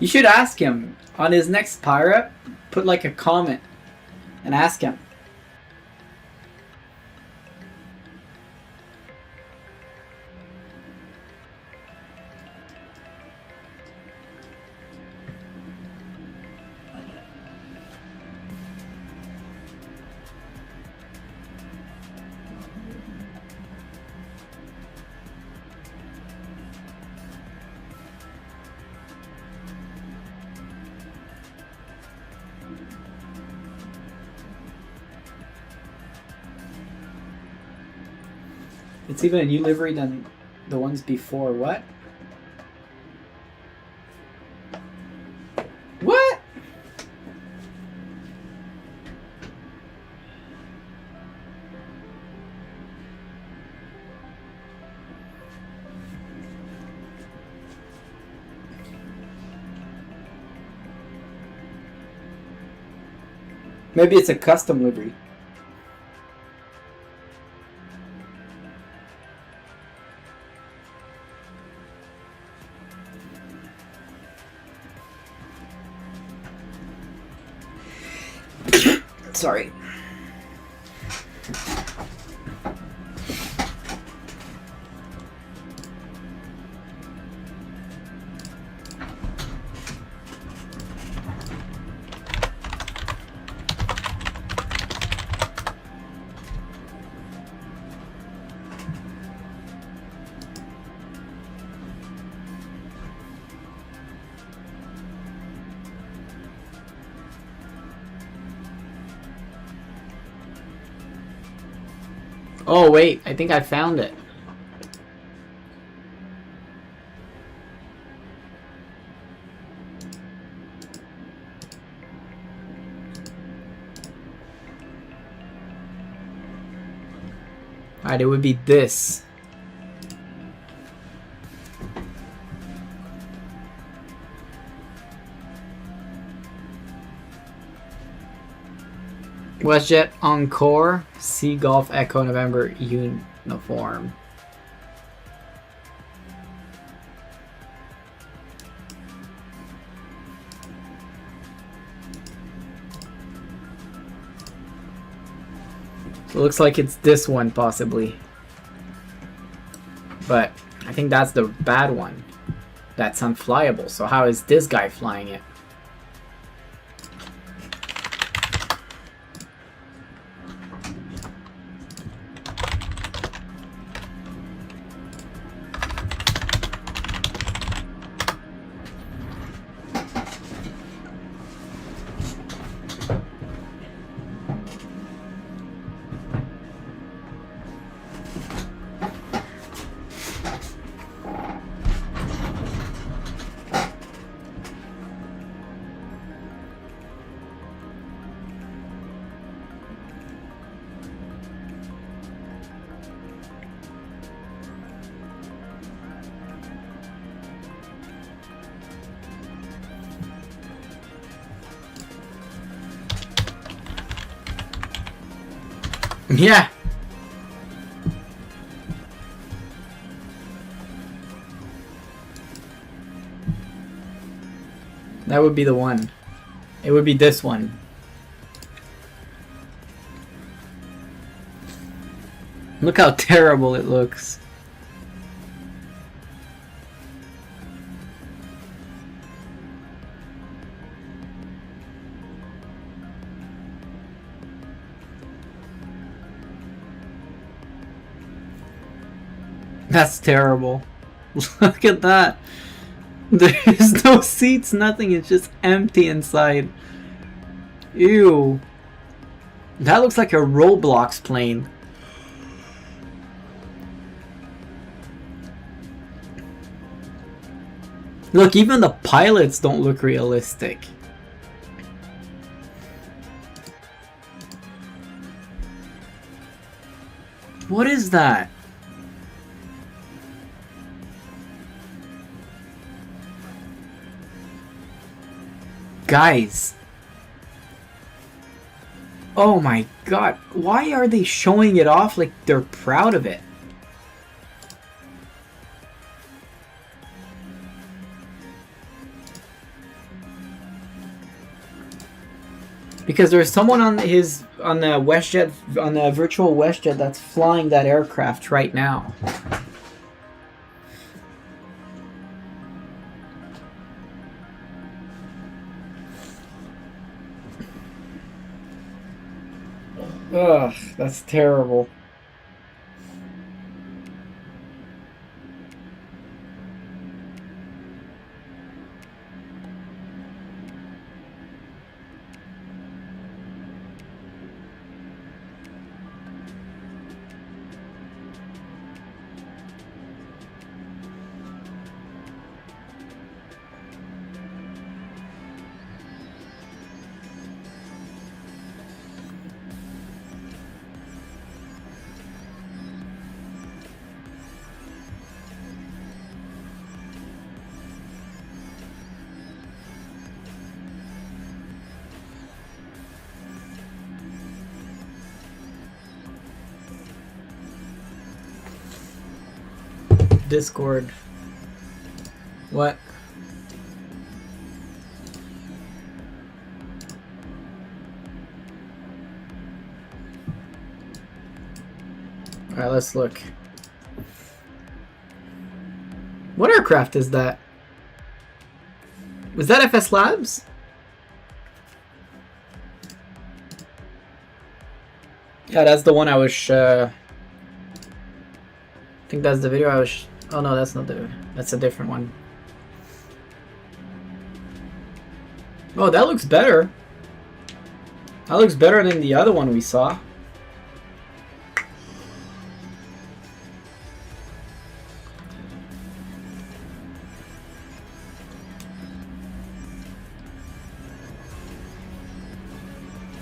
You should ask him on his next pirate. Put like a comment and ask him. It's even a new livery than the ones before. What? What? Maybe it's a custom livery. Sorry. Oh wait, I think I found it. Alright, it would be this. WestJet Encore, Sea Golf Echo November uniform. So it looks like it's this one possibly. But I think that's the bad one. That's unflyable. So how is this guy flying it? Yeah. That would be the one. It would be this one. Look how terrible it looks. That's terrible. Look at that. There's no seats, nothing. It's just empty inside. Ew. That looks like a Roblox plane. Look, even the pilots don't look realistic. What is that? Guys. Oh my god. Why are they showing it off like they're proud of it? Because there's someone on the WestJet, on the virtual WestJet that's flying that aircraft right now. Ugh, that's terrible. Discord. What? Alright, let's look. What aircraft is that? Was that FS Labs? Yeah, that's the one I was I think that's the video I was oh no, that's not the that's a different one. Oh, that looks better. That looks better than the other one we saw.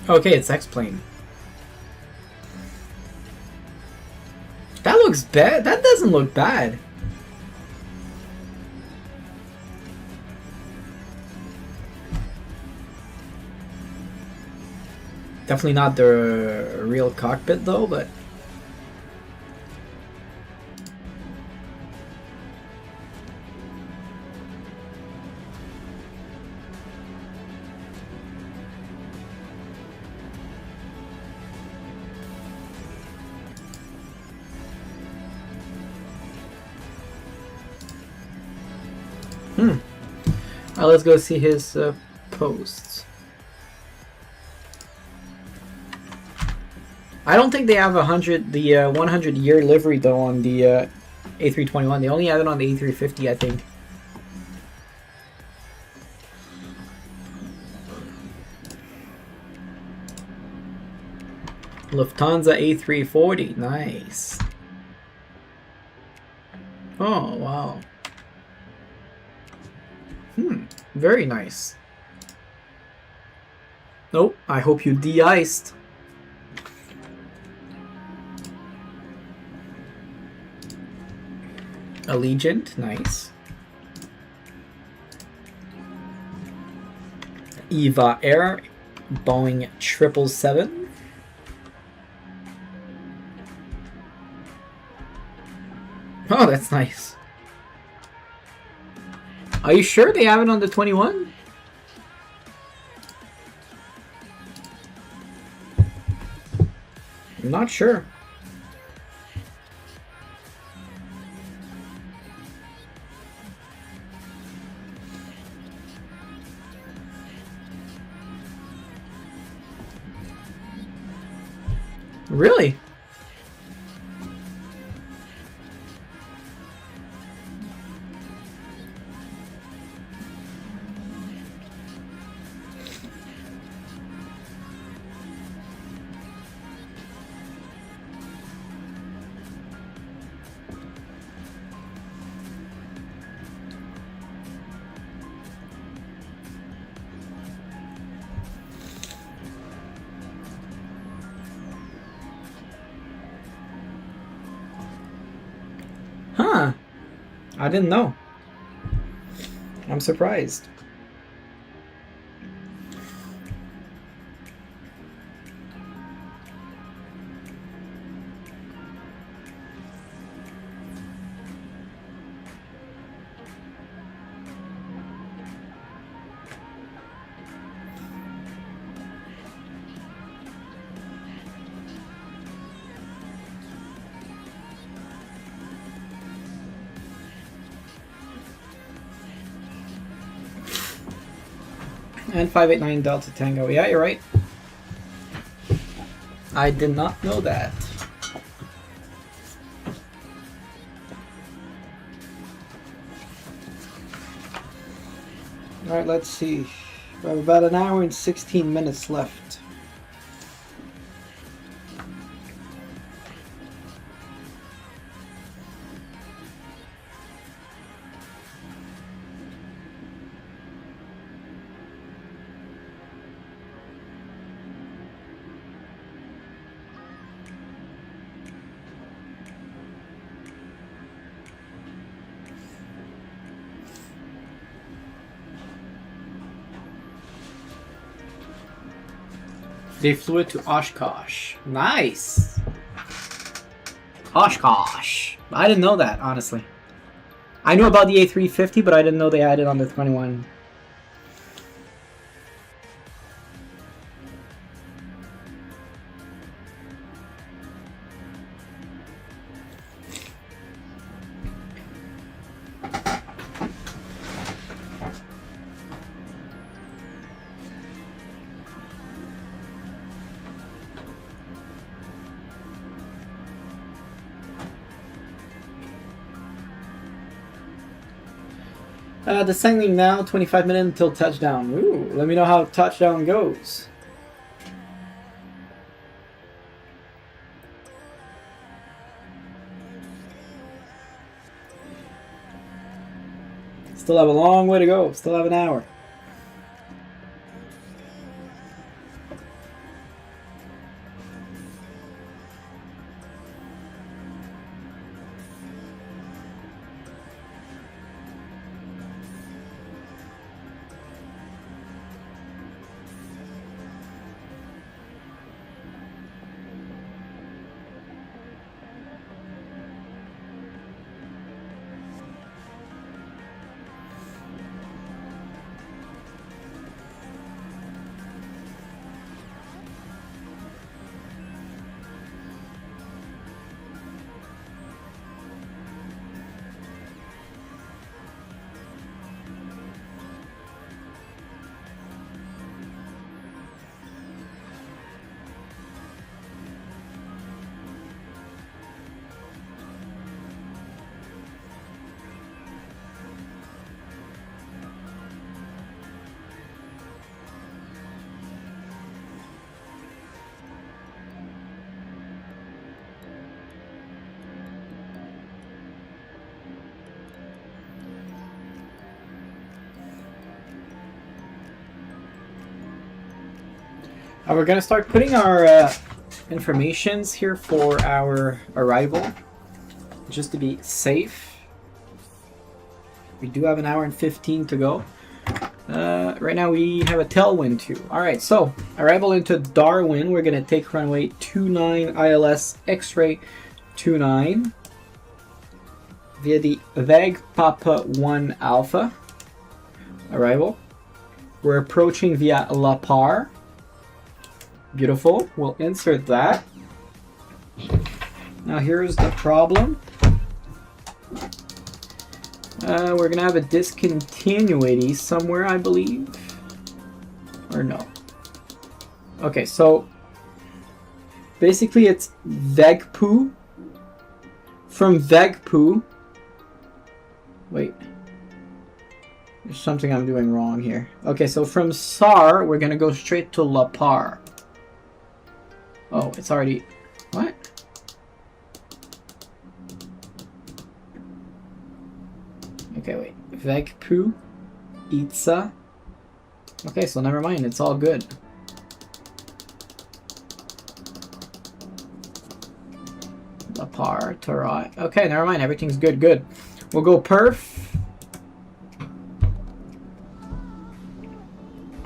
Okay, it's X-Plane. That looks bad. That doesn't look bad. Definitely not the real cockpit though, but Alright, let's go see his posts. I don't think they have 100-year livery though on the A321. They only have it on the A350, I think. Lufthansa A340, nice. Oh wow. Very nice. Oh, I hope you de-iced. Allegiant, nice. EVA Air, Boeing 777. Oh, that's nice. Are you sure they have it on the 21? I'm not sure. Really? Huh. I didn't know. I'm surprised. And 589 Delta Tango. Yeah, you're right. I did not know that. Alright, let's see. We have about an hour and 16 minutes left. They flew it to Oshkosh. Nice! Oshkosh. I didn't know that, honestly. I knew about the A350, but I didn't know they had it on the 21. Descending now, 25 minutes until touchdown. Ooh, let me know how touchdown goes. Still have a long way to go. Still have an hour. We're gonna start putting our informations here for our arrival, just to be safe. We do have an hour and 15 to go. Right now we have a tailwind too. Alright, so arrival into Darwin, we're gonna take runway 29 ILS X-ray 29. via the VEG Papa 1 Alpha arrival. We're approaching via La Par. Beautiful. We'll insert that. Now here's the problem. We're gonna have a discontinuity somewhere, I believe. Or no. Okay, so basically it's VEGPU. From VEGPU. Wait. There's something I'm doing wrong here. Okay, so from SAR, we're gonna go straight to La Par. Oh, it's already... What? Okay, wait. VEGPU. ITSA. Okay, so never mind. It's all good. La Par, Tarai. Okay, never mind. Everything's good. Good. We'll go perf.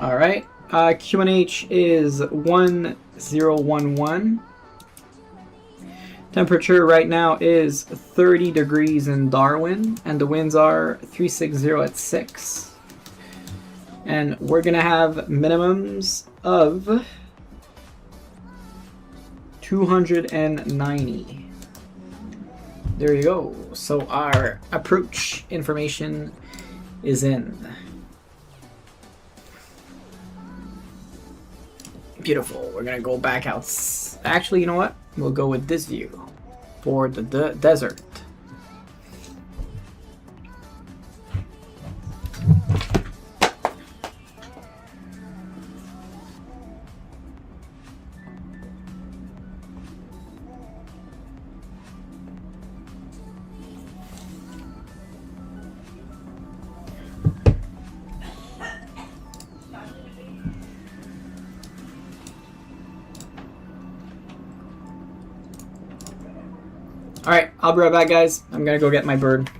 Alright. QNH is 1011. Temperature right now is 30 degrees in Darwin, and the winds are 360 at 6. And we're gonna have minimums of 290. There you go. So our approach information is in. Beautiful. We're gonna go back out. Actually, you know what? We'll go with this view for the desert. Alright, I'll be right back, guys. I'm gonna go get my bird.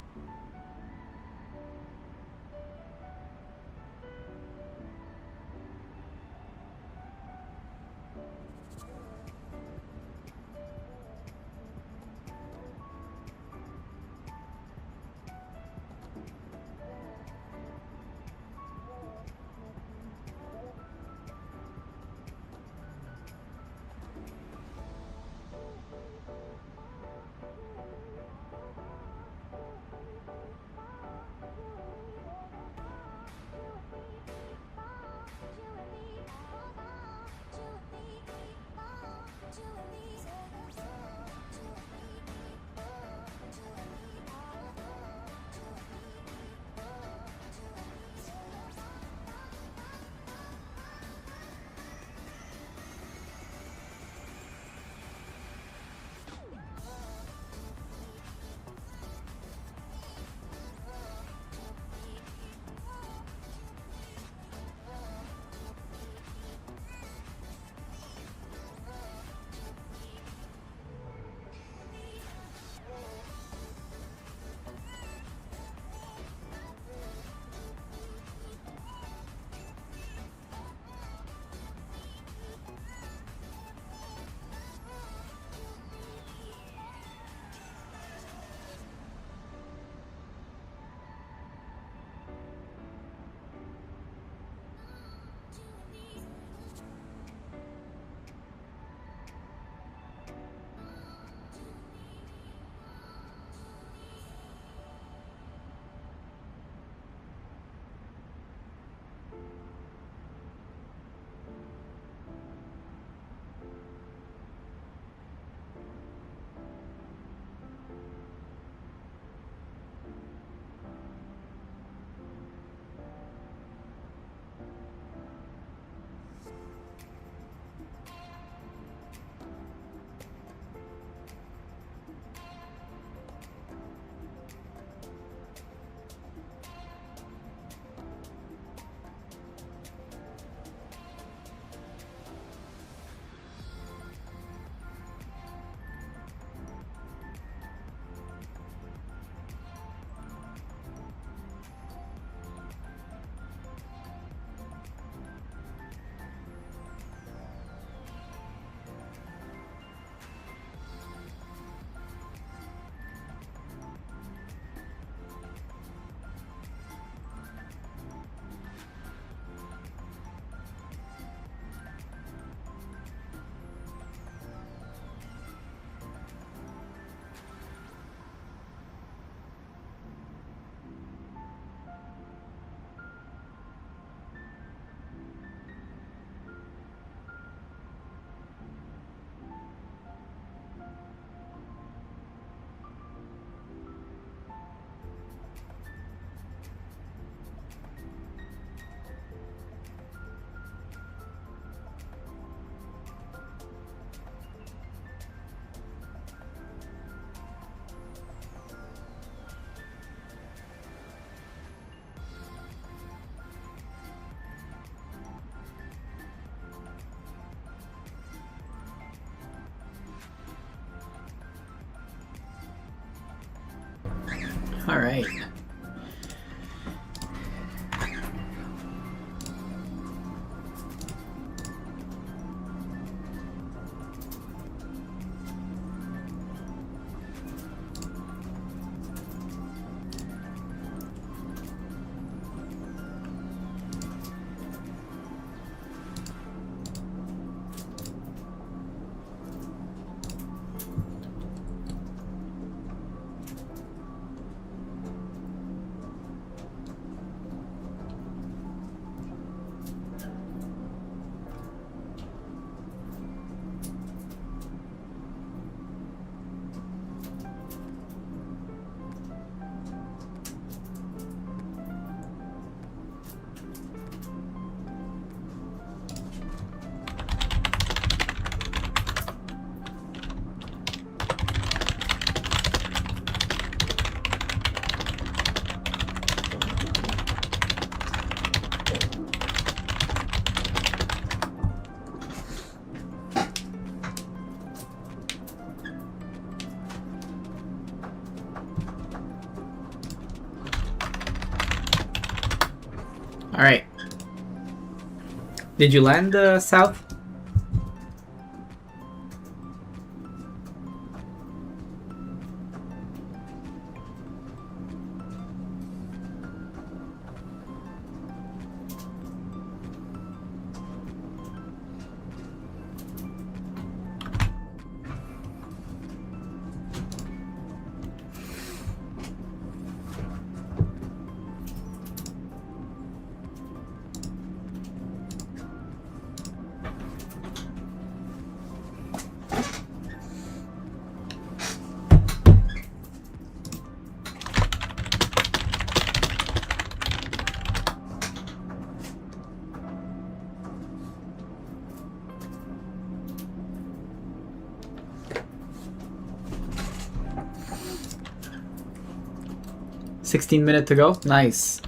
All right. All right. Did you land south? $16 to go. Nice.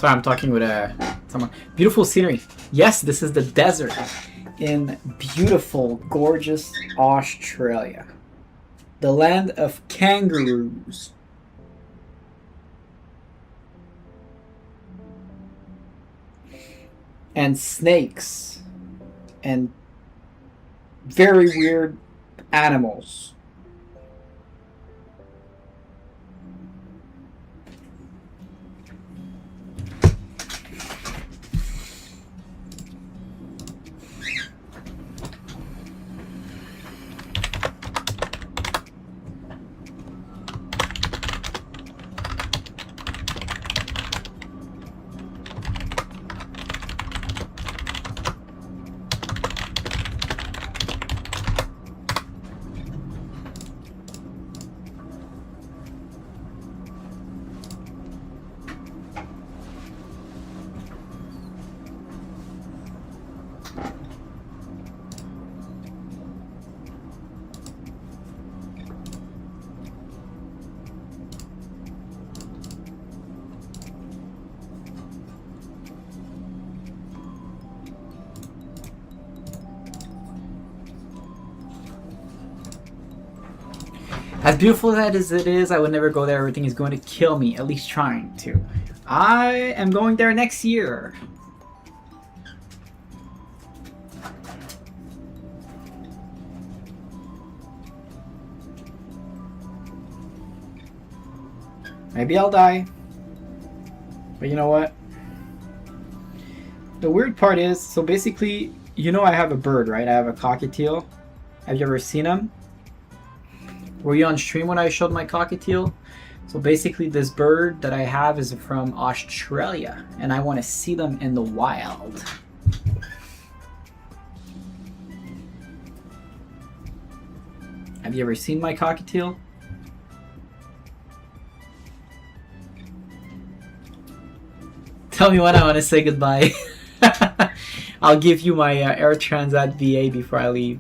Sorry, I'm talking with someone. Beautiful scenery. Yes, this is the desert in beautiful, gorgeous Australia. The land of kangaroos. And snakes. And very weird animals. As beautiful as it is, I would never go there. Everything is going to kill me, at least trying to. I am going there next year. Maybe I'll die. But you know what? The weird part is, so basically, you know I have a bird, right? I have a cockatiel. Have you ever seen him? Were you on stream when I showed my cockatiel? So basically this bird that I have is from Australia, and I want to see them in the wild. Have you ever seen my cockatiel? Tell me when I want to say goodbye. I'll give you my Air Transat VA before I leave.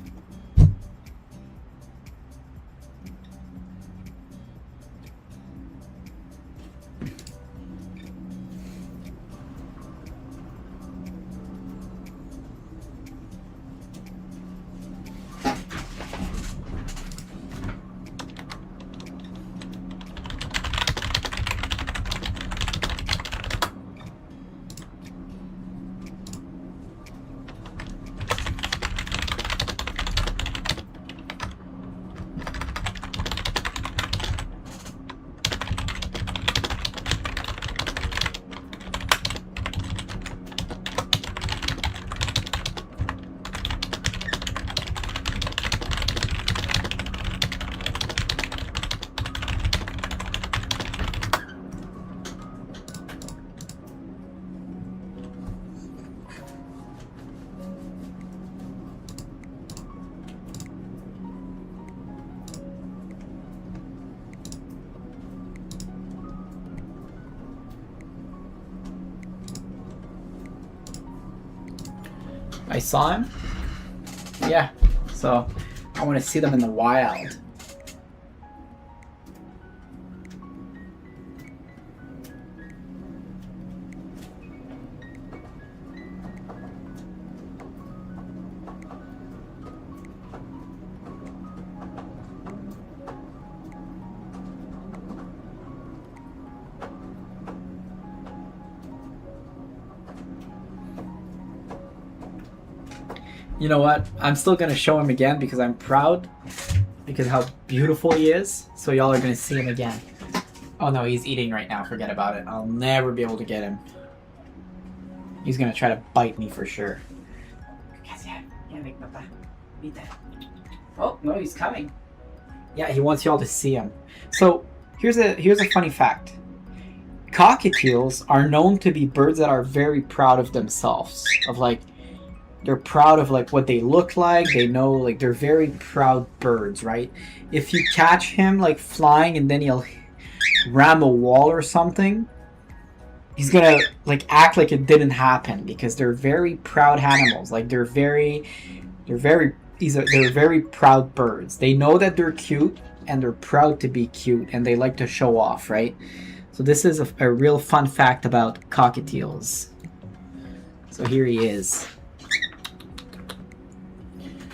I saw him. Yeah, so I want to see them in the wild. You know what? I'm still gonna show him again because I'm proud, because how beautiful he is. So y'all are gonna see him again. Oh no, he's eating right now. Forget about it. I'll never be able to get him. He's gonna try to bite me for sure. Oh no, he's coming. Yeah, he wants y'all to see him. So here's a funny fact. Cockatiels are known to be birds that are very proud of themselves. Of like, they're proud of like what they look like. They know, like, they're very proud birds, right? If you catch him like flying and then he'll ram a wall or something, he's gonna like act like it didn't happen because they're very proud animals. Like they're very proud birds. They know that they're cute and they're proud to be cute and they like to show off, right? So this is a real fun fact about cockatiels. So here he is.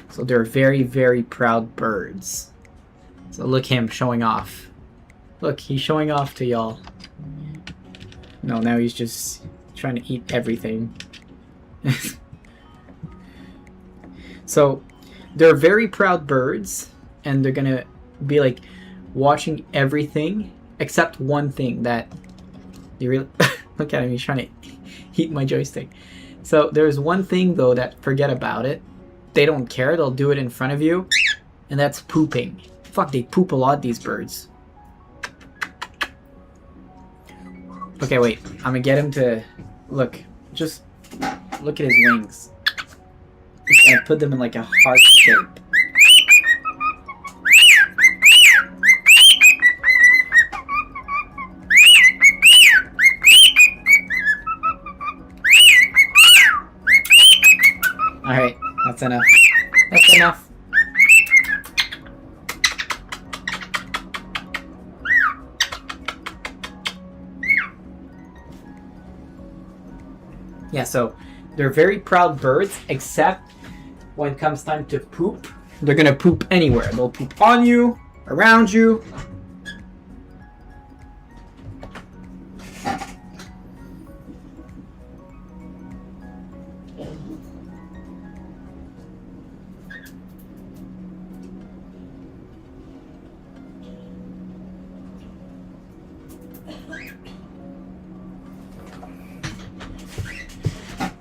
So they're very, very proud birds. So look him showing off. Look, he's showing off to y'all. No, now he's just trying to eat everything. So they're very proud birds and they're gonna be like watching everything except one thing that you really look at him, he's trying to eat my joystick. So there's one thing though that forget about it. They don't care, they'll do it in front of you, and that's pooping. Fuck, they poop a lot, these birds. Okay, wait, I'm gonna get him to look. Just look at his wings. He's gonna put them in like a heart shape. Alright, that's enough. That's enough. Yeah, so they're very proud birds, except when it comes time to poop, they're gonna poop anywhere. They'll poop on you, Around you.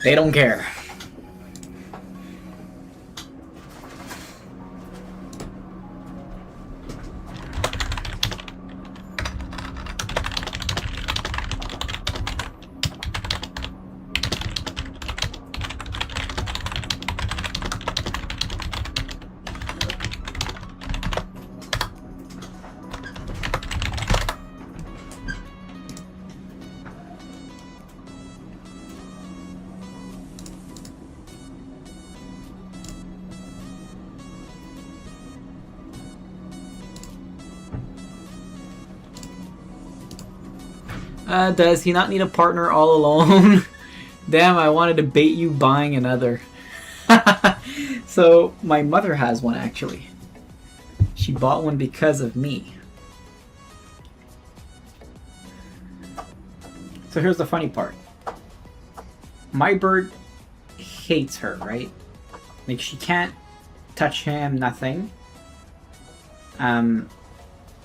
They don't care. Does he not need a partner all alone? Damn, I wanted to bait you buying another. So, my mother has one actually. She bought one because of me. So here's the funny part. My bird hates her, right? Like, she can't touch him, nothing.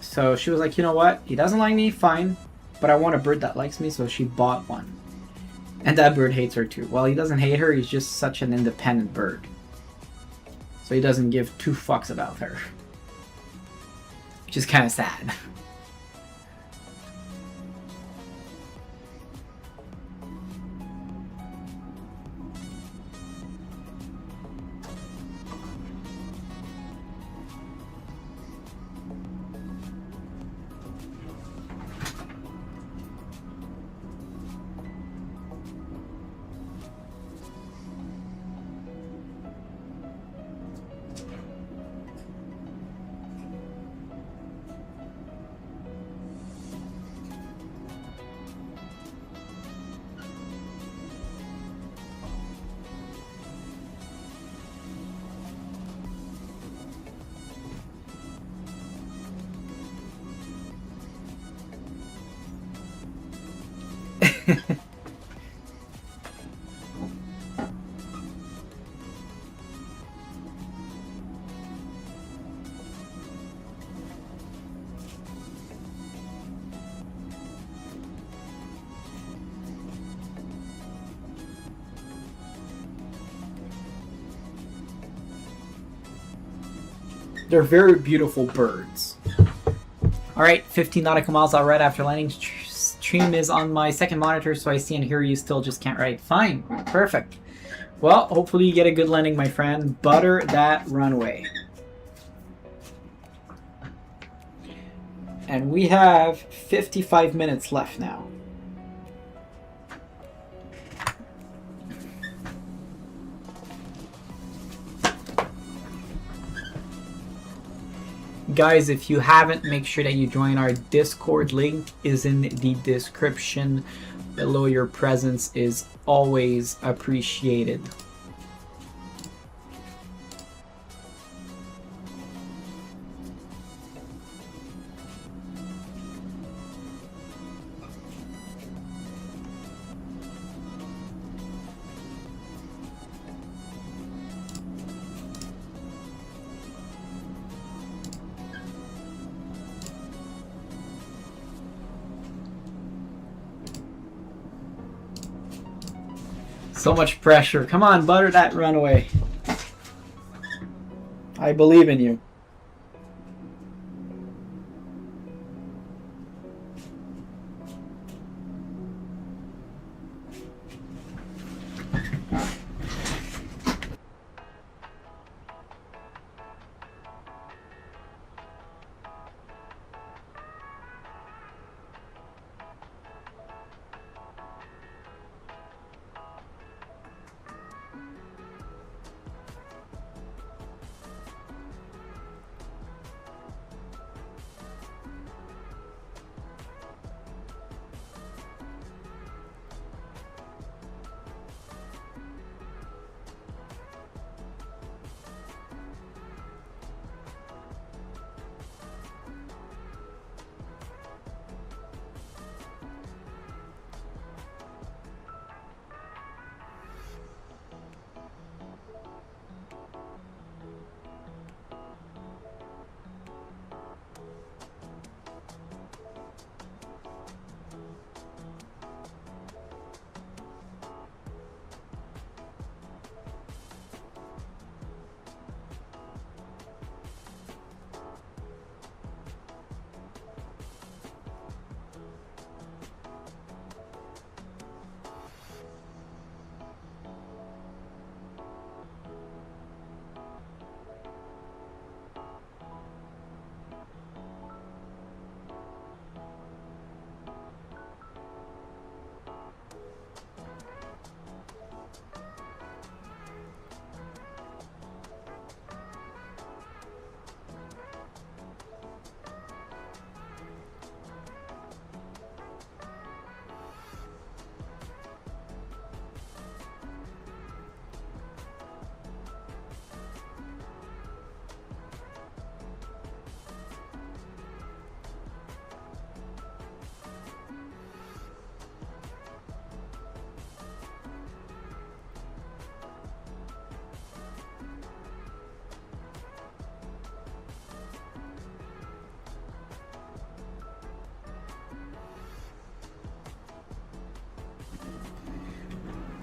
So she was like, you know what? He doesn't like me, fine. But I want a bird that likes me, so she bought one. And that bird hates her too. Well, he doesn't hate her, he's just such an independent bird. So he doesn't give two fucks about her. Which is kind of sad. They're very beautiful birds. Alright, 15 nautical miles out right after landing. Stream is on my second monitor, so I see and hear you, still just can't write. Fine, perfect. Well, hopefully you get a good landing, my friend. Butter that runway. And we have 55 minutes left now. Guys, if you haven't, make sure that you join our Discord. Link is in the description below. Your presence is always appreciated. So much pressure. Come on, butter that runway. I believe in you.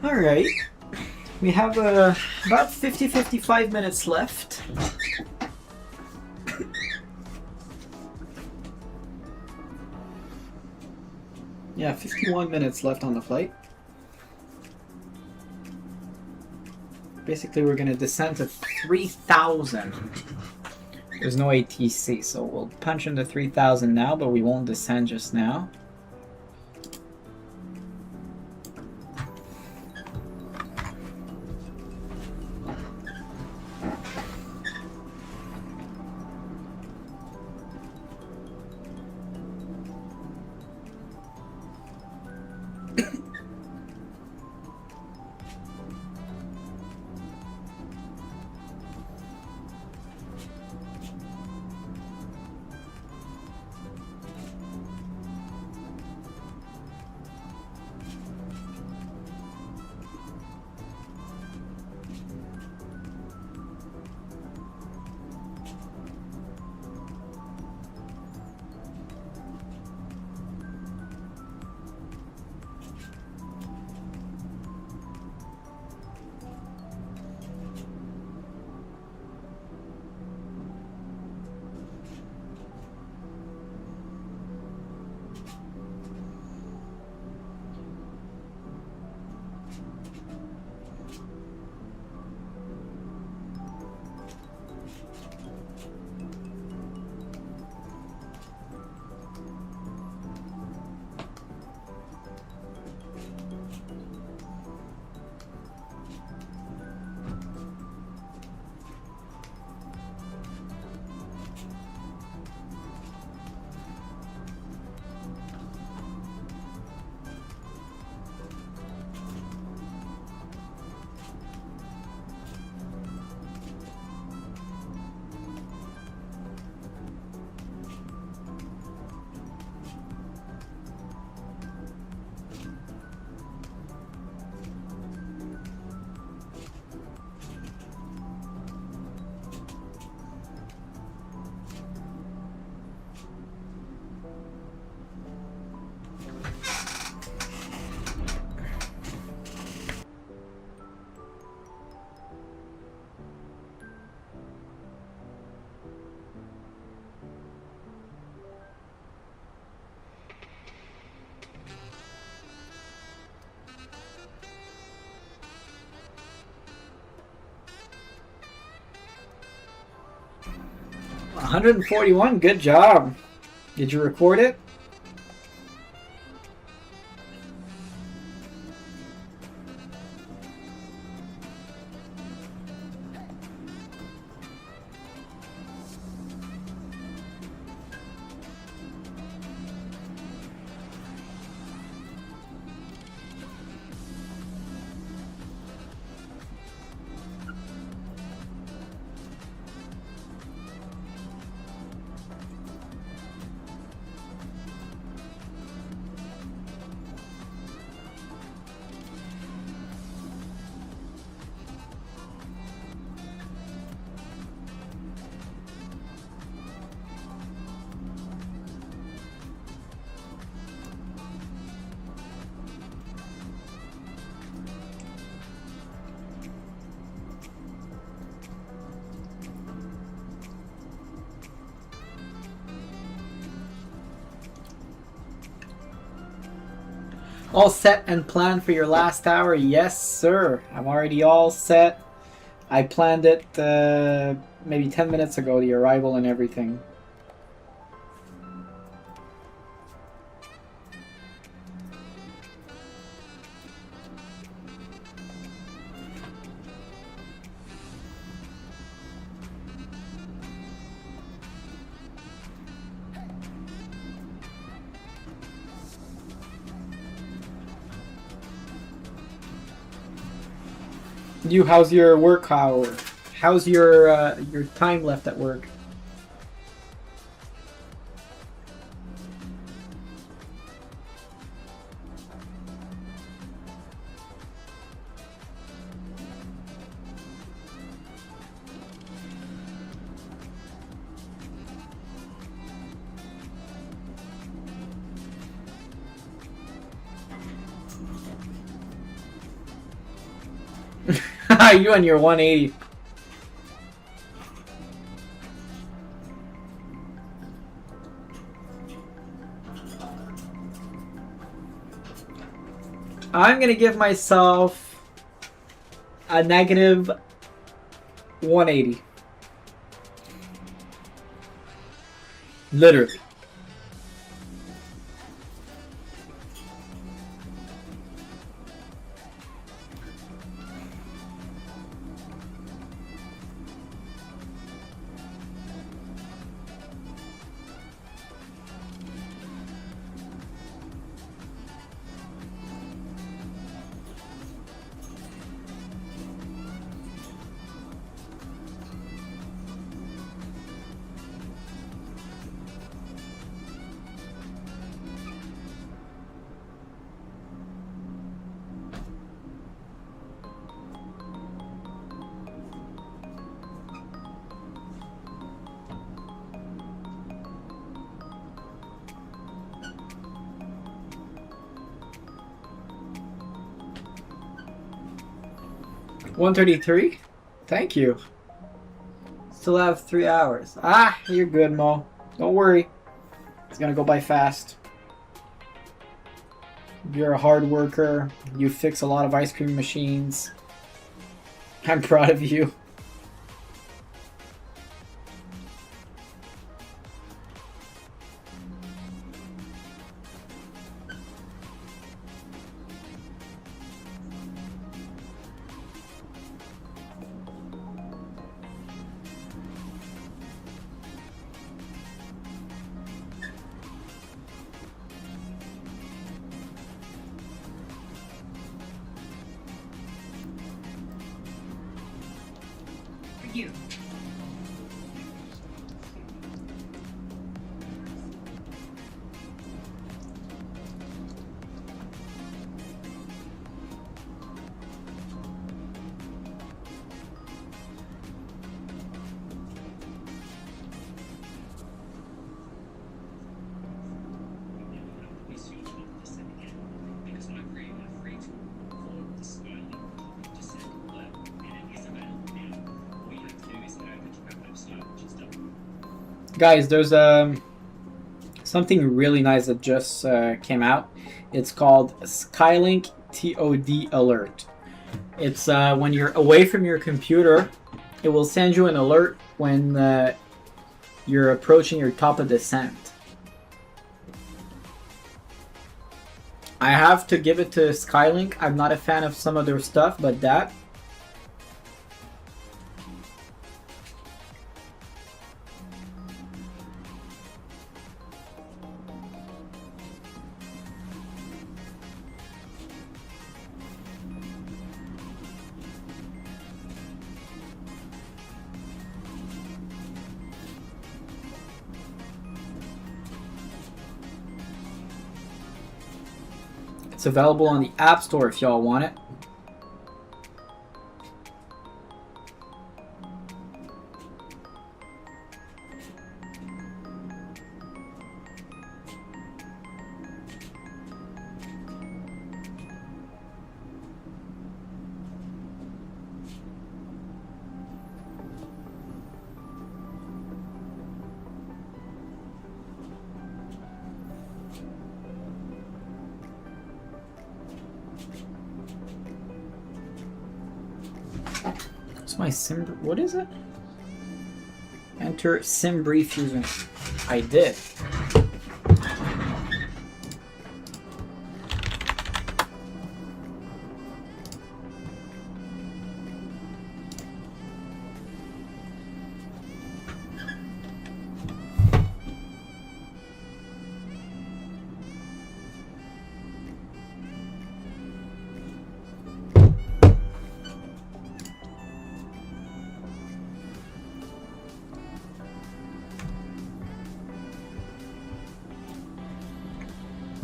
Alright. We have about 50-55 minutes left. Yeah, 51 minutes left on the flight. Basically, we're going to descend to 3,000. There's no ATC, so we'll punch into 3,000 now, but we won't descend just now. $141, good job. Did you record it? All set and planned for your last hour? Yes, sir. I'm already all set. I planned it maybe 10 minutes ago, the arrival and everything. How's your work hour? How's your time left at work? You and your 180. I'm gonna give myself a negative 180. Literally. $133? Thank you. Still have 3 hours. Ah, you're good, Mo. Don't worry. It's gonna go by fast. You're a hard worker. You fix a lot of ice cream machines. I'm proud of you. You. Guys, there's something really nice that just came out. It's called Skylink TOD Alert. It's when you're away from your computer, it will send you an alert when you're approaching your top of descent. I have to give it to Skylink. I'm not a fan of some of their stuff, but that. It's available on the App Store if y'all want it. My sim, what is it? Enter sim brief using. I did.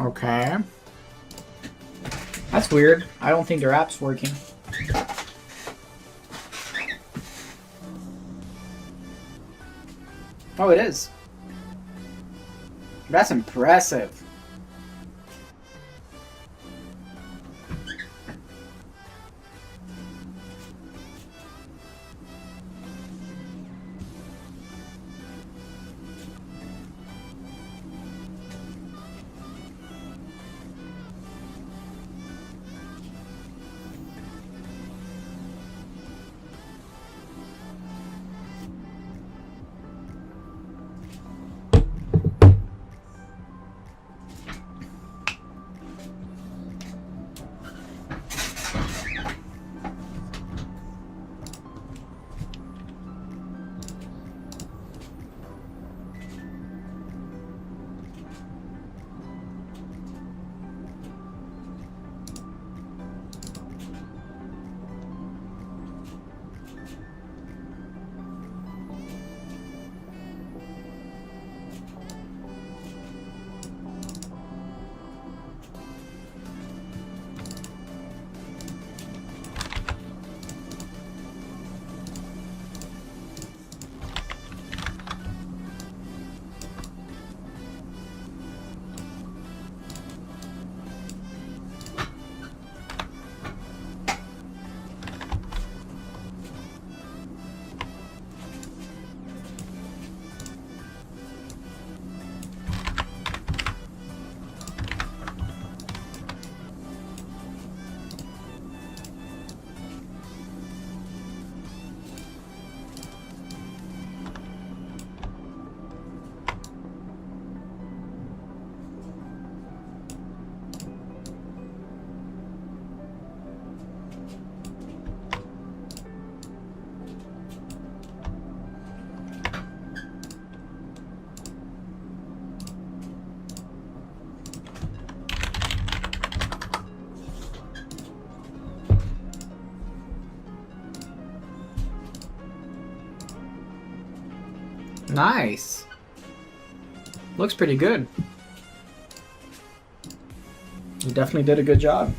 Okay. That's weird. I don't think their app's working. Oh, it is. That's impressive. Nice. Looks pretty good. You definitely did a good job.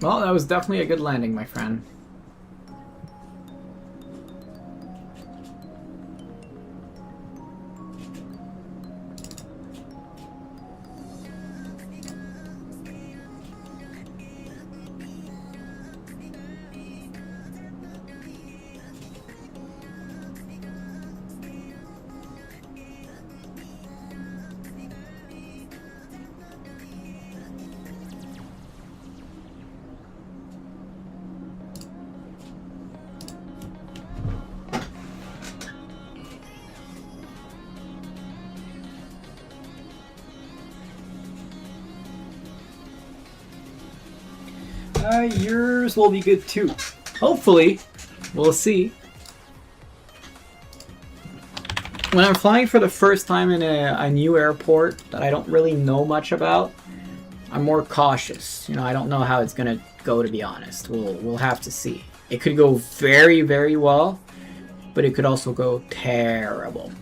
Well, that was definitely a good landing, my friend. Yours will be good too. Hopefully. We'll see. When I'm flying for the first time in a new airport that I don't really know much about, I'm more cautious. You know, I don't know how it's gonna go, to be honest. We'll have to see. It could go very, very well, but it could also go terrible.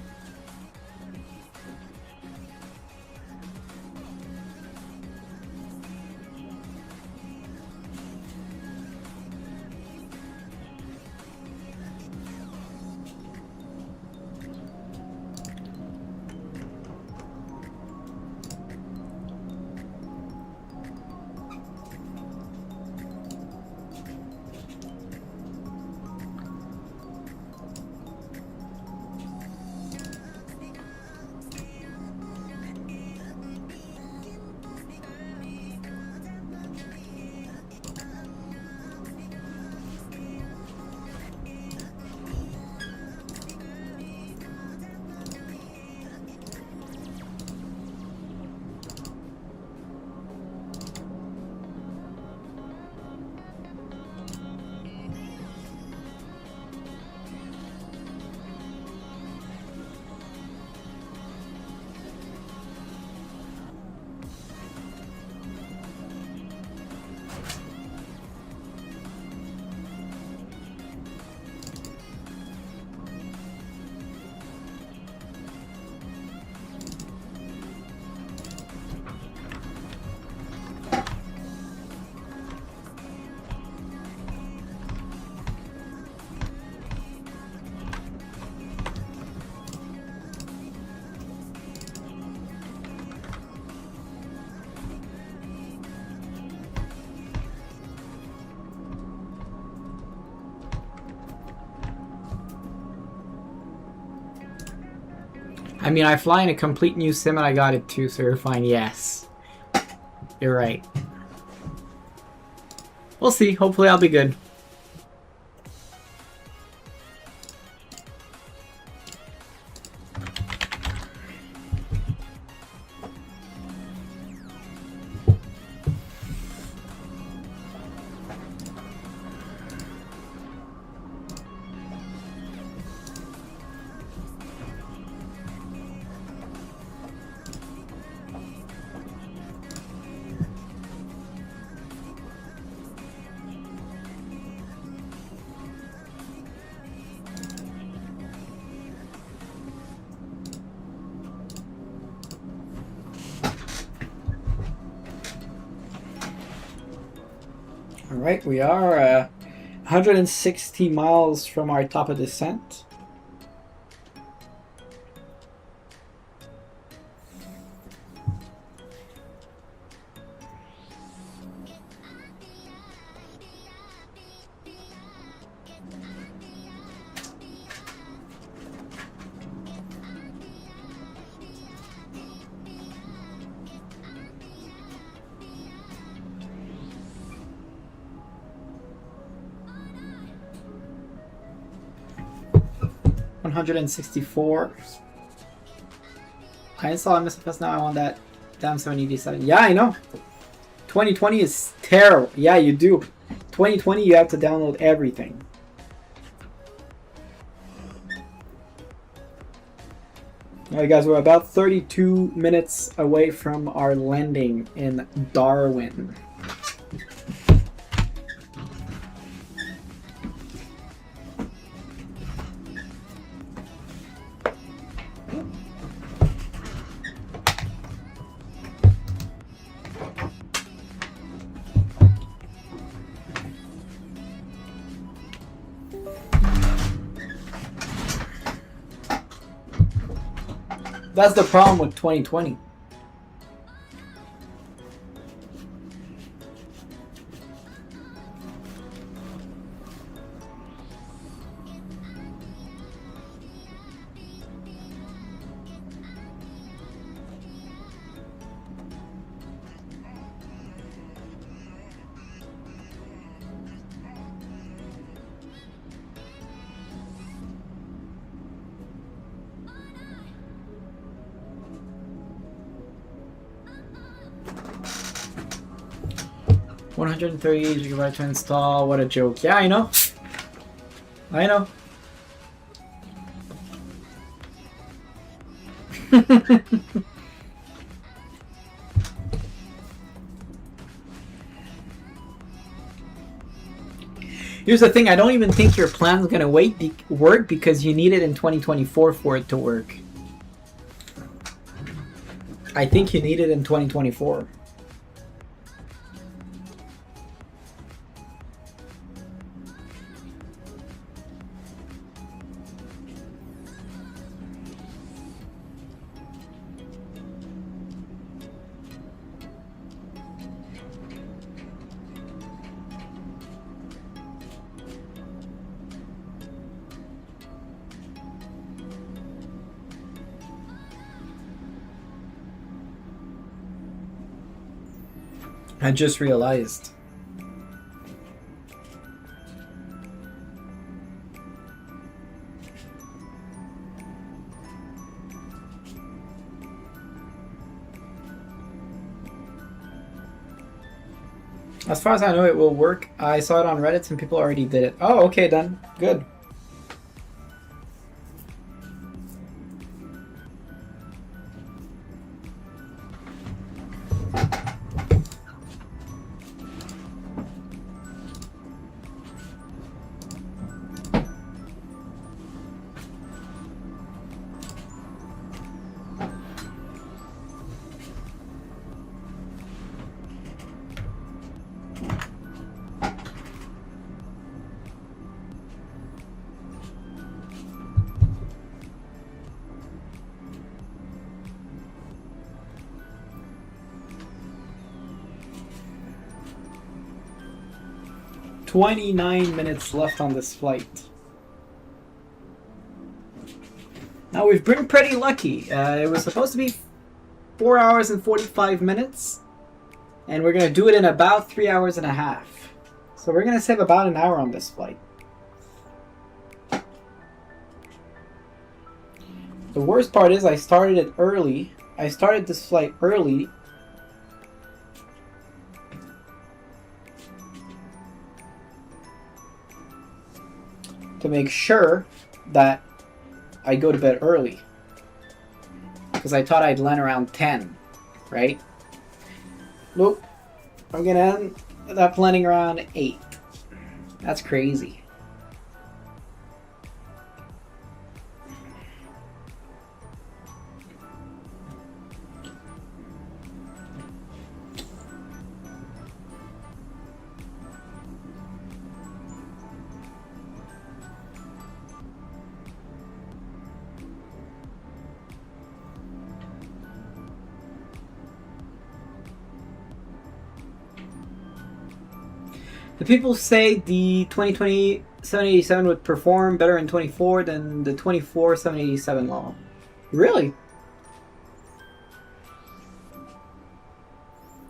I mean, I fly in a complete new sim and I got it too, so you're fine. Yes. You're right. We'll see. Hopefully I'll be good. Alright, we are 160 miles from our top of descent. $164. I install MSFS now. I want that damn 787. Yeah, I know. 2020 is terrible. Yeah, you do. 2020, you have to download everything. Alright, guys, we're about 32 minutes away from our landing in Darwin. That's the problem with 2020. $138 to install. What a joke. Yeah, I know. I know. Here's the thing, I don't even think your plan's gonna work because you need it in 2024 for it to work. I think you need it in 2024. I just realized. As far as I know, it will work. I saw it on Reddit, some people already did it. Oh, okay, then. Good. $29 minutes left on this flight. We've been pretty lucky. It was supposed to be 4 hours and 45 minutes, and we're gonna do it in about 3 hours and a half. So we're gonna save about an hour on this flight. The worst part is I started it early. I started this flight early. To make sure that I go to bed early. Because I thought I'd land around 10, right? Nope. I'm gonna end up landing around 8. That's crazy. The people say the 2020 787 would perform better in 24 than the 24 787 long. Really?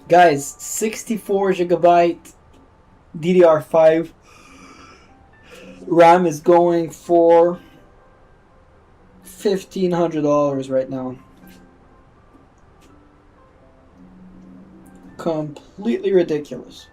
Guys, 64 gigabyte DDR5 RAM is going for $1,500 right now. Completely ridiculous.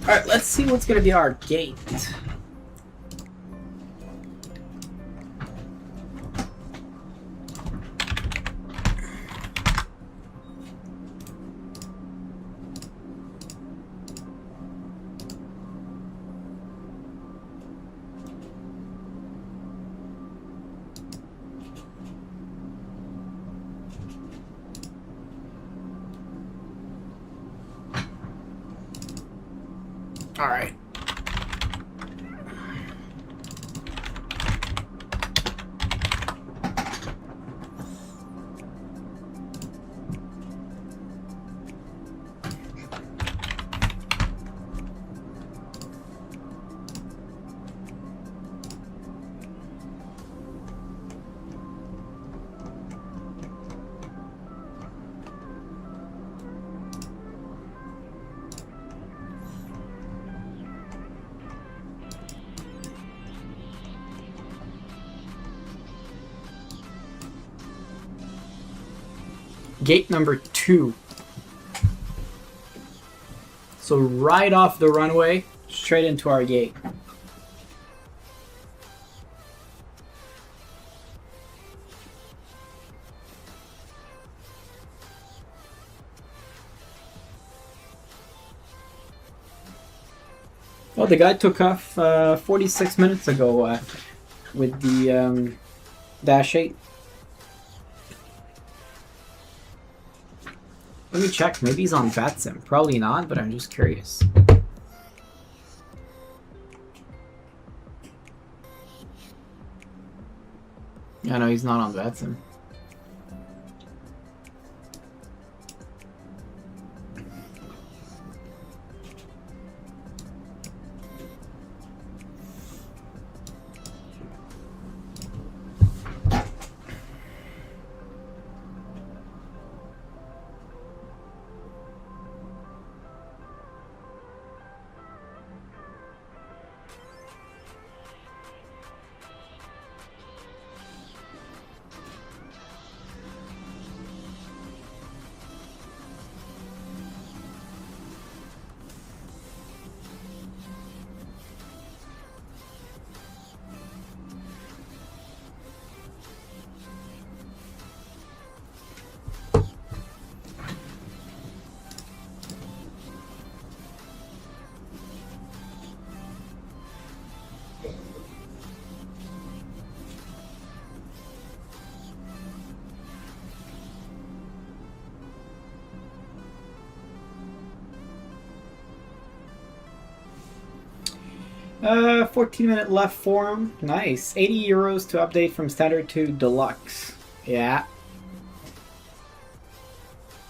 Alright, let's see what's going to be our gate. All right. Gate number 2. So right off the runway, straight into our gate. Well, the guy took off 46 minutes ago with the Dash 8. Let me check. Maybe he's on VATSIM. Probably not, but I'm just curious. Yeah, no, he's not on VATSIM. Uh, 14-minute left for him. Nice. 80 euros to update from standard to deluxe. Yeah.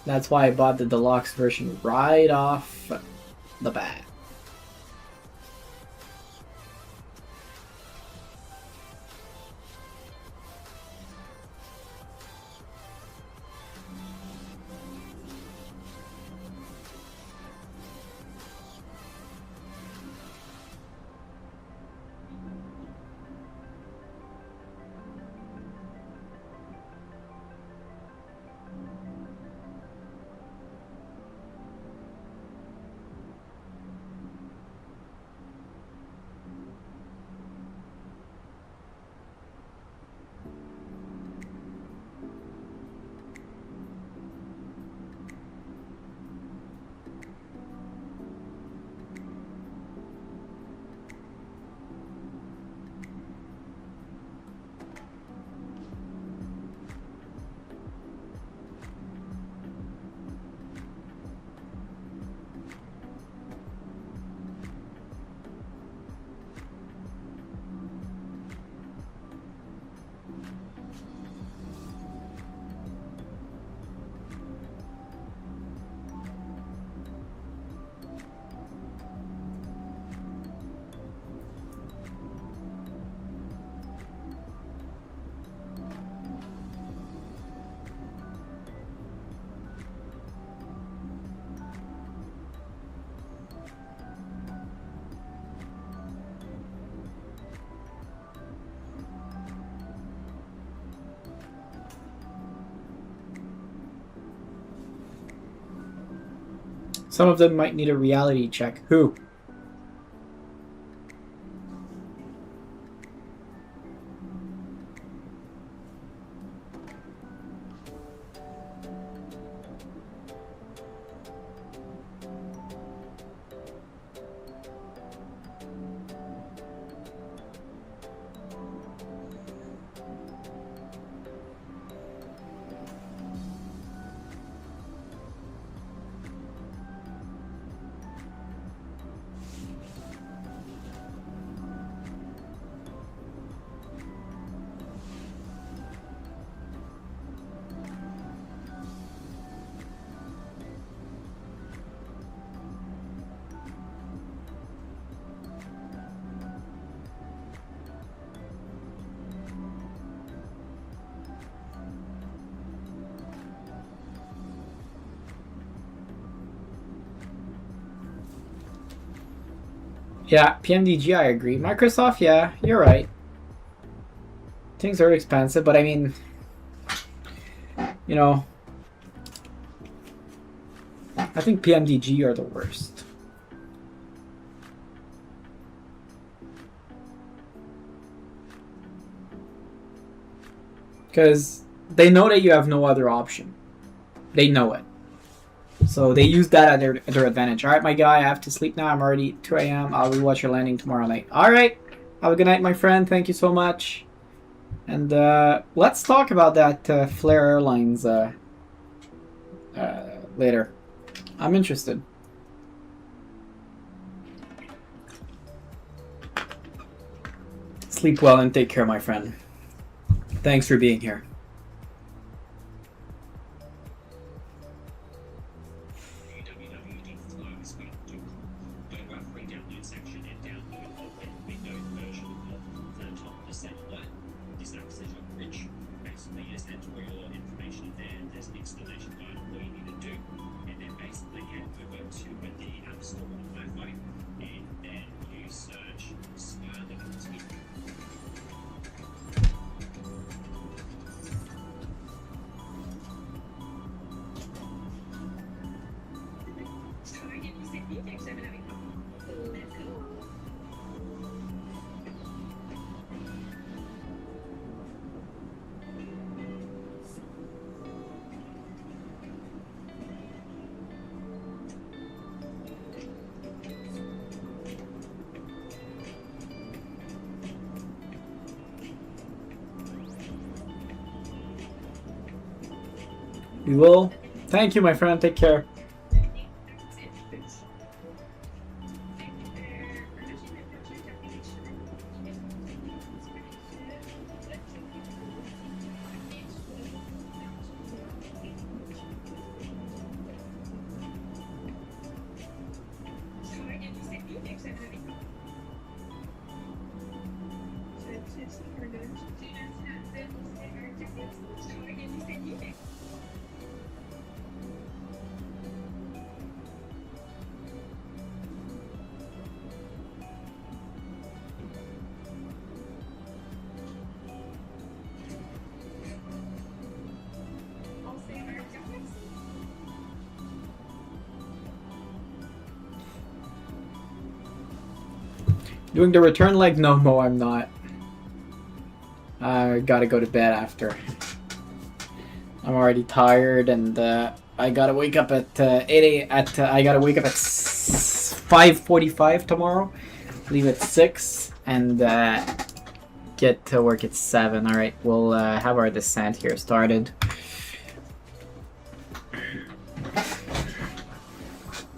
That's why I bought the deluxe version right off the bat. Some of them might need a reality check. Who? Yeah, PMDG, I agree. Microsoft, yeah, you're right. Things are expensive, but I mean, you know, I think PMDG are the worst. Because they know that you have no other option. They know it. So they use that at their advantage. Alright, my guy, I have to sleep now. I'm already 2 a.m. I'll rewatch your landing tomorrow night. Alright. Have a good night, my friend. Thank you so much. And let's talk about that Flair Airlines later. I'm interested. Sleep well and take care, my friend. Thanks for being here. We will. Thank you, my friend. Take care. Doing the return leg? No, Mo, I'm not. I gotta go to bed after. I'm already tired, and I gotta wake up at 8 I gotta wake up at 5:45 tomorrow. Leave at 6 and get to work at 7. All right, we'll have our descent here started.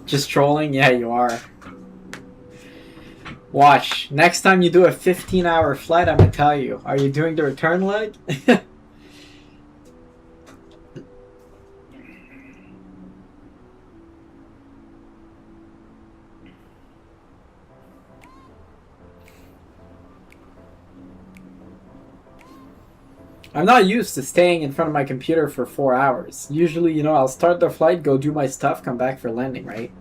Just trolling? Yeah, you are. Watch, next time you do a 15-hour flight, I'm gonna tell you. Are you doing the return leg? I'm not used to staying in front of my computer for 4 hours. Usually, you know, I'll start the flight, go do my stuff, come back for landing, right?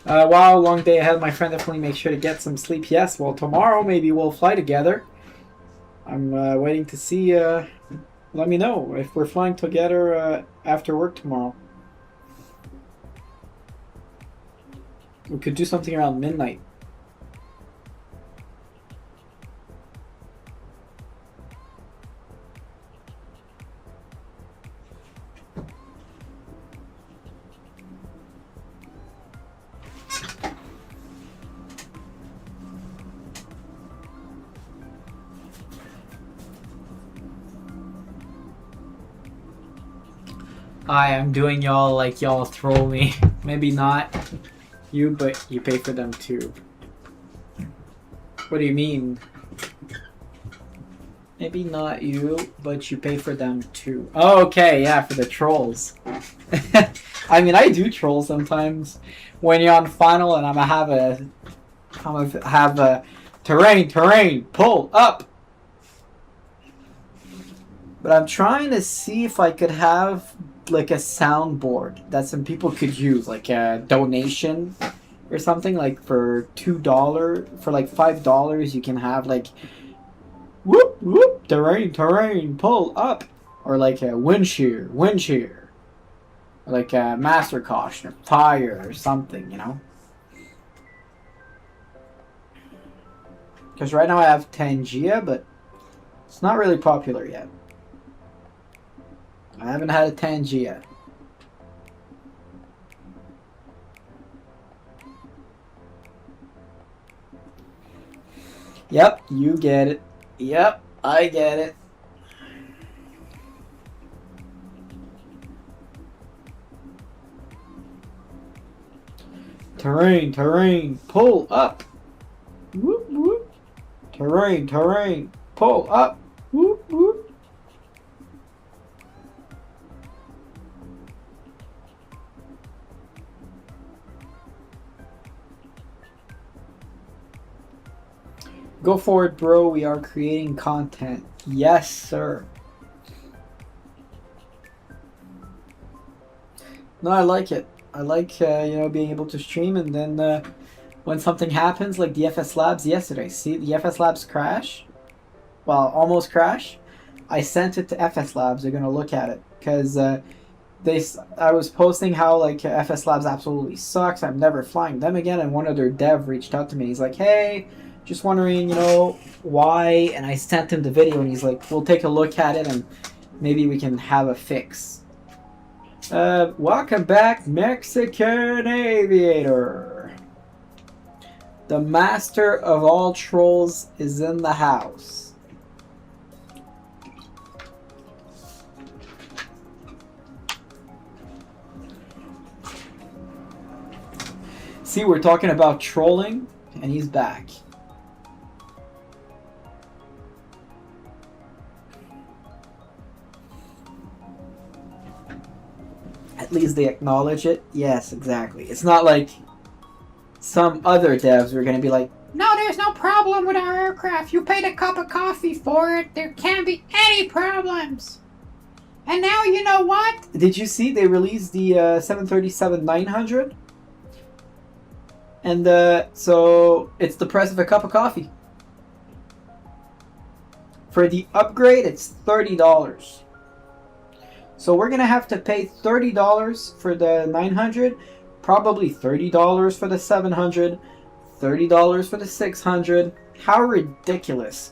Wow, long day ahead, my friend. Definitely make sure to get some sleep. Yes, well, tomorrow maybe we'll fly together. I'm waiting to see. Let me know if we're flying together after work tomorrow. We could do something around midnight. I'm doing y'all like y'all throw me. Maybe not you, but you pay for them too. What do you mean? Maybe not you, but you pay for them too. Oh, okay, yeah, for the trolls. I mean, I do troll sometimes. When you're on final and I'm gonna have Terrain, pull up. But I'm trying to see if I could have like a soundboard that some people could use, like a donation or something, like for $2, for like $5 you can have like whoop whoop terrain, pull up, or like a wind shear, or like a master caution or fire or something, you know. Because right now I have Tangia, but it's not really popular yet. I haven't had a Tangia. Yep, you get it. Yep, I get it. Terrain, pull up. Whoop, whoop. Terrain, pull up. Whoop, whoop. Go for it, bro. We are creating content. Yes, sir. No, I like it. I like, you know, being able to stream, and then when something happens, like the FS Labs yesterday. See, the FS Labs crash? Well, almost crash. I sent it to FS Labs. They're going to look at it. Because I was posting how, like, FS Labs absolutely sucks. I'm never flying them again. And one of their dev reached out to me. He's like, hey, just wondering, you know, why? And I sent him the video, and he's like, we'll take a look at it, and maybe we can have a fix. Welcome back, Mexican Aviator. The master of all trolls is in the house. See, we're talking about trolling, and he's back. At least they acknowledge it. Yes, exactly. It's not like some other devs were going to be like, no, there's no problem with our aircraft. You paid a cup of coffee for it. There can't be any problems. And now you know what? Did you see they released the 737-900? And so it's the price of a cup of coffee. For the upgrade, it's $30. So we're going to have to pay $30 for the 900, probably $30 for the 700, $30 for the 600. How ridiculous.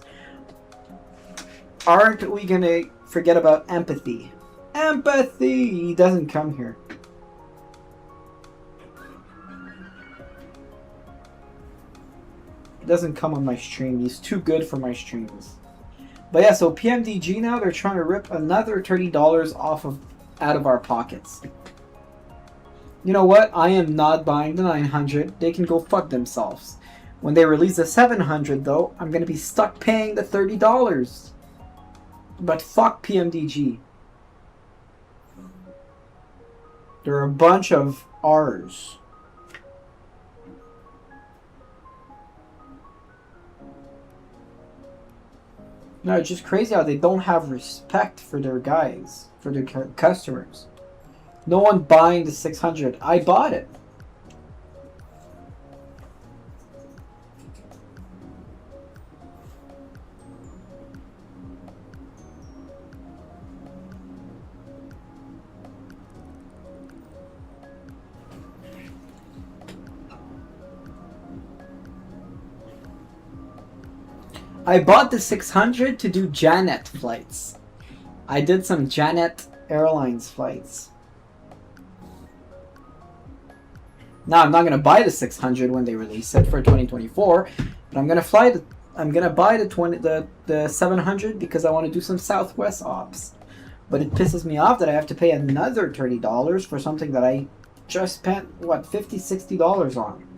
Aren't we going to forget about empathy? Empathy! He doesn't come here. He doesn't come on my stream. He's too good for my streams. But yeah, so PMDG now, they're trying to rip another $30 out of our pockets. You know what? I am not buying the 900. They can go fuck themselves. When they release the 700 though, I'm going to be stuck paying the $30. But fuck PMDG. They're a bunch of R's. No, it's just crazy how they don't have respect for their guys, for their customers. No one buying the 600. I bought it. I bought the 600 to do Janet flights. I did some Janet Airlines flights. Now I'm not gonna buy the 600 when they release it for 2024, but I'm gonna buy the 700 because I want to do some Southwest ops. But it pisses me off that I have to pay another $30 for something that I just spent what, $50, $60 on.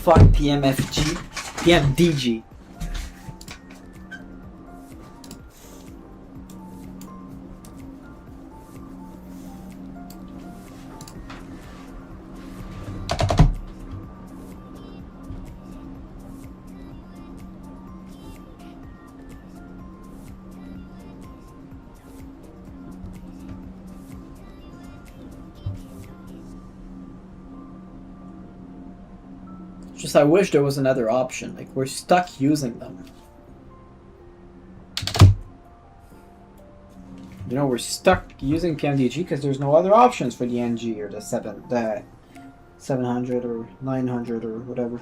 fuck PMDG. Just I wish there was another option. Like, we're stuck using them. You know, we're stuck using PMDG because there's no other options for the NG or the 700 or 900 or whatever.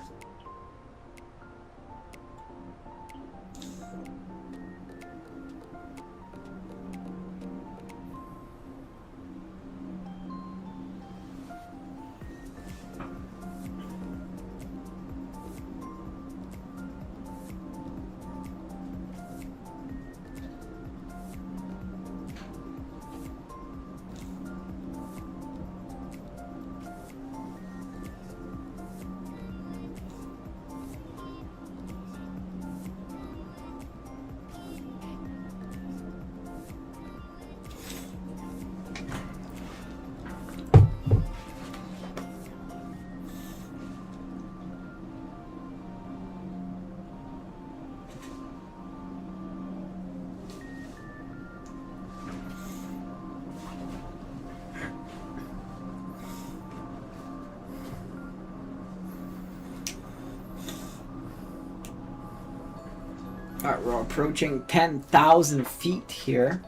Alright, we're approaching 10,000 feet here.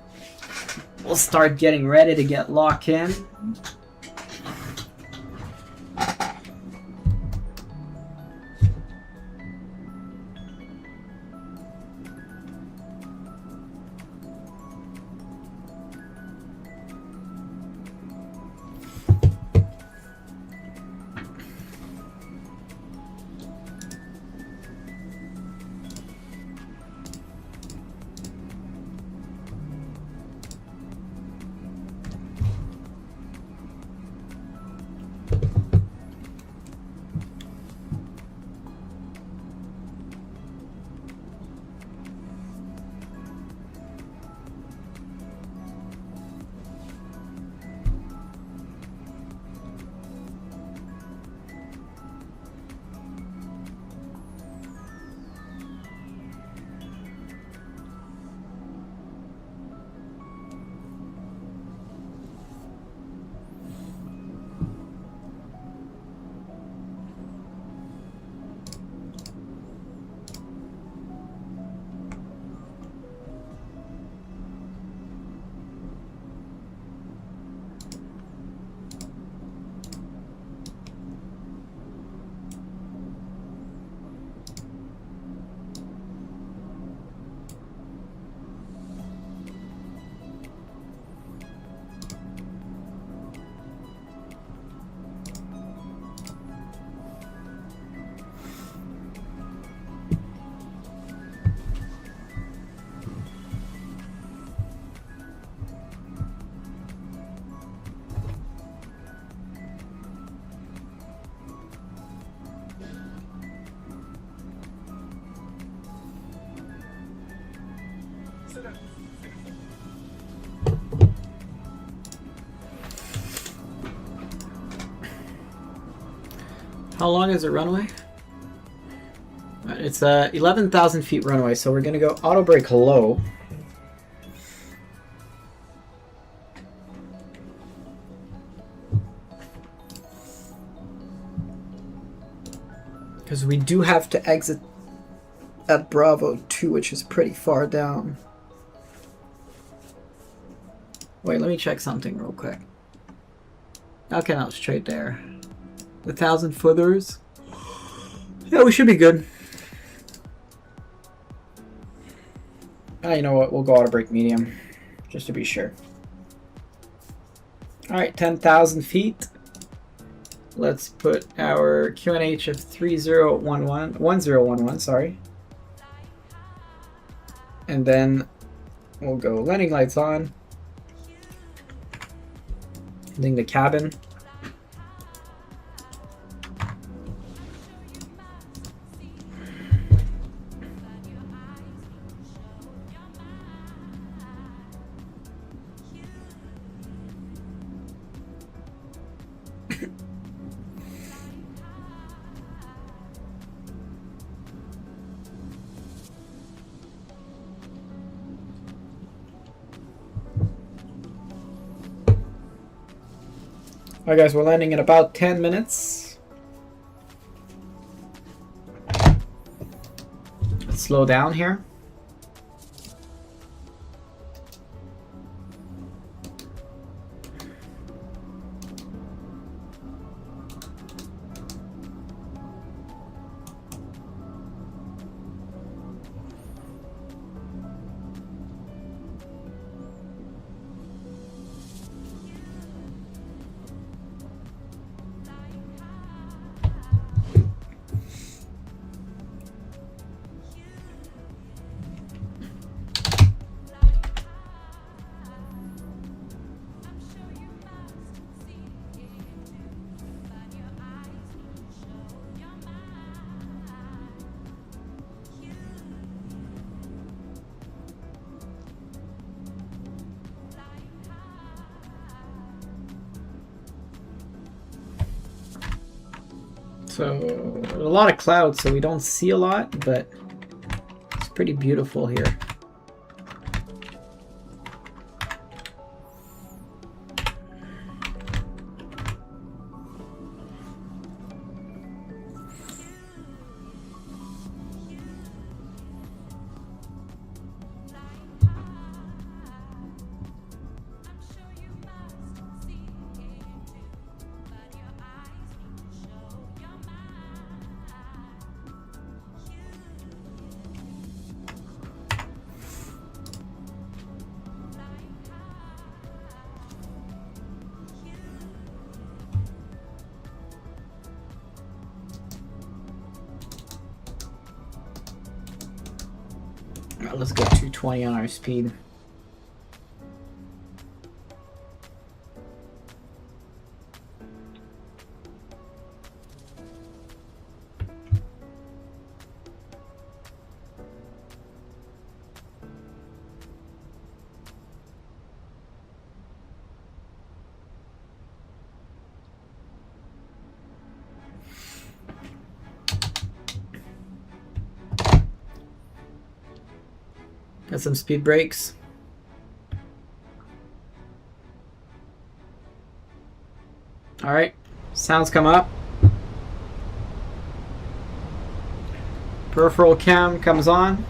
We'll start getting ready to get locked in. How long is the runway? It's 11,000 feet runway, so we're gonna go auto brake low. Because we do have to exit at Bravo 2, which is pretty far down. Wait, let me check something real quick. Okay, now straight there. 1,000 footers. Yeah, we should be good. You know what? We'll go auto brake medium, just to be sure. All right, 10,000 feet. Let's put our QNH of 1011, sorry. And then we'll go landing lights on. Ending the cabin. Alright guys, we're landing in about 10 minutes. Let's slow down here. So a lot of clouds, so we don't see a lot, but it's pretty beautiful here. Let's go 220 on our speed. Got some speed brakes. All right, sounds come up. Peripheral cam comes on.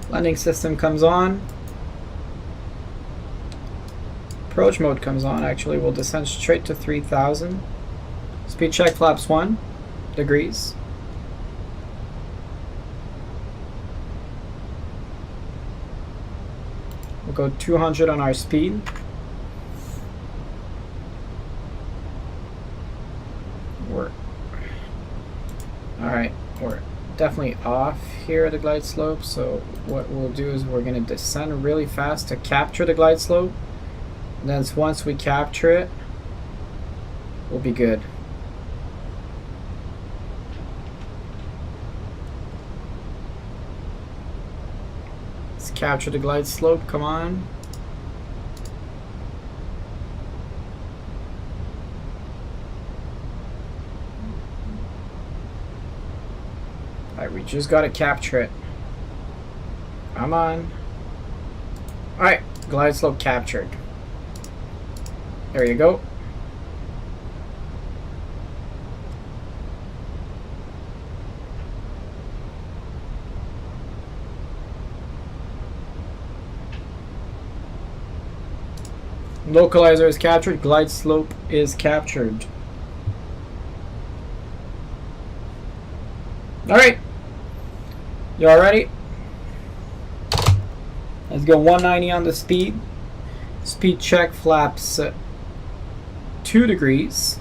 Landing system comes on. Approach mode comes on. Actually, we'll descend straight to 3000. Speed check flaps 1 degrees. We'll go 200 on our speed. Alright, we're definitely off here at the glide slope, so what we'll do is we're going to descend really fast to capture the glide slope. And then once we capture it, we'll be good. Let's capture the glide slope, come on. Alright, we just gotta capture it. Come on. Alright, glide slope captured. There you go. Localizer is captured. Glide slope is captured. Alright. You all ready? Let's go 190 on the speed. Speed check flaps 2 degrees.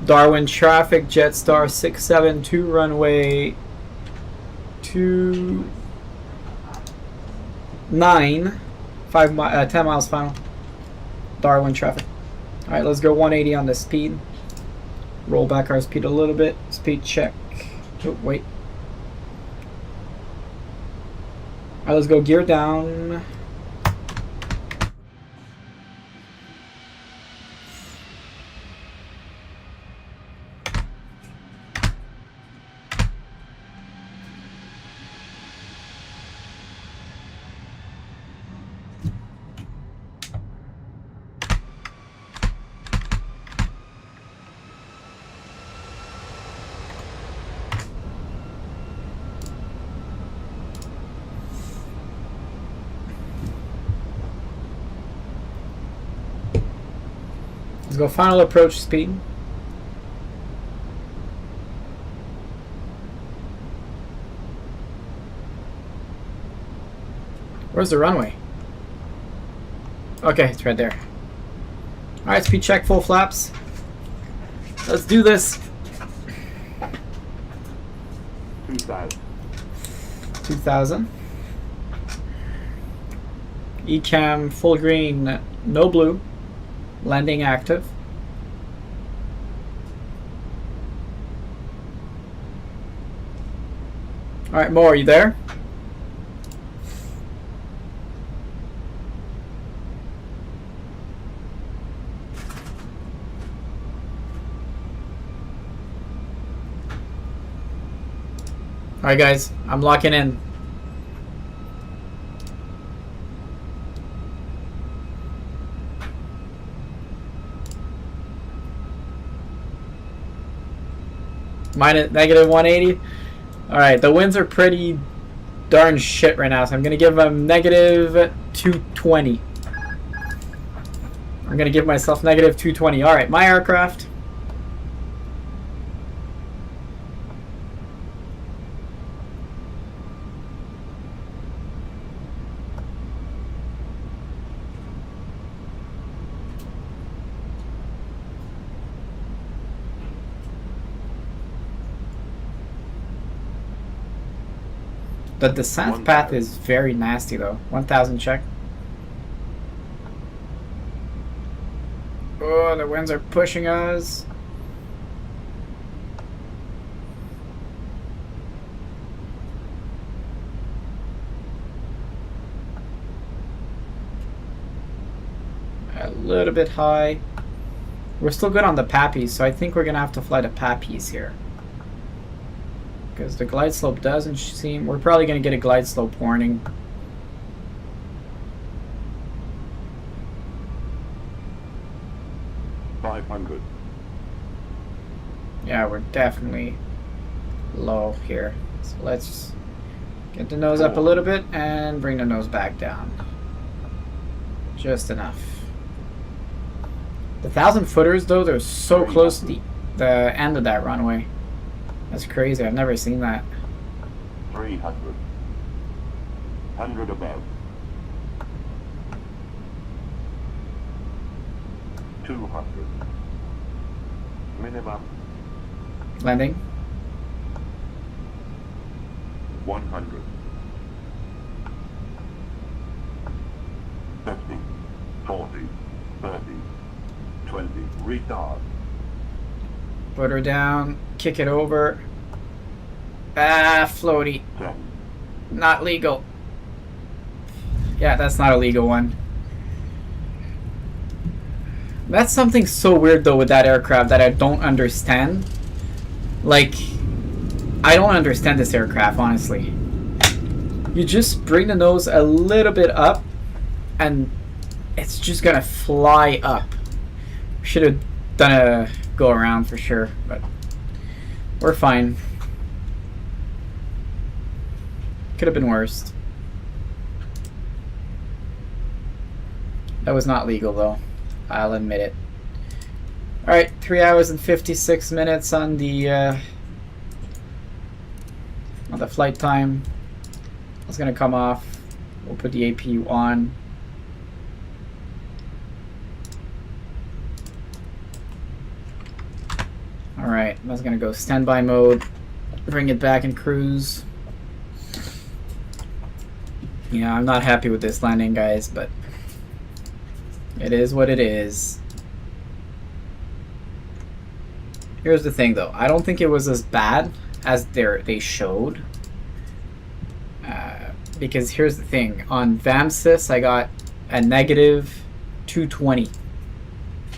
Darwin traffic, Jetstar 672 runway 29, 10 miles final. Darwin traffic. Alright, let's go 180 on the speed. Roll back our speed a little bit. Speed check Oh, wait. Alright, let's go gear down. Let's go final approach speed. Where's the runway? Okay, it's right there. Alright, speed check, full flaps. Let's do this. 2000. 2000. ECAM full green, no blue. Landing active. Alright, Mo, are you there? Alright guys, I'm locking in. Negative 180. Alright, the winds are pretty darn shit right now, so I'm gonna give them negative 220. I'm gonna give myself negative 220. Alright, my aircraft. The descent path is very nasty though. 1000 check. Oh, the winds are pushing us. A little bit high. We're still good on the Pappies, so I think we're gonna have to fly the Pappies here. Because the glide slope doesn't seem... We're probably going to get a glide slope warning. $500. Yeah, we're definitely low here. So let's get the nose up a little bit and bring the nose back down. Just enough. The 1,000 footers though, they're so close to the end of that runway. That's crazy. I've never seen that. 300. 100 above. 200. Minimum. Landing. 100. 50. 40. 30. 20. Retard. Put her down. Kick it over. Ah, floaty. 10. Not legal. Yeah, that's not a legal one. That's something so weird though with that aircraft that I don't understand. Like, I don't understand this aircraft, honestly. You just bring the nose a little bit up and it's just gonna fly up. Should have done a go around for sure, but we're fine. Could have been worse. That was not legal though. I'll admit it. Alright, 3 hours and 56 minutes on the flight time. It's gonna come off. We'll put the APU on. Alright, that's gonna go standby mode. Bring it back in cruise. Yeah, I'm not happy with this landing, guys, but it is what it is. Here's the thing though, I don't think it was as bad as they showed. Because here's the thing, on VAMSIS I got a negative 220.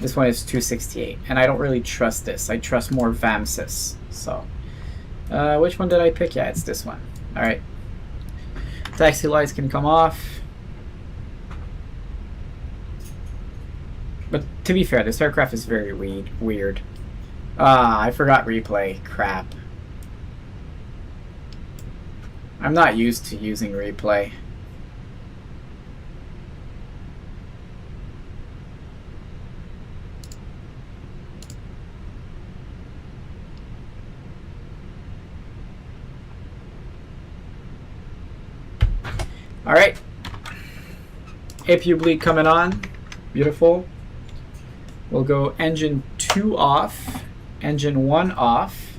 This one is 268, and I don't really trust this. I trust more VAMSIS. So, which one did I pick? Yeah, it's this one. All right. Taxi lights can come off. But to be fair, this aircraft is very weird. Ah, I forgot replay. Crap. I'm not used to using replay. All right. APU bleed coming on. Beautiful. We'll go engine 2 off, engine 1 off.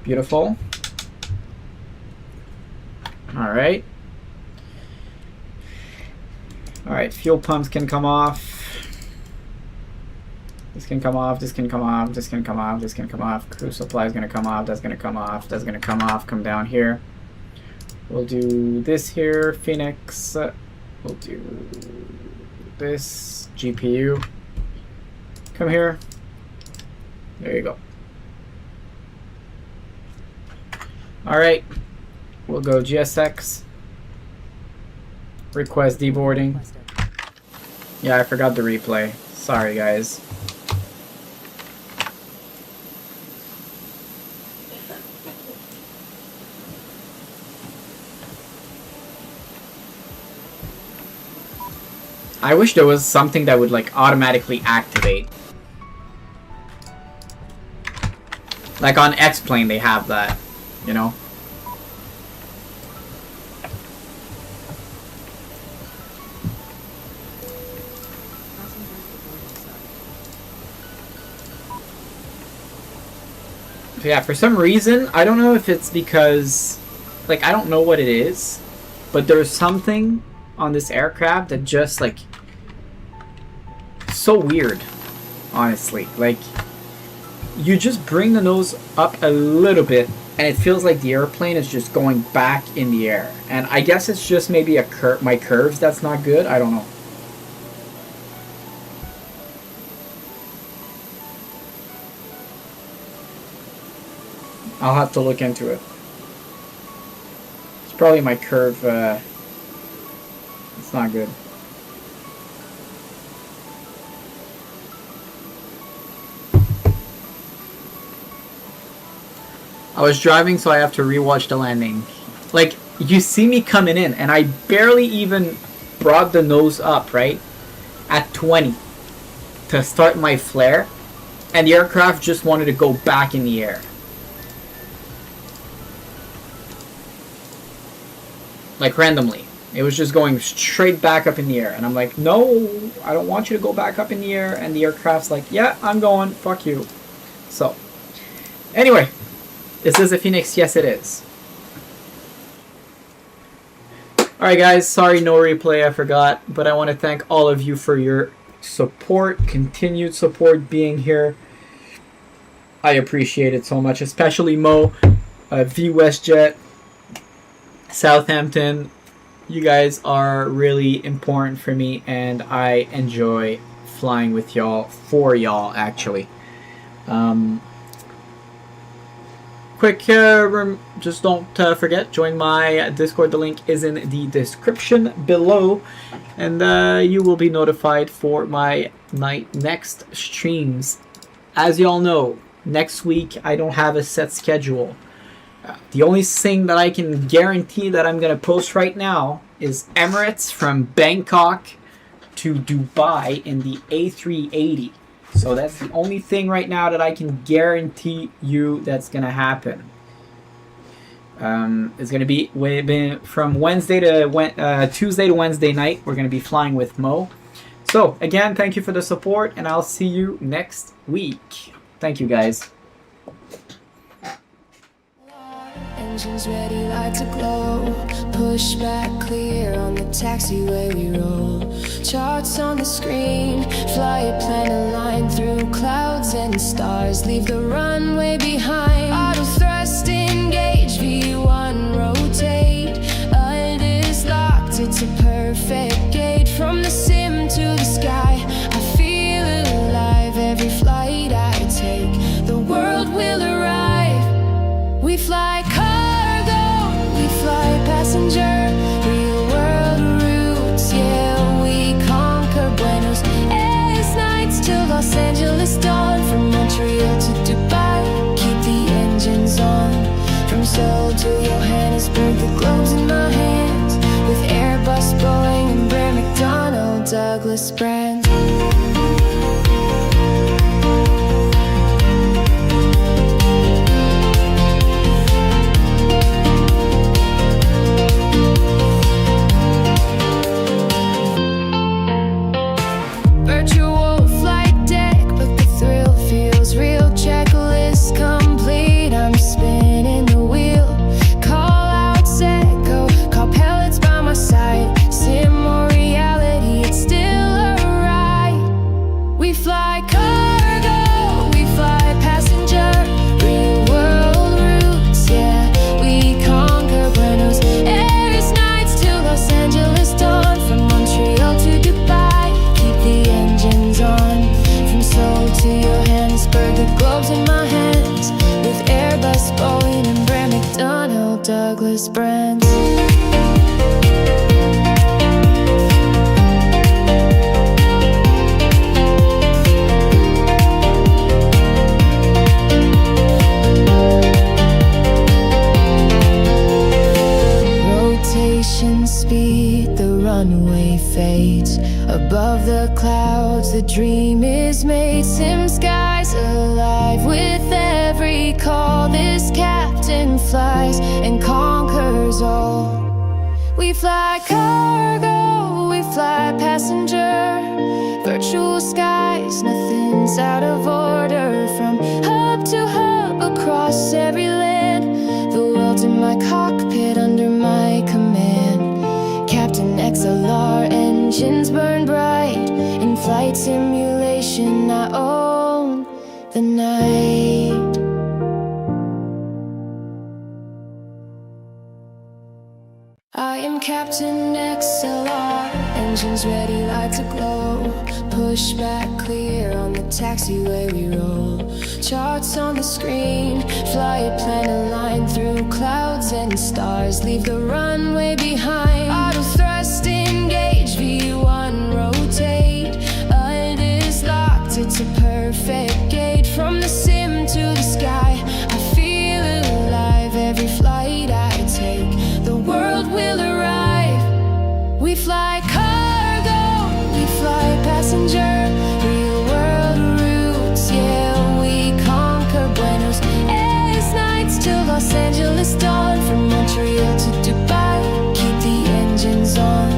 Beautiful. All right. All right, fuel pumps can come off. This can come off, this can come off, this can come off, this can come off. Crew supply is gonna come off, that's gonna come off, that's gonna come off, come down here. We'll do this here, Feniex. We'll do this, GPU. Come here. There you go. All right. We'll go GSX. Request deboarding. Yeah, I forgot the replay. Sorry, guys. I wish there was something that would like automatically activate. Like on X-Plane they have that, you know? So yeah, for some reason, I don't know if it's because, like, I don't know what it is, but there's something on this aircraft that just, like, so weird, honestly. Like, you just bring the nose up a little bit, and it feels like the airplane is just going back in the air. And I guess it's just maybe my curves that's not good. I don't know. I'll have to look into it. It's probably my curve. It's not good. I was driving, so I have to rewatch the landing. Like, you see me coming in, and I barely even brought the nose up, right? At 20 to start my flare, and the aircraft just wanted to go back in the air. Like, randomly. It was just going straight back up in the air. And I'm like, no, I don't want you to go back up in the air. And the aircraft's like, yeah, I'm going. Fuck you. So, anyway. Is this a Feniex? Yes, it is. Alright, guys. Sorry, no replay. I forgot. But I want to thank all of you for your support. Continued support being here. I appreciate it so much. Especially Mo, VWestJet, Southampton. You guys are really important for me, and I enjoy flying with y'all, for y'all actually. Quick, just don't forget, join my Discord. The link is in the description below, and you will be notified for my next streams. As y'all know, next week I don't have a set schedule. The only thing that I can guarantee that I'm going to post right now is Emirates from Bangkok to Dubai in the A380. So that's the only thing right now that I can guarantee you that's going to happen. It's going to be from Wednesday to Tuesday to Wednesday night. We're going to be flying with Mo. So again, thank you for the support, and I'll see you next week. Thank you, guys. Engines ready, light to glow. Push back clear on the taxiway we roll. Charts on the screen, fly a plane, a line through clouds and stars. Leave the runway behind. thrust engage, V1 rotate. Is locked, it's a perfect gate. From the sim to the sky, I feel alive every flight I take. The world will arrive. We fly cargo, we fly passenger. Real world routes, yeah, we conquer Buenos Aires nights till Los Angeles dawn. From Montreal to Dubai, keep the engines on. From Seoul to Johannesburg, the globe's in my hands. With Airbus, Boeing, and Brand McDonnell Douglas brands. Virtual flight deck, but the thrill feels real. Checklist complete, I'm spinning the wheel. Call out, set, go. Call pellets by my side. Sim or reality, it's still a ride. We fly cargo, we fly passenger. Real world routes, yeah, we conquer Buenos Aires nights till Los Angeles dawn. From Montreal to Dubai, keep the engines on. From Seoul to Johannesburg, the globe's in my hands. With Airbus, Boeing, and Brand McDonnell Douglas brands. Rotation speed, the runway fades. Above the clouds, the dream is made. Sim skies alive with every call. This captain flies and conquers all. We fly cargo, we fly passenger. Virtual skies, nothing's out of order. From hub to hub, across every land. The world's in my cockpit, under my command. Captain XLR, engines burn bright. In flight simulation, I own the night. I am Captain XLR, engines ready, lights aglow. Push back clear on the taxiway we roll. Charts on the screen, flight plan aligned through clouds and stars. Leave the runway behind. Auto thrust engage, V1 rotate. Is locked, it's a perfect gate. From the sim to the sky, I feel alive every flight I take. The world will arrive. We fly cargo, we fly passenger. Real world routes, yeah, we conquer Buenos Aires nights till Los Angeles dawn. From Montreal to Dubai, keep the engines on.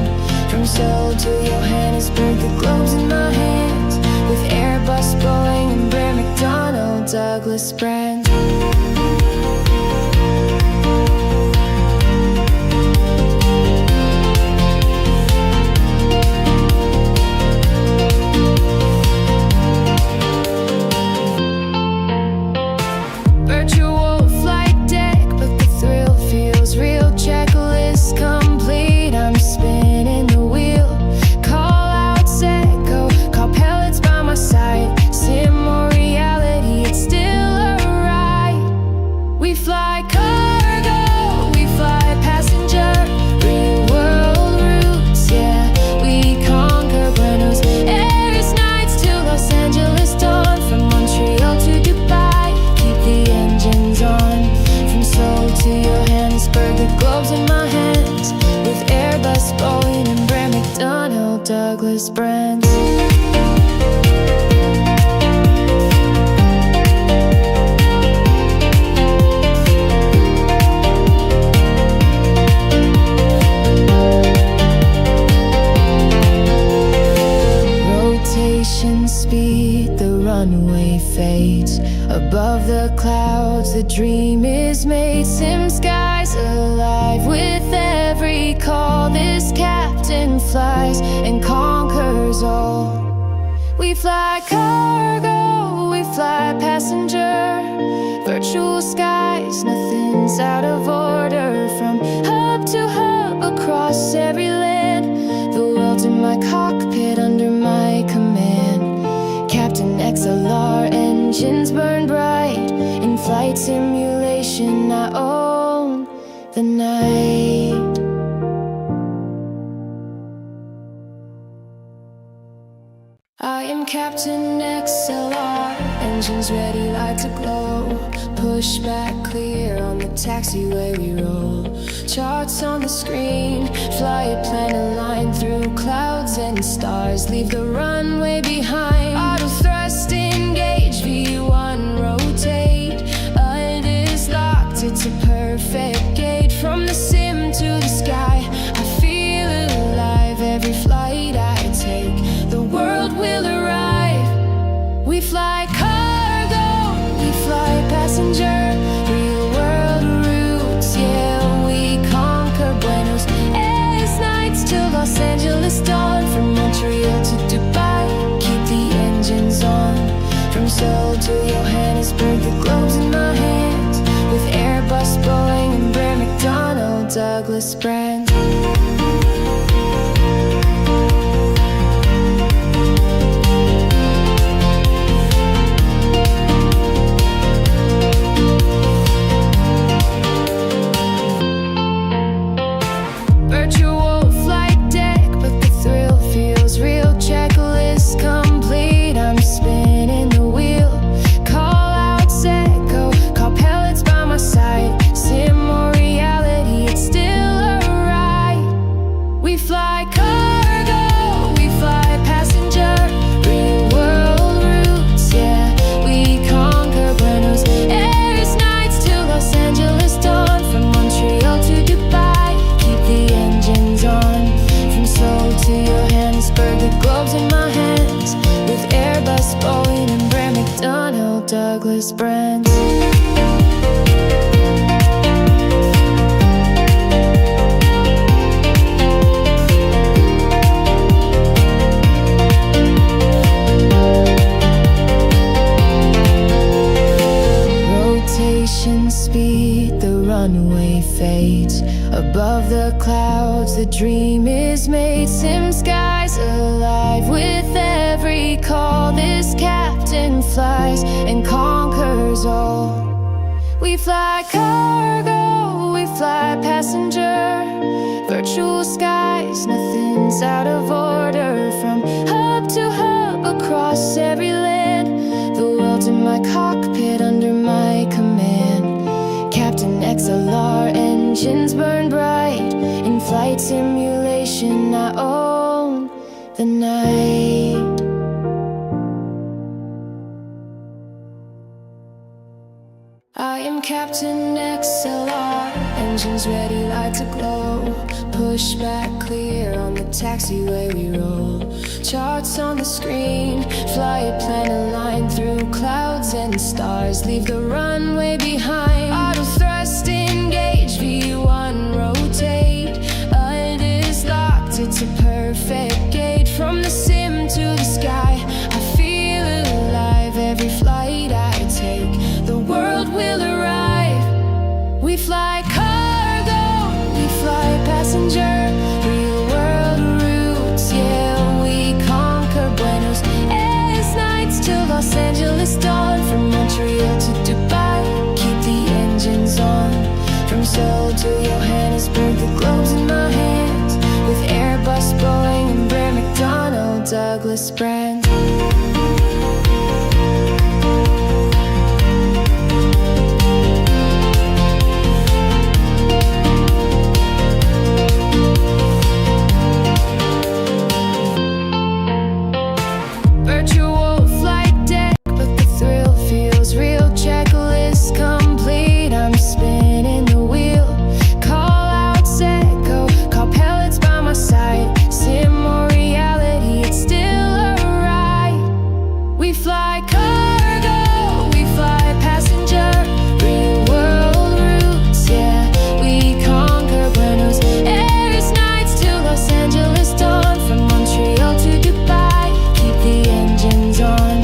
From Seoul to Johannesburg, the globe's in my hands. With Airbus, Boeing, and Brand McDonnell Douglas brands. Virtual flight deck, but the thrill feels real. Checklist complete, I'm spinning the wheel. Call out, set, go. Call pellets by my side. Sim or reality, it's still a ride. We fly cargo, we fly passenger. Real world routes, yeah, we conquer Buenos Aires nights till Los Angeles dawn. From Montreal to Dubai, keep the engines on. From Seoul to Johannesburg, the globe's in my hands. With Airbus, Boeing, and Brand McDonnell Douglas brands. Rotation speed, the runway fades. Above the clouds, the dream is made. Sim skies alive with every call. This captain flies and conquers all. We fly cargo, we fly passenger. Virtual skies, flight simulation, I own the night. I am Captain XLR, engines ready, light to glow. Push back clear on the taxiway we roll. Charts on the screen, fly a plane aligned through clouds and stars. Leave the runway behind. Auto thrust engage, V1 rotate. Alt is locked, it's a perfect gate. From the sim to the sky, I feel alive every flight I take. The world will arrive. We fly cargo, we fly passenger. Real world routes, yeah, we conquer Buenos Aires nights till Los Angeles dawn. From Montreal to Dubai, keep the engines on. From Seoul to Johannesburg, the globe's in my hands. With Airbus, Boeing, and Bray McDonnell Douglas brands. Virtual flight deck, but the thrill feels real. Checklist complete, I'm spinning the wheel. Call out, set, go, call pellets by my side. Sim or reality, it's still a ride. We fly cargo, we fly passenger. Real world routes, yeah, we conquer Buenos Aires nights till Los Angeles dawn. From Montreal to Dubai, keep the engines on. From Seoul to Johannesburg, the globe's in my hands. With Airbus, Boeing, and Bray McDonnell Douglas brands. Rotation speed, the runway fades. Above the clouds, the dream is made. Sim skies alive with every call. This captain flies and conquers all. We fly cargo, we fly passenger. Virtual skies, nothing's out of order. From hub to hub, across every land. The world's in my cockpit, under my command. Captain XLR, engines burn bright. In flight simulation, I own the night. I am Captain XLR, engines ready, light to glow. Push back clear on the taxiway we roll. Charts on the screen, fly a plane aligned through clouds and stars. Leave the runway behind. Auto thrust engage, V1 rotate. Alt is locked, it's a perfect gate. From the sim to the sky, I feel alive every flight I take. The world will arrive. We fly cargo, we fly passenger. Real world routes, yeah, we conquer Buenos Aires nights till Los Angeles dawn. From Montreal to Dubai, keep the engines on. From Seoul to Johannesburg, the globe's in my hands. With Airbus, Boeing, and Bray McDonnell Douglas brands. Virtual flight deck, but the thrill feels real. Checklist complete, I'm spinning the wheel. Call out, set, go, call pellets by my side. Sim or reality, it's still a ride. We fly cargo, we fly passenger. Real world routes, yeah, we conquer Buenos Aires nights till Los Angeles dawn. From Montreal to Dubai, keep the engines on.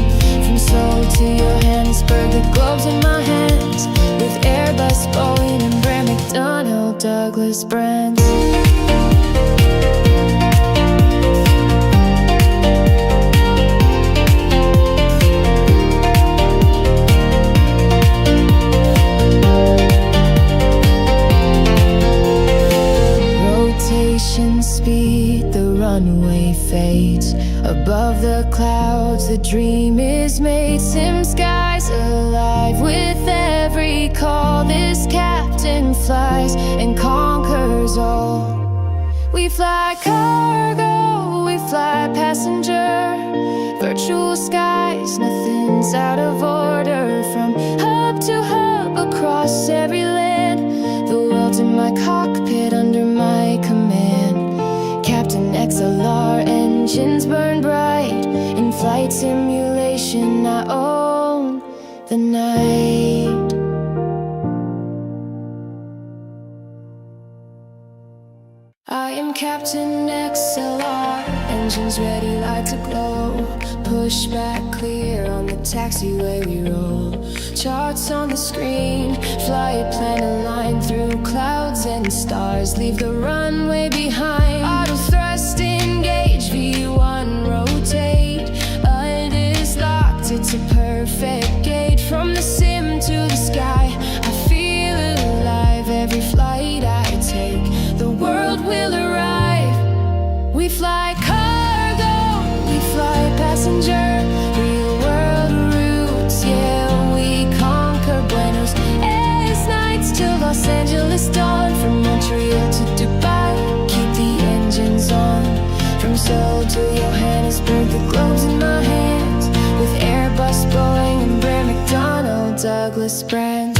From Seoul to Johannesburg, the globe's in my hands. With Airbus, Boeing, and Bray McDonnell Douglas brands. flies and conquers all. We fly cargo, we fly passenger, virtual skies, nothing's out of order. From hub to hub, across every land, the world's in my cockpit under my command. Captain XLR, engines burn bright, in flight simulation I own the night. I am Captain XLR, engines ready, light to glow. Push back clear on the taxiway we roll. Charts on the screen, flight plan aligned through clouds and stars. Leave the runway behind. Auto thrust engage, V1 rotate. ULT is locked, it's a perfect gate. From the sim to the sky, I feel alive every flight I take. The world will arrive. We fly cargo, we fly passenger, real world routes, yeah, we conquer Buenos Aires nights till Los Angeles dawn. From Montreal to Dubai, keep the engines on. From Seoul to Johannesburg, the globe's in my hands. With Airbus, Boeing, and Bray McDonnell Douglas brands.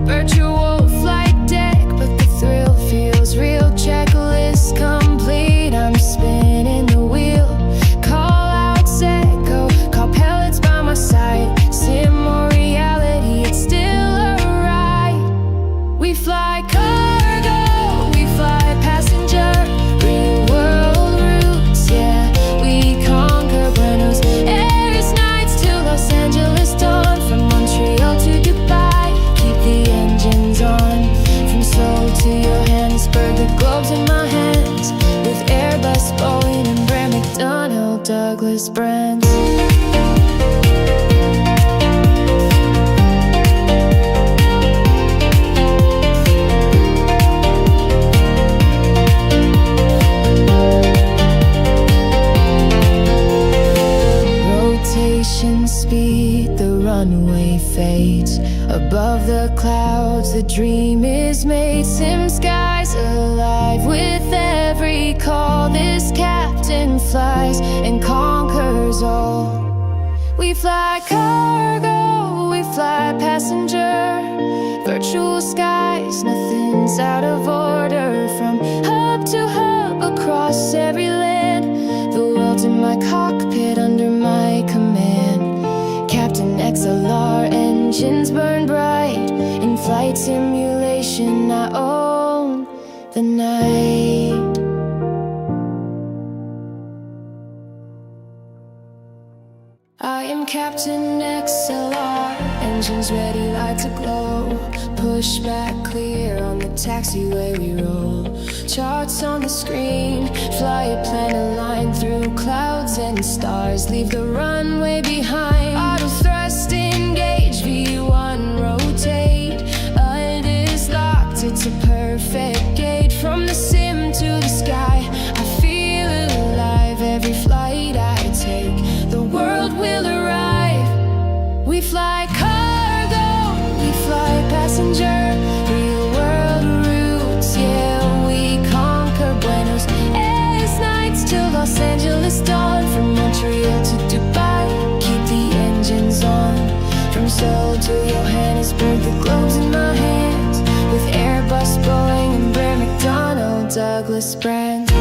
Virtual flight deck, but the thrill feels real. Checklist complete, I'm spinning the wheel. Call out set, go, call pellets by my side. Sim or reality, it's still a ride. We fly cargo, we fly passenger, real world routes, yeah, we conquer Buenos Aires nights till Los Angeles dawn. From Montreal to Dubai, keep the engines on. From Seoul to Johannesburg, the globe's in my hands. With Airbus, Boeing, and Bray McDonnell Douglas brands. Rotation speed, the runway fades. Above the clouds, the dream is made. Sim skies alive with every call. This captain flies and conquers all. We fly cargo, we fly passenger, virtual skies, nothing's out of order. From hub to hub, across every land, the world's in my cockpit under my command. Captain XLR, engines burn bright, in flight simulation I own the night. I am Captain XLR, engines ready, light to glow. Push back clear on the taxiway we roll. Charts on the screen, flight plan aligned through clouds and stars. Leave the runway behind. Auto thrust engage, V1 rotate. ULT is locked, it's a perfect gate. From the sim to the sky, I feel alive every flight I take. The world will arrive. We fly cargo, we fly passenger, real world routes, yeah, we conquer Buenos Aires nights till Los Angeles dawn. From Montreal to Dubai, keep the engines on. From Seoul to Johannesburg, the globe's in my hands. With Airbus, Boeing, and Bray McDonnell Douglas brands.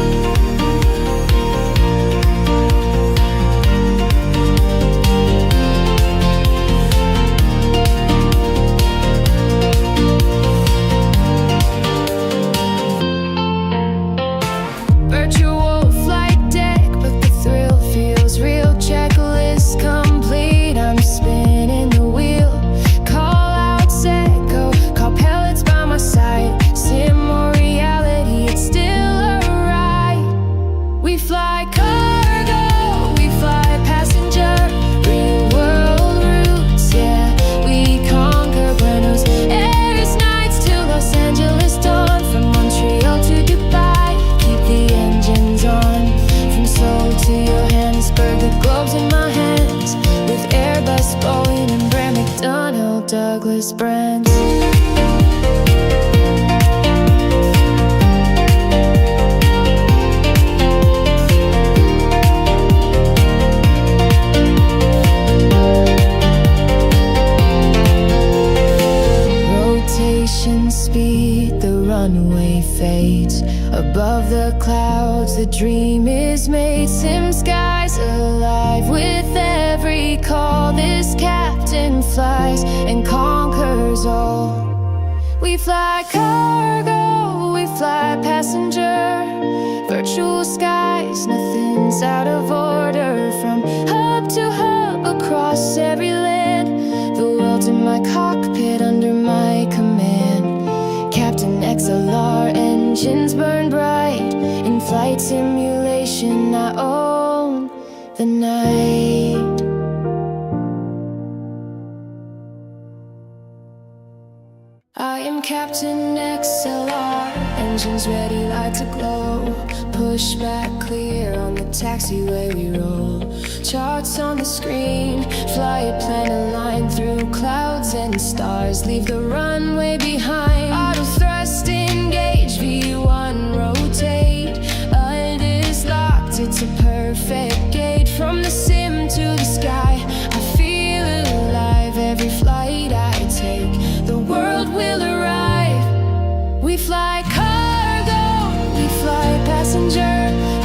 Virtual flight deck, but the thrill feels real. Checklist complete, I'm spinning the wheel. Call out set, go, call pellets by my side. Sim or reality, it's still a Douglas brand. Rotation speed, the runway fades. Above the clouds, the dream is made. Sim skies alive with every call. This captain flies and conquers all. We fly cargo, we fly passenger. Virtual skies, nothing's out of order. From hub to hub, across every land. The world's in my cockpit, under my command. Captain XLR, engines burn bright. In flight simulation, I own the night. I am Captain XLR, engines ready, light to glow. Push back clear on the taxiway we roll. Charts on the screen, fly a plane aligned through clouds and stars. Leave the runway behind. Auto thrust engage, V1 rotate. Alt is locked, it's a perfect gate. From the sim to the sky, I feel alive. Every flight I take, the world will arrive. We fly cargo, we fly passenger.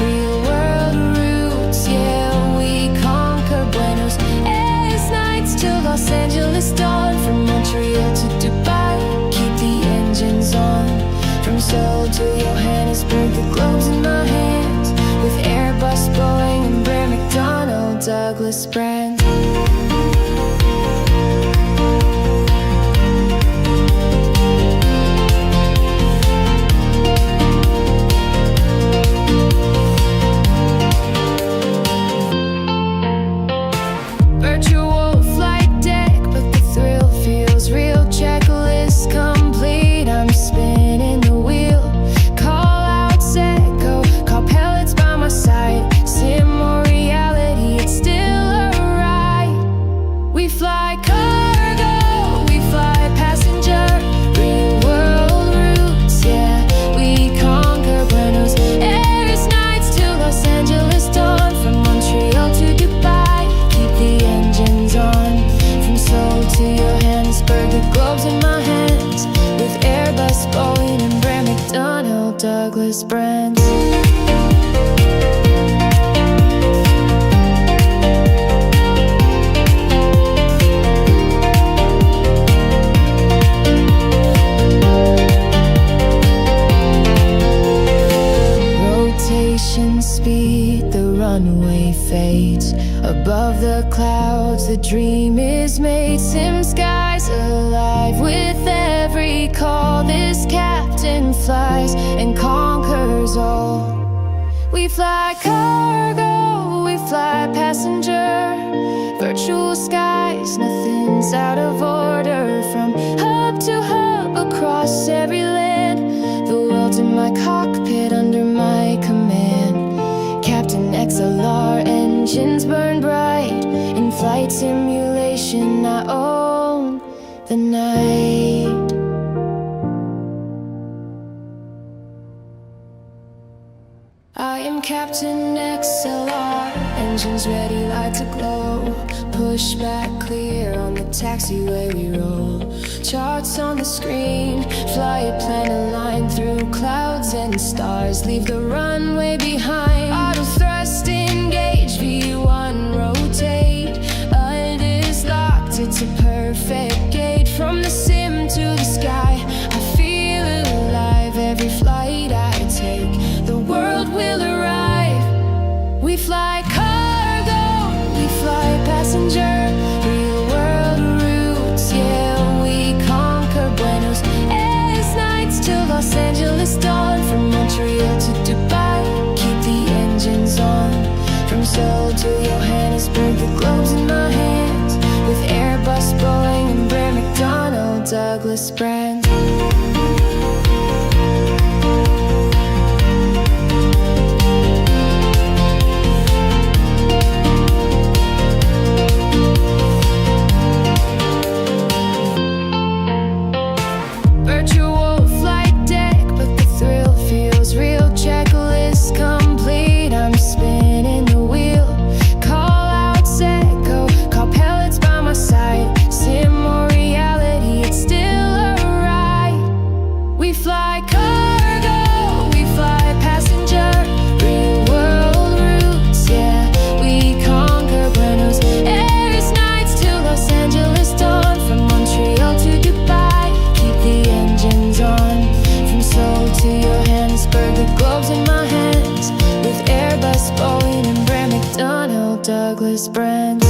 Real world routes, yeah, we conquer Buenos Aires nights to Los Angeles dawn. From Montreal to Dubai, keep the engines on. From Seoul to Johannesburg, the globe's in my hands. With Airbus, Boeing, and Bray McDonnell Douglas brand. Virtual flight deck, but the thrill feels real. Checklist complete, I'm spinning the wheel. Call out set, go, call pellets by my side. Sim or reality, it's still a ride. We fly cargo, we fly passenger. Real world routes, yeah, we conquer Buenos Aires nights to Los Angeles dawn. From Montreal to Dubai, keep the engines on. From Seoul to Johannesburg, the globe's in my hands. With Airbus, Boeing, and Bray McDonnell Douglas brands. Rotation speed, the runway fades. Above the clouds, the dream is made. Sim skies alive with every call. This captain flies and conquers all. We fly cargo, we fly passenger. Virtual skies, nothing's out of order. From hub to hub, across every land. The world's in my cockpit, under my command. Captain XLR, engines burn bright. In flight simulation, I own the night. I am Captain XLR, engines ready, light to glow. Push back clear on the taxiway we roll. Charts on the screen, fly a plane aligned through clouds and stars. Leave the runway behind. Auto thrust engage, V1 rotate. Alt is locked, it's a perfect gate. From the sim to the sky, I feel alive. Every flight I take, the world will arrive. We fly cargo, we fly passenger. Real world routes, yeah, we conquer Buenos Aires nights to Los Angeles dawn. From Montreal to Dubai, keep the engines on. From Seoul to Johannesburg, the globe's in my hands. With Airbus, Boeing, and Bray McDonnell Douglas brand. Douglas brand.